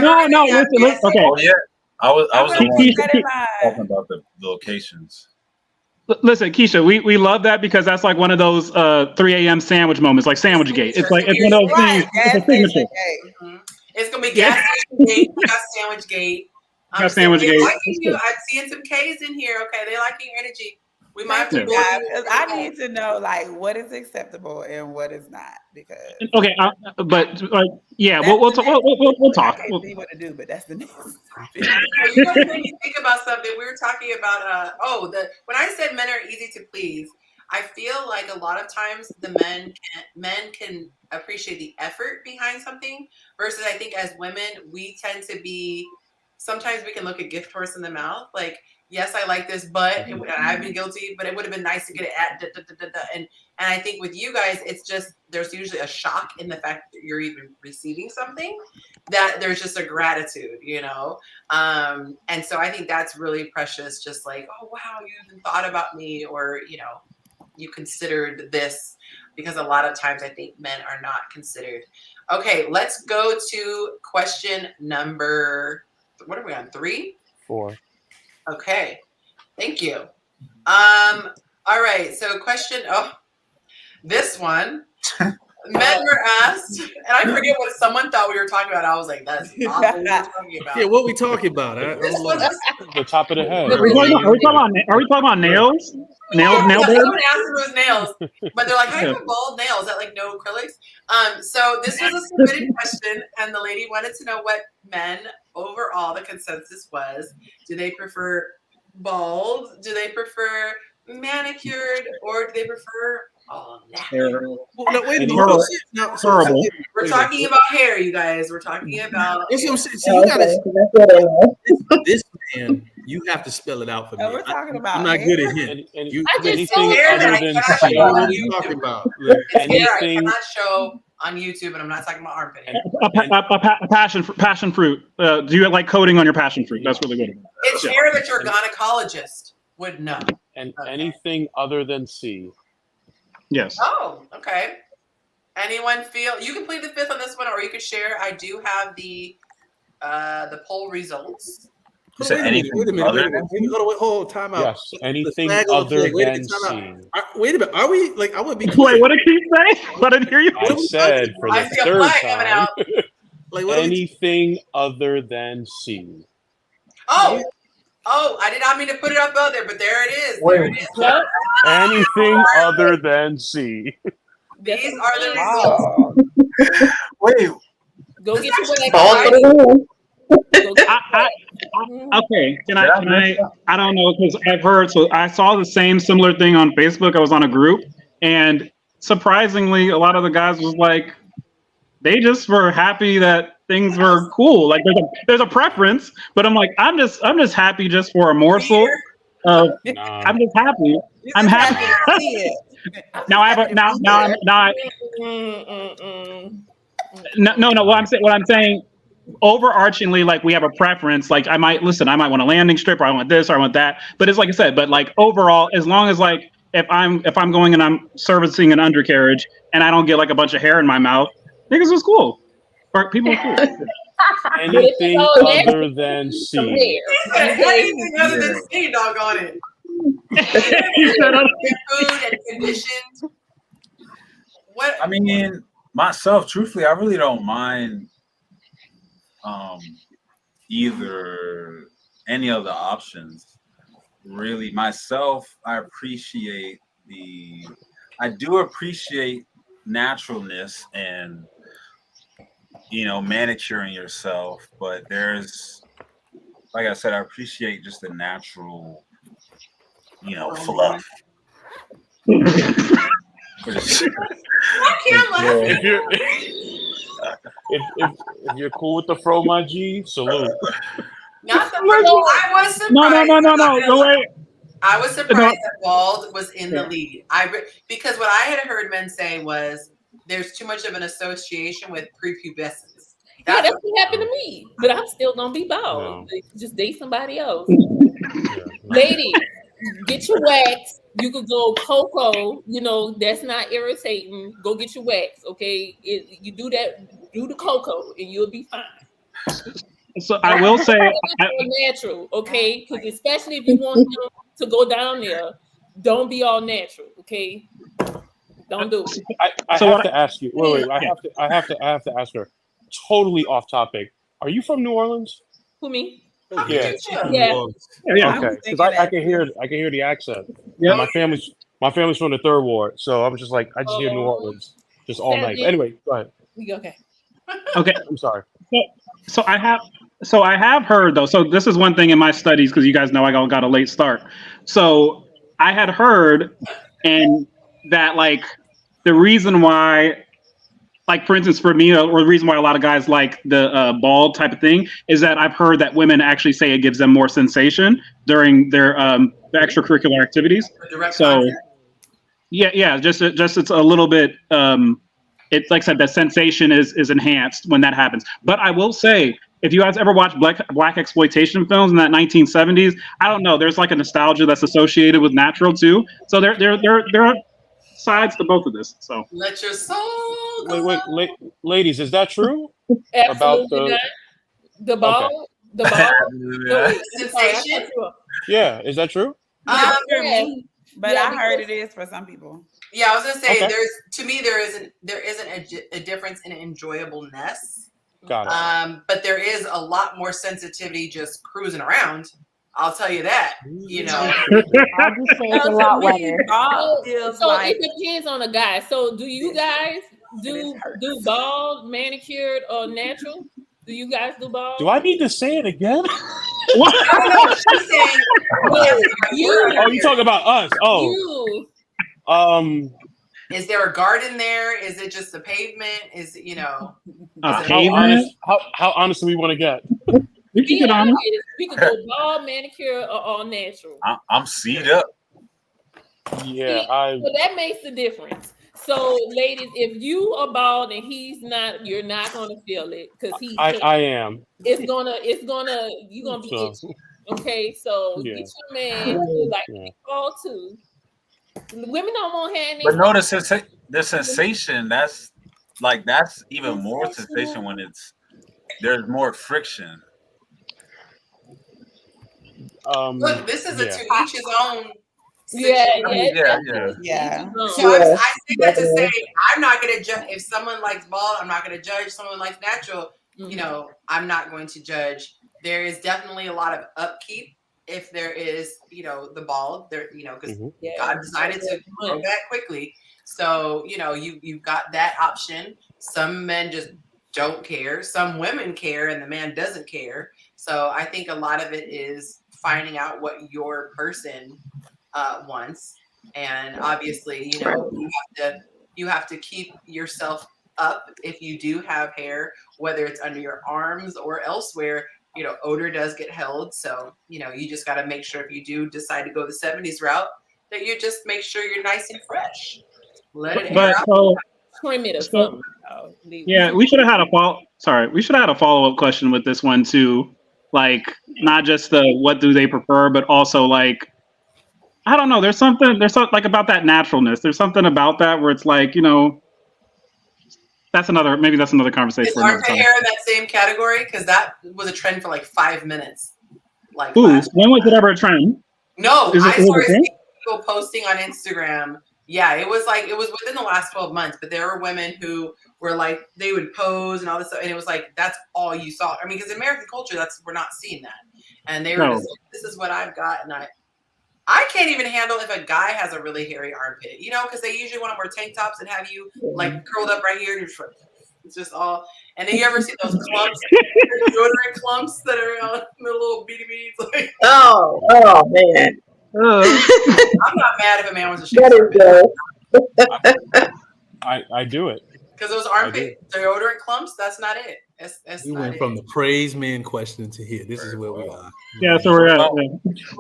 No, listen. Okay. Oh, yeah. I was the one talking about the locations. Listen, Kyshia, we love that because that's like one of those 3 a.m. sandwich moments, like Sandwich Gate. It's like it's one of those things. It's a signature. It's gonna be gas station gate. We got Sandwich Gate. Sandwich Gate. Liking you. I'm seeing some K's in here. Okay, they liking your energy. We might have to go. I need to know like what is acceptable and what is not because. Okay, but like we'll talk. I can't see what to do, but that's the next. You guys made me think about something. We were talking about when I said men are easy to please, I feel like a lot of times the men can appreciate the effort behind something versus I think as women we tend to be. Sometimes we can look a gift horse in the mouth, like. Yes, I like this, but I've been guilty. But it would have been nice to get it at and I think with you guys, it's just there's usually a shock in the fact that you're even receiving something that there's just a gratitude, you know. And so I think that's really precious. Just like, oh wow, you even thought about me, or you know, you considered this because a lot of times I think men are not considered. Okay, let's go to question number. What are we on? 3? 4. Okay, thank you. All right, so question, this one. Men were asked, and I forget what someone thought we were talking about. I was like, that's not what we were talking about. Yeah, what we talking about? The top of the head. Are we talking about nails? Nail Someone asked bird? if it was nails, but they're like, how do you have bald nails? Is that like no acrylics? So this was a submitted question, and the lady wanted to know what men overall the consensus was. Do they prefer bald? Do they prefer manicured? Or do they prefer Terrible. Well, no, wait a minute. Horrible. We're talking about hair, you guys. We're talking about. That's what I'm saying. So you gotta. This man, you have to spell it out for me. We're talking about. I'm not good at him. Anything other than C. What are you talking about? Hair I cannot show on YouTube, and I'm not talking about armpit hair. A passion fruit. Do you like coating on your passion fruit? That's really good. It's hair that your gynecologist would know. And anything other than C. Yes. Oh, okay. Anyone feel you can plead the fifth on this one, or you could share. I do have the poll results. You said anything other than C? Hold time out. Yes, anything other than C. Wait a minute. Are we like? I would be. Clear. Wait, what did he say? I didn't hear you. I said for the third time. Like anything other than C. Oh, I did not mean to put it up there, but there it is. There it is. Anything other than C. These are the results. Wait. Go get your Okay, can I? I don't know because I've heard. So I saw the similar thing on Facebook. I was on a group, and surprisingly, a lot of the guys was like, they just were happy that things were cool. Like there's a preference, but I'm like, I'm just happy just for a morsel of. I'm just happy. I'm happy. Now I have a now I no. What I'm saying, overarchingly, like we have a preference. Like I might want a landing strip, or I want this, or I want that. But it's like I said. But like overall, as long as like if I'm going and I'm servicing an undercarriage and I don't get like a bunch of hair in my mouth, niggas is cool. Or people are cool. Anything other than C. Anything other than C, doggone it. Food and conditions. What? I mean, myself, truthfully, I really don't mind either any of the options. Really, myself, I do appreciate naturalness and manicuring yourself, but there's, like I said, I appreciate just the natural, fluff. If you're cool with the fro, my G, salute. Not the I was surprised. No. I was surprised that bald was in the lead. Because what I had heard men say was there's too much of an association with prepubescence. That's what happened to me. But I'm still gonna be bald. No. Just date somebody else. Ladies, get your wax. You could go cocoa, that's not irritating. Go get your wax, okay? You do that, do the cocoa, and you'll be fine. So I will say natural, okay? Because especially if you want him to go down there, don't be all natural, okay? Don't do it. I have to ask you. Wait. I have to ask her. Totally off topic. Are you from New Orleans? Who, me? Yeah. Yeah. Okay. Because I can hear the accent. Yeah. My family's from the Third Ward, so I'm just like I just hear New Orleans just all night. But anyway, go ahead. Okay. Okay. I'm sorry. So I have heard though. So this is one thing in my studies, because you guys know I got a late start. So I had heard, and that like the reason why, like for instance for me, or the reason why a lot of guys like the bald type of thing is that I've heard that women actually say it gives them more sensation during their extracurricular activities. So yeah, just it's a little bit. It's like I said, the sensation is enhanced when that happens. But I will say, if you guys ever watched black exploitation films in that 1970s, I don't know, there's like a nostalgia that's associated with natural too. So there are sides to both of this. So let your soul go. Wait, ladies, is that true? Absolutely not. The ball, the sensation. Yeah, is that true? But I heard it is for some people. Yeah, I was gonna say there isn't a difference in enjoyableness. Got it. But there is a lot more sensitivity just cruising around. I'll tell you that. I'll just say it's a lot wetter. So it depends on the guy. So do you guys do bald, manicured, or natural? Do you guys do bald? Do I need to say it again? I don't know. She's saying you. Oh, you talking about us? Oh. You. Is there a garden there? Is it just a pavement? Is it, how honest do we want to get? We keep it honest. We could go bald, manicure, or all natural. I'm seed up. Yeah, so that makes the difference. So, ladies, if you are bald and he's not, you're not gonna feel it because I am. You're gonna be itchy. Okay, so get your man who bald too. Women don't want hand. But notice the sensation. That's even more sensation when there's more friction. Look, this is a to each his own. Yeah. So I say that to say I'm not gonna judge if someone likes bald. I'm not gonna judge someone likes natural. Mm-hmm. I'm not going to judge. There is definitely a lot of upkeep if there is, the bald there, because God decided to grow back quickly. So, you've got that option. Some men just don't care. Some women care and the man doesn't care. So I think a lot of it is finding out what your person wants. And obviously, you have to keep yourself up if you do have hair, whether it's under your arms or elsewhere. Odor does get held. So, you just got to make sure if you do decide to go the 70s route, that you just make sure you're nice and fresh. Let it air out. Trim it or something. Yeah, we should have had a follow-up question with this one too. Like, not just the what do they prefer, but also like, I don't know. There's something like about that naturalness. There's something about that where it's like, that's another conversation. Is armpit hair in that same category? Because that was a trend for like 5 minutes. Like, when was it ever a trend? No, I saw people posting on Instagram. Yeah, it was within the last 12 months, but there were women who were like, they would pose and all this stuff, and it was like, that's all you saw. I mean, because in American culture, we're not seeing that. And they were just like, this is what I've got, and I can't even handle if a guy has a really hairy armpit, because they usually want to wear tank tops and have you like curled up right here. It's just all. And then you ever see those clumps, deodorant clumps that are on the little beady beads? Like, oh man. I'm not mad if a man wants to shave his armpit. I do it. Because those armpit deodorant clumps, that's not it. We went from the praise man question to here. This is where we are. Yeah, so we're at.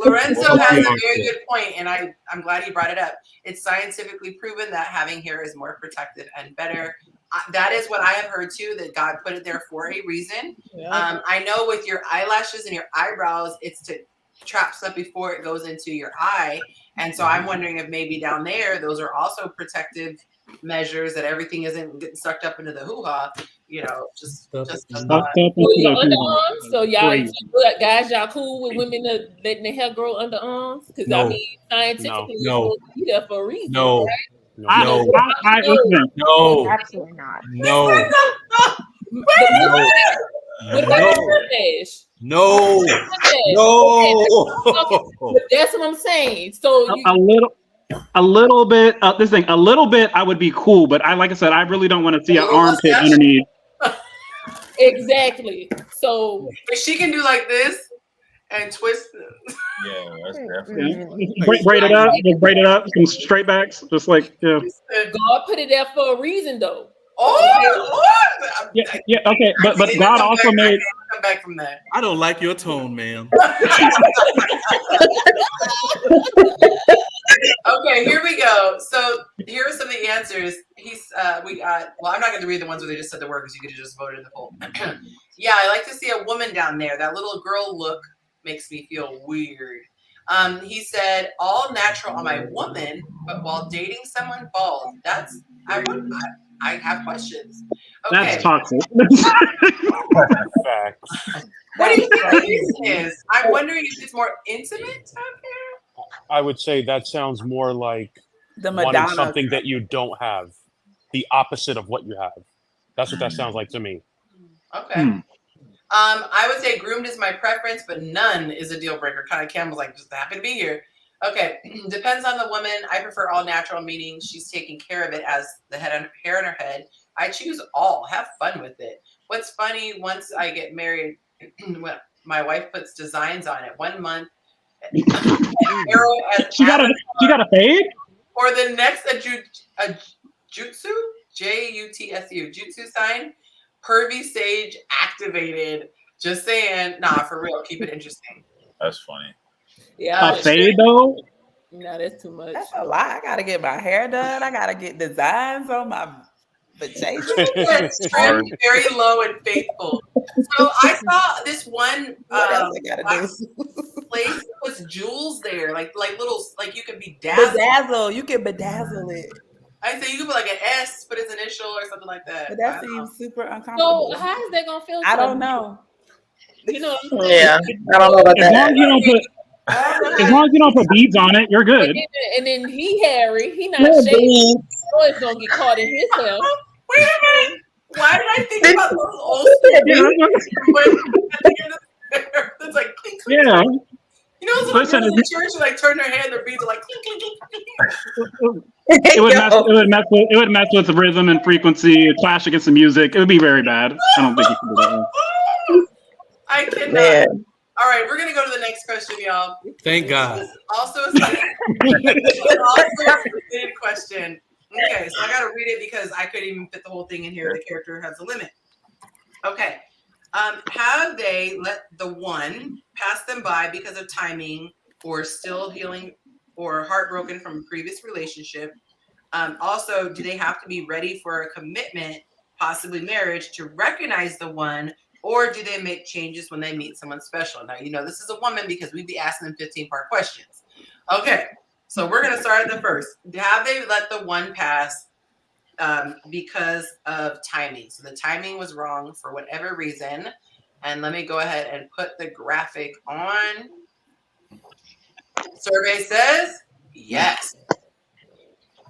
Lorenzo has a very good point, and I'm glad he brought it up. It's scientifically proven that having hair is more protective and better. That is what I have heard too, that God put it there for a reason. Yeah. I know with your eyelashes and your eyebrows, it's to trap stuff before it goes into your eye. And so I'm wondering if maybe down there, those are also protective measures, that everything isn't getting sucked up into the hoo-ha, just your underarms. So y'all guys, y'all cool with women letting their hair grow underarms? Because I mean, scientifically, it's be there for a reason. No. Right? No. Absolutely not. No. What about the mustache? No. That's what I'm saying. So a little bit. A little bit. I would be cool, but like I said, I really don't want to see an armpit underneath. Exactly. So if she can do like this and twist it. Yeah, that's definitely. Braid it up. Just braid it up. Some straight backs. Just like God put it there for a reason, though. Yeah. Okay, but God also made. Come back from that. I don't like your tone, ma'am. Okay, here we go. So here are some of the answers. We got. Well, I'm not going to read the ones where they just said the word, because you could have just voted in the poll. Yeah, I like to see a woman down there. That little girl look makes me feel weird. He said all natural on my woman, but while dating someone bald, I have questions. Okay. That's toxic. What do you think the reason is? I'm wondering if it's more intimate out there. I would say that sounds more like the wanting something that you don't have, the opposite of what you have. That's what that sounds like to me. Okay. I would say groomed is my preference, but none is a deal breaker. Kind of Campbell's like, just happy to be here. Okay, depends on the woman. I prefer all natural, meaning she's taking care of it as the hair in her head. I choose all. Have fun with it. What's funny, once I get married, my wife puts designs on it. 1 month, arrow as she got a fade? Or the next a jutsu, Jutsu, jutsu sign, pervy sage activated. Just saying, nah, for real, keep it interesting. That's funny. Yeah, a fade though? No, that's too much. That's a lot. I gotta get my hair done. I gotta get designs on my vajayjay. Trimmed very low and faithful. So I saw this one place that puts jewels there, like little, like you can bedazzle. You can bedazzle it. I say you could put like an S, put his initial or something like that. But that seems super uncomfortable. So how is that gonna feel? I don't know. You know. Yeah, I don't know about that. As long as you don't put beads on it, you're good. And then he hairy. He not shaving. So it's gonna get caught in his hair. Wait a minute. Why did I think about those old It's like clink, clink, yeah. clink. You know, those in the church who like turn their head, their beads are like clink, clink, clink. It would mess with the rhythm and frequency. It'd clash against the music. It would be very bad. I don't think you can do that. I cannot. Man. All right, we're gonna go to the next question, y'all. Thank God. Also a submitted question. Okay, so I got to read it because I couldn't even fit the whole thing in here. The character has a limit. Okay. Have they let the one pass them by because of timing or still healing or heartbroken from a previous relationship? Also, do they have to be ready for a commitment, possibly marriage, to recognize the one, or do they make changes when they meet someone special? Now, you know, this is a woman because we'd be asking them 15-part questions. Okay, so we're going to start at the first. Have they let the one pass because of timing? So the timing was wrong for whatever reason. And let me go ahead and put the graphic on. Survey says yes.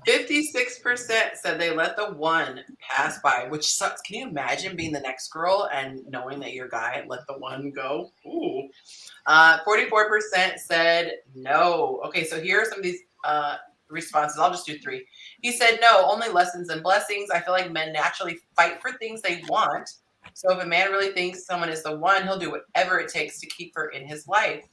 56% said they let the one pass by, which sucks. Can you imagine being the next girl and knowing that your guy let the one go? Ooh. 44% said no. Okay, so here are some of these responses. I'll just do 3. He said no, only lessons and blessings. I feel like men naturally fight for things they want. So if a man really thinks someone is the one, he'll do whatever it takes to keep her in his life.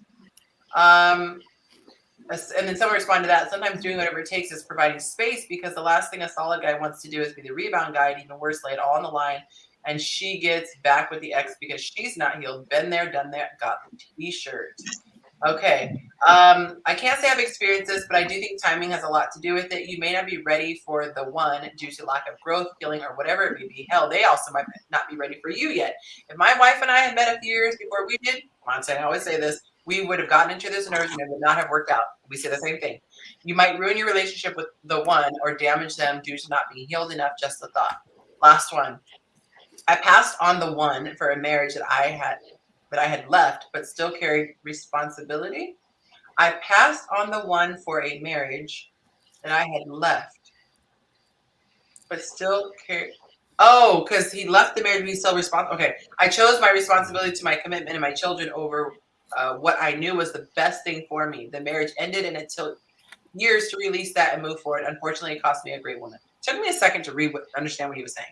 And then someone responded to that. Sometimes doing whatever it takes is providing space, because the last thing a solid guy wants to do is be the rebound guy, and even worse, lay it all on the line. And she gets back with the ex because she's not healed. Been there, done that, got the t-shirt. Okay. I can't say I've experienced this, but I do think timing has a lot to do with it. You may not be ready for the one due to lack of growth, healing, or whatever it may be. Hell, they also might not be ready for you yet. If my wife and I had met a few years before we did, I always say this, we would have gotten into this nerves and it would not have worked out. We say the same thing. You might ruin your relationship with the one or damage them due to not being healed enough. Just a thought. Last one. I passed on the one for a marriage that I had left, but still carried responsibility. I passed on the one for a marriage that I had left, but still carried. Oh, because he left the marriage to be still responsible. Okay. I chose my responsibility to my commitment and my children over what I knew was the best thing for me. The marriage ended, and it took years to release that and move forward. Unfortunately, it cost me a great woman. It took me a second to understand what he was saying.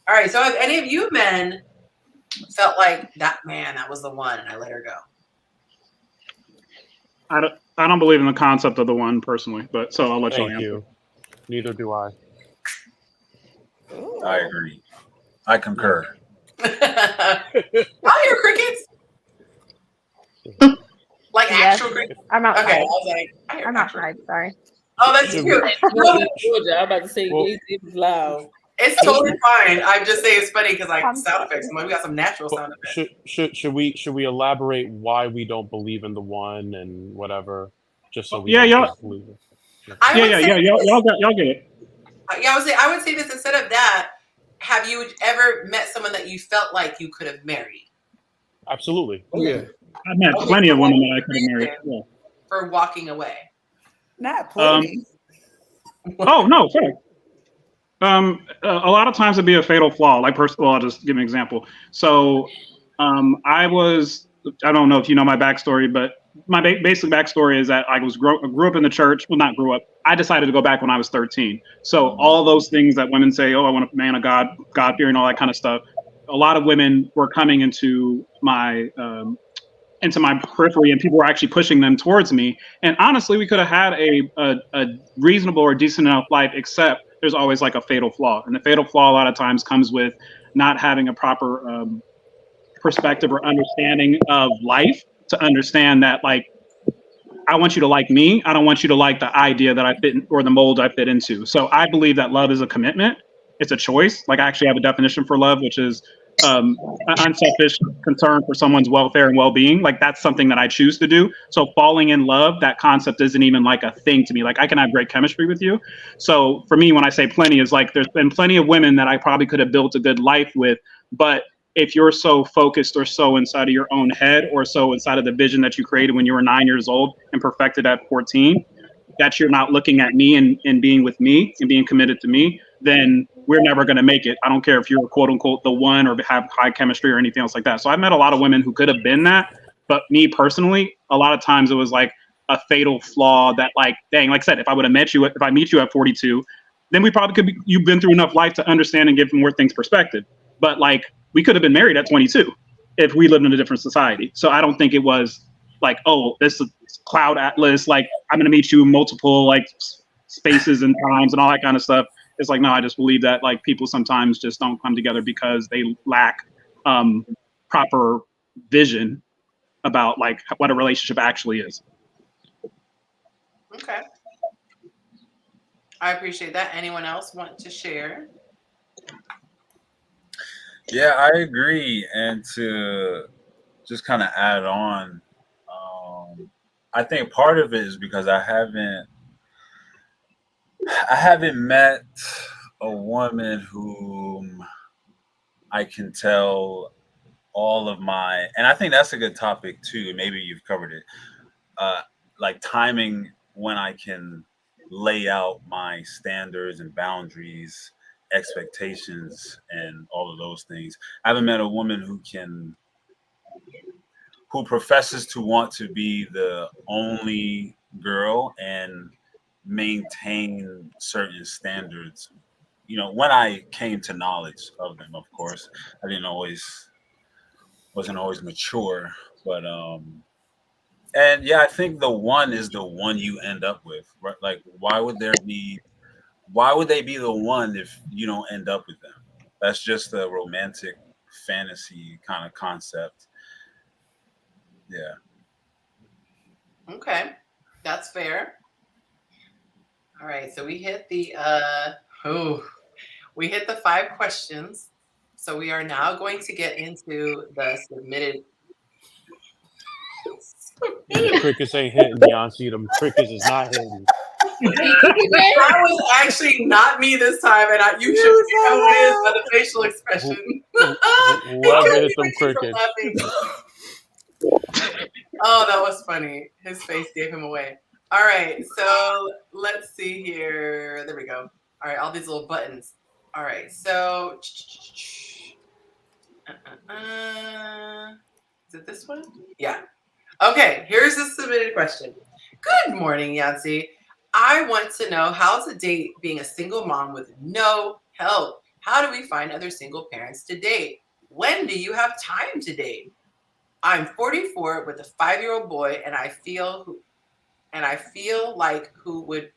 All right. So if any of you men felt like that was the one and I let her go. I don't believe in the concept of the one personally, but so I'll let you answer. Neither do I. I agree. I concur. I hear crickets. Like actual crickets. I'm outside. Okay, I was like, I'm outside. Sorry. Oh, that's cute. Georgia, I'm about to say it was loud. It's totally fine. I'm just saying it's funny because like sound effects. We got some natural sound effects. Should we elaborate why we don't believe in the one and whatever, just so we y'all believe it? Y'all get it. I would say this instead of that. Have you ever met someone that you felt like you could have married? Absolutely. Yeah. I've met plenty of women that I could have married. Yeah. For walking away. Not plenty. Oh no, sorry. A lot of times it'd be a fatal flaw. Like I'll just give an example. So, I don't know if you know my backstory, but my basic backstory is that I grew up in the church. Well, not grew up. I decided to go back when I was 13. So all those things that women say, oh, I want a man of God, God-fearing, all that kind of stuff. A lot of women were coming into my periphery, and people were actually pushing them towards me. And honestly, we could have had a reasonable or decent enough life, except there's always like a fatal flaw. And the fatal flaw a lot of times comes with not having a proper perspective or understanding of life to understand that, like, I want you to like me. I don't want you to like the idea that I fit in, or the mold I fit into. So I believe that love is a commitment. It's a choice. Like I actually have a definition for love, which is unselfish concern for someone's welfare and well-being. Like that's something that I choose to do. So falling in love, that concept isn't even like a thing to me. Like I can have great chemistry with you. So for me, when I say plenty, is like there's been plenty of women that I probably could have built a good life with, but if you're so focused or so inside of your own head or so inside of the vision that you created when you were 9 years old and perfected at 14, that you're not looking at me and being with me and being committed to me, then we're never going to make it. I don't care if you're quote unquote the one or have high chemistry or anything else like that. So I've met a lot of women who could have been that, but me personally, a lot of times it was like a fatal flaw that like, dang, like I said, if I meet you at 42, then we probably you've been through enough life to understand and give more things perspective. But like, we could have been married at 22 if we lived in a different society. So I don't think it was like, oh, this is cloud atlas. Like I'm going to meet you in multiple like spaces and times and all that kind of stuff. It's like, no, I just believe that like people sometimes just don't come together because they lack proper vision about like what a relationship actually is. Okay. I appreciate that. Anyone else want to share? Yeah, I agree. And to just kind of add on, I think part of it is because I haven't met a woman whom I can tell all of my, and I think that's a good topic too. Maybe you've covered it. Uh, like timing when I can lay out my standards and boundaries, expectations, and all of those things. I haven't met a woman who professes to want to be the only girl and maintain certain standards. You know, when I came to knowledge of them, of course, I didn't always wasn't always mature, but and yeah, I think the one is the one you end up with, right? Like, why would they be the one if you don't end up with them? That's just a romantic fantasy kind of concept. Yeah. Okay. That's fair. All right. So we hit the we hit the 5 questions. So we are now going to get into the submitted. Them crickets ain't hitting, Yonci. Them crickets is not hitting. That was actually not me this time, and you should see how it is by the facial expression. Whoever hit them crickets. Oh, that was funny. His face gave him away. All right, so let's see here. There we go. All right, all these little buttons. All right, so is it this one? Yeah. Okay, here's the submitted question. Good morning, Yonci. I want to know, how's a date being a single mom with no help? How do we find other single parents to date? When do you have time to date? I'm 44 with a 5-year-old boy, and I feel like who would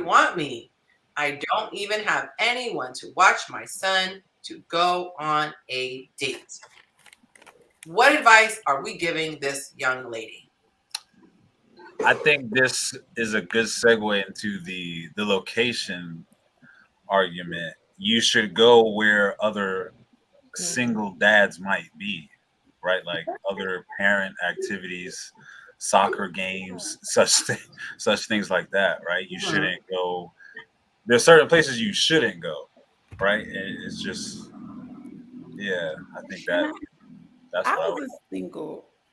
want me? I don't even have anyone to watch my son to go on a date. What advice are we giving this young lady? I think this is a good segue into the location argument. You should go where other single dads might be, right? Like other parent activities, soccer games, such things like that, right? You shouldn't go. There's certain places you shouldn't go, right? And it's just, yeah. I think that's what I would.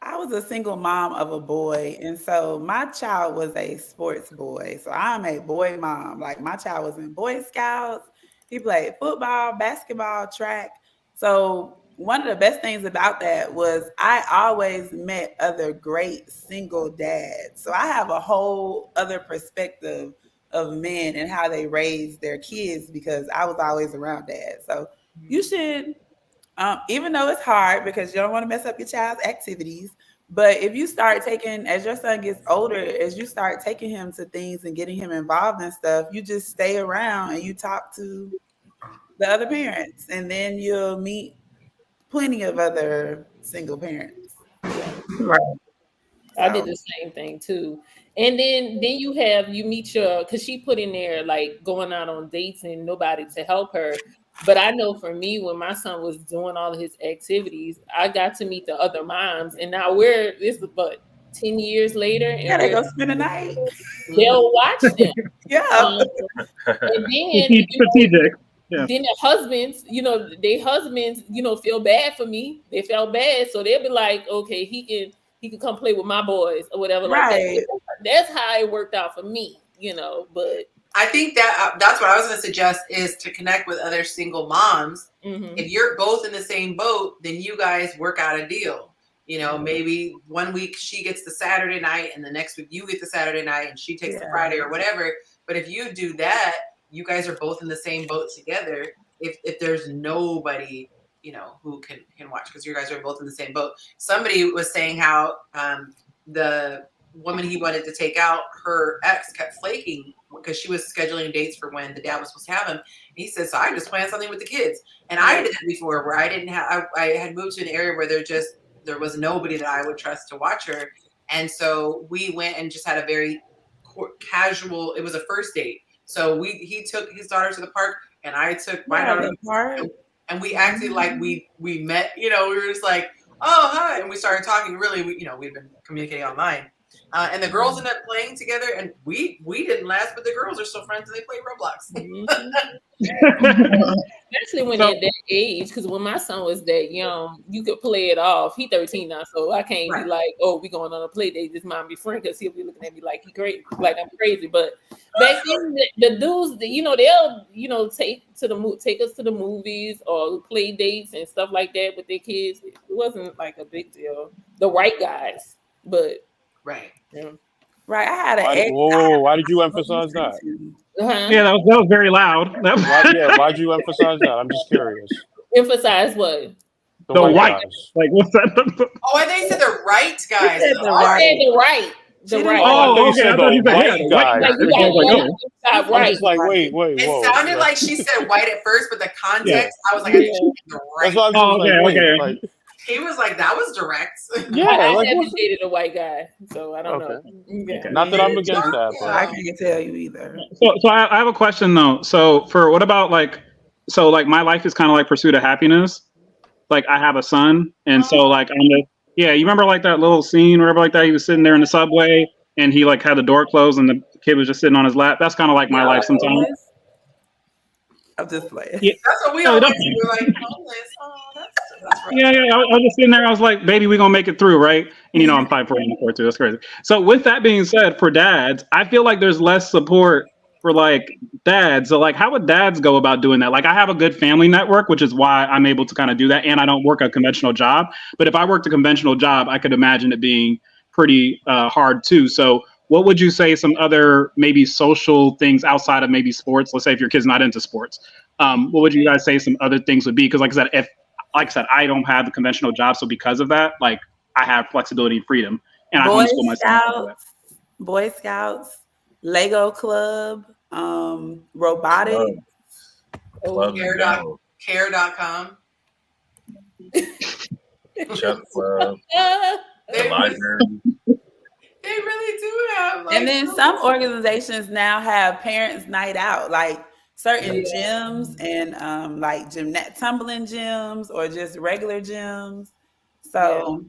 I was a single mom of a boy, and so my child was a sports boy. So I'm a boy mom. Like my child was in Boy Scouts. He played football, basketball, track. So one of the best things about that was I always met other great single dads. So I have a whole other perspective of men and how they raise their kids because I was always around dad. So you should even though it's hard because you don't want to mess up your child's activities. But if you start taking, as your son gets older, as you start taking him to things and getting him involved in stuff, you just stay around and you talk to the other parents, and then you'll meet plenty of other single parents. Yeah. Right. I did the same thing too. And then you meet your, because she put in there like going out on dates and nobody to help her. But I know for me, when my son was doing all of his activities, I got to meet the other moms. And now this is but 10 years later, and they go spend the night. They'll watch them. Yeah. And then strategic. Yeah. Then their husbands, feel bad for me. They felt bad, so they'll be like, okay, he can come play with my boys or whatever, like that. That's how it worked out for me, But I think that's what I was going to suggest is to connect with other single moms. Mm-hmm. If you're both in the same boat, then you guys work out a deal. Maybe one week she gets the Saturday night, and the next week you get the Saturday night, and she takes the Friday or whatever. But if you do that, you guys are both in the same boat together. If there's nobody, who can watch, because you guys are both in the same boat. Somebody was saying how the woman he wanted to take out, her ex kept flaking because she was scheduling dates for when the dad was supposed to have him. And he said, so I just planned something with the kids. And I did that before, where I didn't have, I had moved to an area where there was nobody that I would trust to watch her. And so we went and just had a very casual, it was a first date. So he took his daughter to the park and I took my daughter to the park. And we acted like we met, we were just like, oh, hi. And we started talking. Really, we've been communicating online. And the girls ended up playing together, and we didn't last, but the girls are still friends and they play Roblox. Especially when they're that age, because when my son was that young, you could play it off. He 13 now, so I can't be like, oh, we going on a play date. This might be friend, because he'll be looking at me like he crazy, like I'm crazy. But back then, the dudes, they'll take us to the movies or play dates and stuff like that with their kids. It wasn't like a big deal. The right guys, but right. Right, I had an ex. Why did you emphasize that? Yeah, that was very loud. Why'd you emphasize that? I'm just curious. Emphasize what? The white guys. Like, what's that? Oh, I think he said the right guys. I said the right. Oh, okay. I thought you said white guys. Right. I'm just like, wait. It sounded like she said white at first, but the context, I was like, I think she meant the right. That's why I was okay. Like, he was like, that was direct. Yeah, I never dated a white guy, so I don't know. Okay. Not that I'm against that, but I can't tell you either. So I have a question though. So what about like my life is kind of like Pursuit of Happiness. Like I have a son, and so like you remember like that little scene or whatever like that. He was sitting there in the subway, and he like had the door closed, and the kid was just sitting on his lap. That's kind of like my life sometimes. I'm just playing. Yeah. That's what we always do. We're like, homeless. Oh, that's right. Yeah. I was just sitting there. I was like, baby, we're going to make it through, right? And I'm 5'4" and 4'2". That's crazy. So with that being said, for dads, I feel like there's less support for like dads. So like, how would dads go about doing that? Like I have a good family network, which is why I'm able to kind of do that. And I don't work a conventional job. But if I worked a conventional job, I could imagine it being pretty hard too. So what would you say some other maybe social things outside of maybe sports? Let's say if your kid's not into sports, what would you guys say some other things would be? Because like I said, I don't have the conventional job, so because of that, like I have flexibility and freedom, and I homeschool myself. Boy Scouts, Lego Club, robotics, care.com. Chef Club. The library. They really do have. And then some organizations now have parents' night out, like certain gyms and like tumbling gyms or just regular gyms. So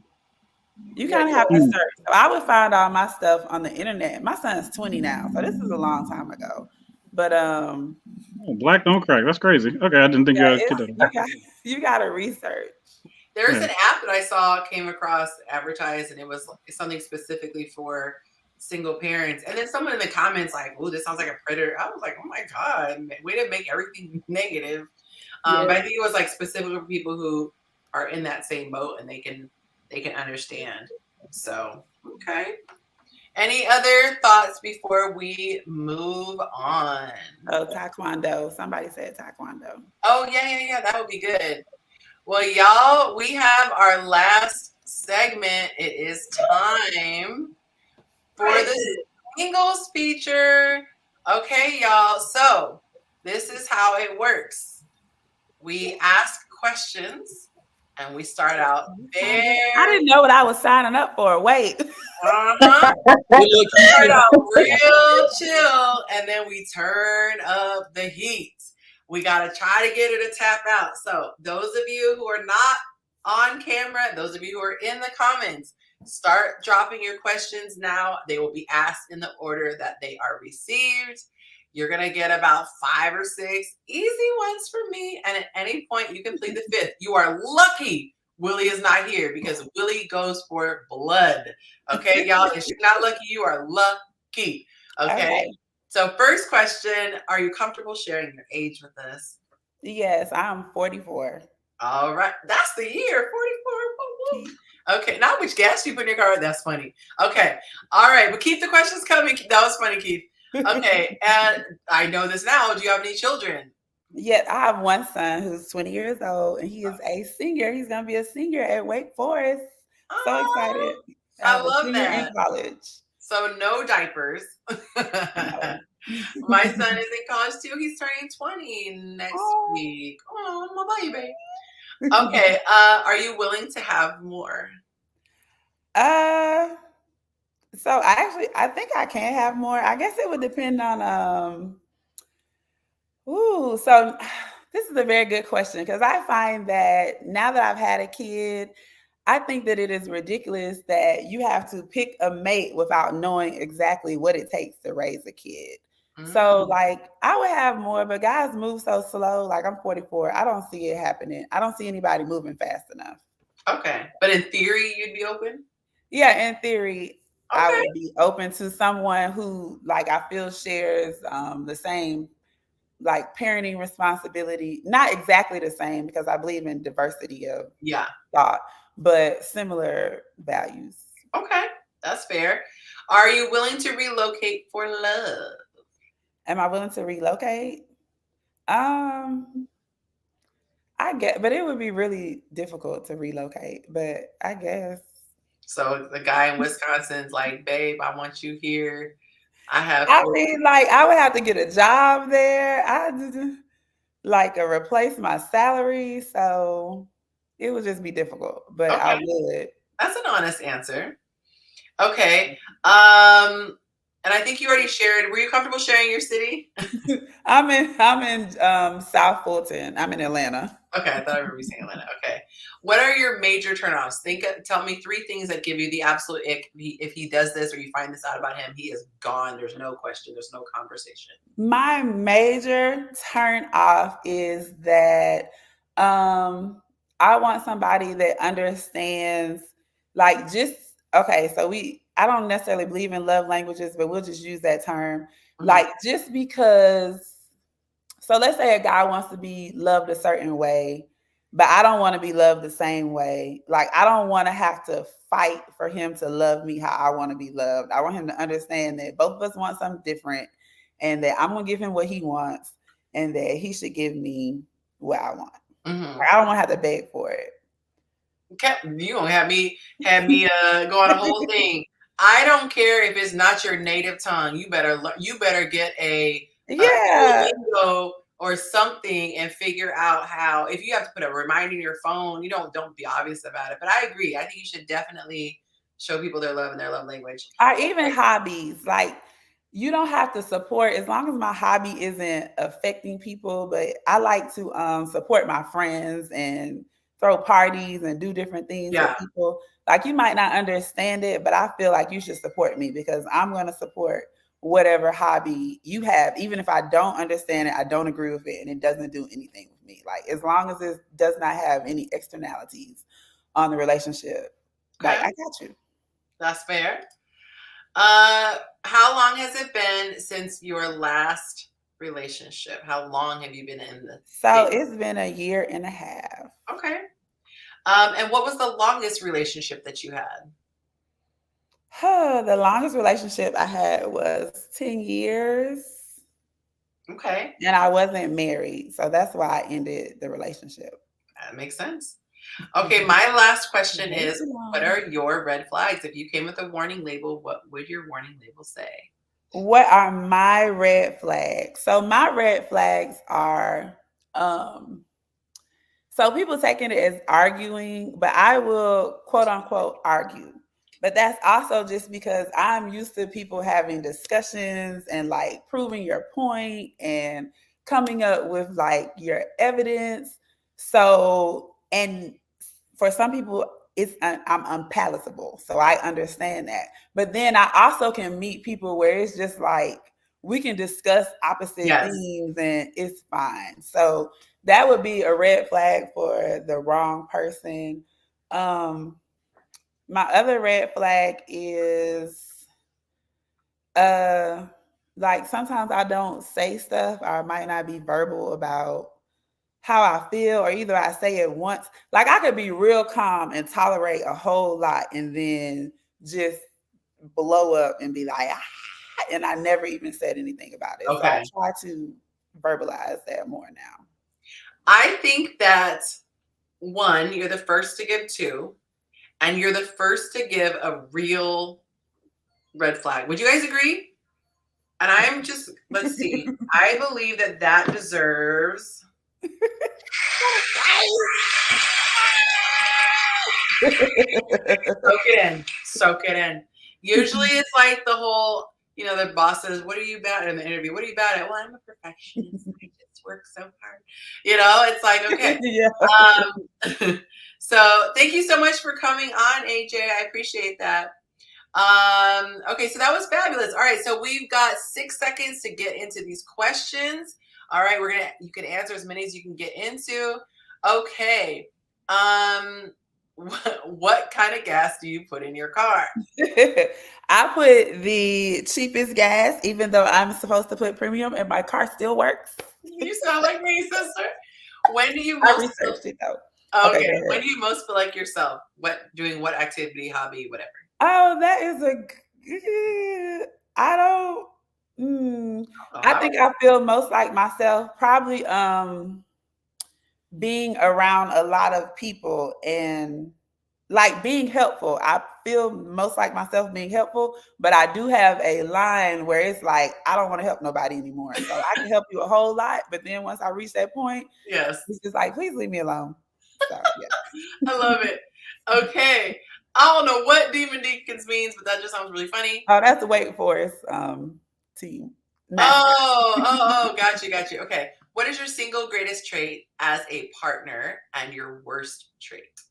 you kind of have to search. So I would find all my stuff on the internet. My son's 20 now, so this is a long time ago. But Black don't crack. That's crazy. Okay, I didn't think you got to research. There's an app that I came across advertised, and it was something specifically for single parents. And then someone in the comments like, "Oh, this sounds like a predator." I was like, "Oh my god, way to make everything negative." But I think it was like specifically for people who are in that same boat and they can understand. So okay. Any other thoughts before we move on? Oh, taekwondo. Somebody said taekwondo. Oh yeah. That would be good. Well, y'all, we have our last segment. It is time for the singles feature. Okay, y'all. So this is how it works. We ask questions and we start out very... I didn't know what I was signing up for. Wait. We start out real chill and then we turn up the heat. We got to try to get her to tap out. So those of you who are not on camera, those of you who are in the comments, start dropping your questions now. They will be asked in the order that they are received. You're going to get about 5 or 6 easy ones from me. And at any point, you can plead the 5th. You are lucky Willie is not here because Willie goes for blood. Okay, y'all? If you're not lucky, you are lucky. Okay. So first question, are you comfortable sharing your age with us? Yes, I'm 44. All right. That's the year, 44. Okay. Now which gas you put in your car? That's funny. Okay. All right. But keep the questions coming. That was funny, Keith. Okay. And I know this now. Do you have any children? Yes, I have one son who's 20 years old and he is a senior. He's going to be a senior at Wake Forest. So excited. I love that. In college. So no diapers. No. My son is in college too. He's turning 20 next week. Oh, my baby. Okay. Are you willing to have more? So I think I can have more. I guess it would depend on so this is a very good question because I find that now that I've had a kid, I think that it is ridiculous that you have to pick a mate without knowing exactly what it takes to raise a kid. So like I would have more, but guys move so slow. Like I'm 44. I don't see it happening. I don't see anybody moving fast enough. Okay. But in theory, you'd be open? Yeah, in theory, Okay. I would be open to someone who like I feel shares the same like parenting responsibility, not exactly the same because I believe in diversity of thought, but similar values. Okay, that's fair. Are you willing to relocate for love? Am I willing to relocate? I get, but it would be really difficult to relocate, but I guess. So the guy in Wisconsin's like, babe, I want you here. I mean, like, I would have to get a job there. Like replace my salary, so it would just be difficult. But okay. I would. That's an honest answer. Okay. And I think you already shared. Were you comfortable sharing your city? I'm in South Fulton. I'm in Atlanta. Okay, I thought I remember you saying Atlanta. Okay. What are your major turnoffs? Tell me 3 things that give you the absolute ick. If he does this or you find this out about him, he is gone. There's no question. There's no conversation. My major turn off is that I want somebody that understands like okay, so I don't necessarily believe in love languages, but we'll just use that term. Like just because so let's say a guy wants to be loved a certain way, but I don't want to be loved the same way. Like I don't want to have to fight for him to love me how I want to be loved. I want him to understand that both of us want something different and that I'm going to give him what he wants and that he should give me what I want. Like, I don't want to have to beg for it. Okay, you gonna have me go on a whole thing. I don't care if it's not your native tongue. You better get a Duolingo or something and figure out how. If you have to put a reminder in your phone, you don't be obvious about it. But I agree. I think you should definitely show people their love and their love language. Or even hobbies. Like you don't have to support as long as my hobby isn't affecting people, but I like to support my friends and throw parties and do different things with people. Like you might not understand it, but I feel like you should support me because I'm going to support whatever hobby you have, even if I don't understand it, I don't agree with it, and it doesn't do anything with me. Like as long as it does not have any externalities on the relationship, like I got you. That's fair. How long has it been since your last relationship? How long have you been in the So it's been 1.5 years. Okay. And what was the longest relationship that you had? The longest relationship I had was 10 years. Okay. And I wasn't married. So that's why I ended the relationship. That makes sense. Okay, my last question is, what are your red flags? If you came with a warning label, what would your warning label say? What are my red flags? So my red flags are so people taking it as arguing, but I will quote unquote argue. But that's also just because I'm used to people having discussions and like proving your point and coming up with like your evidence. So, and for some people, I'm unpalatable. So I understand that. But then I also can meet people where it's just like we can discuss opposite themes and it's fine. So that would be a red flag for the wrong person. My other red flag is like sometimes I don't say stuff or I might not be verbal about how I feel, or either I say it once. Like I could be real calm and tolerate a whole lot and then just blow up and be like, and I never even said anything about it. Okay. So I try to verbalize that more now. I think that 1, you're the first to give 2, and you're the first to give a real red flag. Would you guys agree? And I'm just, let's see. I believe that deserves. Soak it in. Usually it's like the whole, the bosses, what are you bad in the interview? What are you bad at? Well, I'm a perfectionist. I just work so hard. It's like, okay. Yeah. So thank you so much for coming on, AJ. I appreciate that. Okay, so that was fabulous. All right, so we've got 6 seconds to get into these questions. All right, you can answer as many as you can get into. Okay. What kind of gas do you put in your car? I put the cheapest gas, even though I'm supposed to put premium, and my car still works. You sound like me, sister. When do you I researched it though. Okay, when do you most feel like yourself? Doing what activity, hobby, whatever? Oh, that is I don't. I think I feel most like myself. Probably being around a lot of people and like being helpful. I feel most like myself being helpful, but I do have a line where it's like I don't want to help nobody anymore. So I can help you a whole lot, but then once I reach that point, yes, it's just like, please leave me alone. So yeah. I love it. Okay. I don't know what Demon Deacons means, but that just sounds really funny. Oh, that's the Wake Forest team. Got you. Okay. What is your single greatest trait as a partner and your worst trait?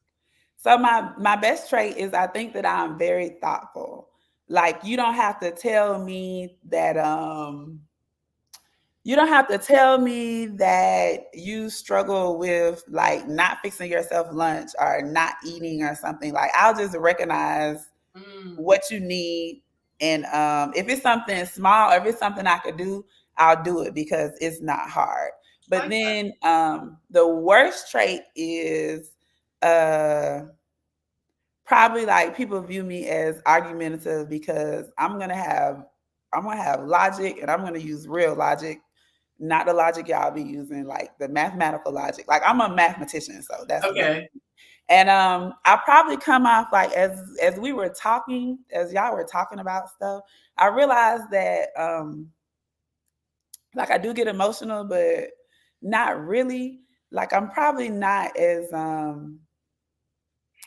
So my best trait is I think that I'm very thoughtful. Like you don't have to tell me that you struggle with like not fixing yourself lunch or not eating or something. Like I'll just recognize what you need. And if it's something small or if it's something I could do, I'll do it because it's not hard. But then the worst trait is probably like people view me as argumentative because I'm gonna have logic and I'm gonna use real logic, not the logic y'all be using, like the mathematical logic. Like I'm a mathematician, so that's okay. And I probably come off like as we were talking, as y'all were talking about stuff, I realized that like I do get emotional, but not really. Like I'm probably not as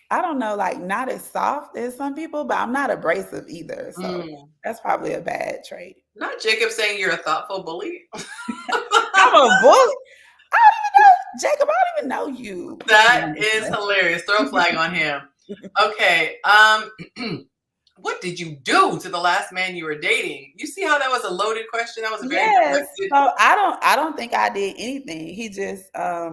I don't know, like not as soft as some people, but I'm not abrasive either. So that's probably a bad trait. Not Jacob saying you're a thoughtful bully. I'm a bully. I don't even know, Jacob. I don't even know you. That is hilarious. Throw a flag on him. Okay. What did you do to the last man you were dating? You see how that was a loaded question? That was a very So I don't think I did anything. He just I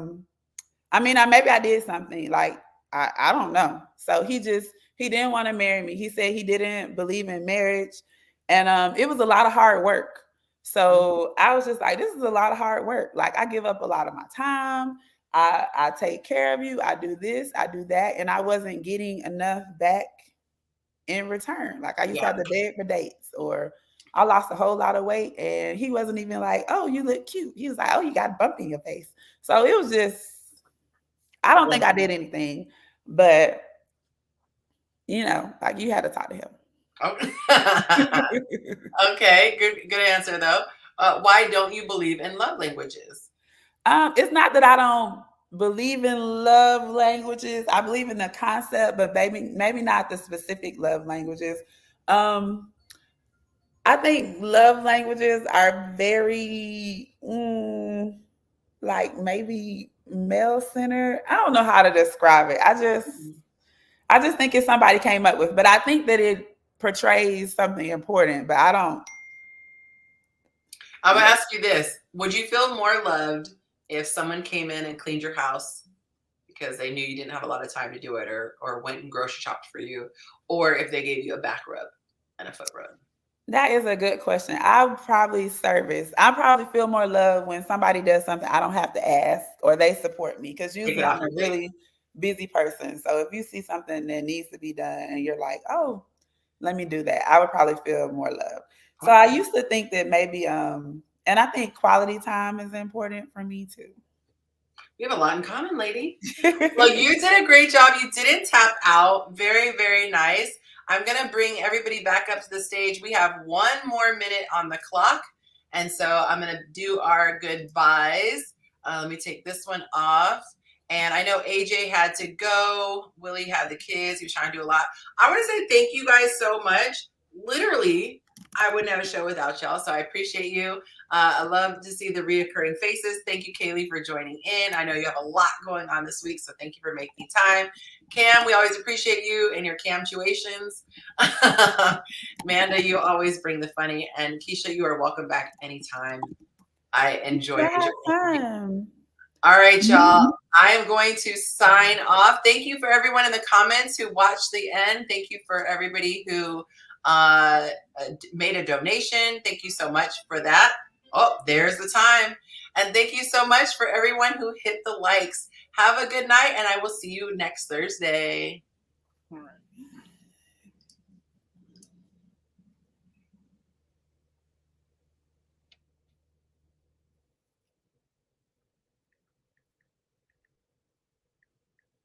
mean, maybe I did something. Like I don't know. So he didn't want to marry me. He said he didn't believe in marriage. And it was a lot of hard work. So I was just like, this is a lot of hard work. Like I give up a lot of my time. I take care of you. I do this, I do that. And I wasn't getting enough back in return. Like I used to have to beg for dates, or I lost a whole lot of weight and he wasn't even like, oh, you look cute. He was like, oh, you got a bump in your face. So it was just, I don't think I did anything, but like you had to talk to him. Okay, good answer though. Why don't you believe in love languages? It's not that I don't believe in love languages. I believe in the concept, but maybe not the specific love languages. I think love languages are very like maybe male centered. I don't know how to describe it. I just think it's somebody came up with, but I think that it portrays something important, but I don't. I'm gonna ask you this. Would you feel more loved if someone came in and cleaned your house because they knew you didn't have a lot of time to do it, or went and grocery shopped for you, or if they gave you a back rub and a foot rub? That is a good question. I'll probably I probably feel more love when somebody does something I don't have to ask, or they support me, because usually I'm a really busy person. So if you see something that needs to be done and you're like, oh, let me do that, I would probably feel more love. So I used to think that maybe, and I think quality time is important for me too. We have a lot in common, lady. Well, you did a great job. You didn't tap out. Very, very nice. I'm going to bring everybody back up to the stage. We have 1 more minute on the clock. And so I'm going to do our goodbyes. Let me take this one off. And I know AJ had to go. Willie had the kids. He was trying to do a lot. I want to say thank you guys so much. Literally, I wouldn't have a show without y'all. So I appreciate you. I love to see the reoccurring faces. Thank you, Kaylee, for joining in. I know you have a lot going on this week, so thank you for making time. Cam, we always appreciate you and your Camtuations. Amanda, you always bring the funny. And Kyshia, you are welcome back anytime. I enjoy it. All right, y'all. I am going to sign off. Thank you for everyone in the comments who watched the end. Thank you for everybody who made a donation. Thank you so much for that. Oh, there's the time. And thank you so much for everyone who hit the likes. Have a good night, and I will see you next Thursday.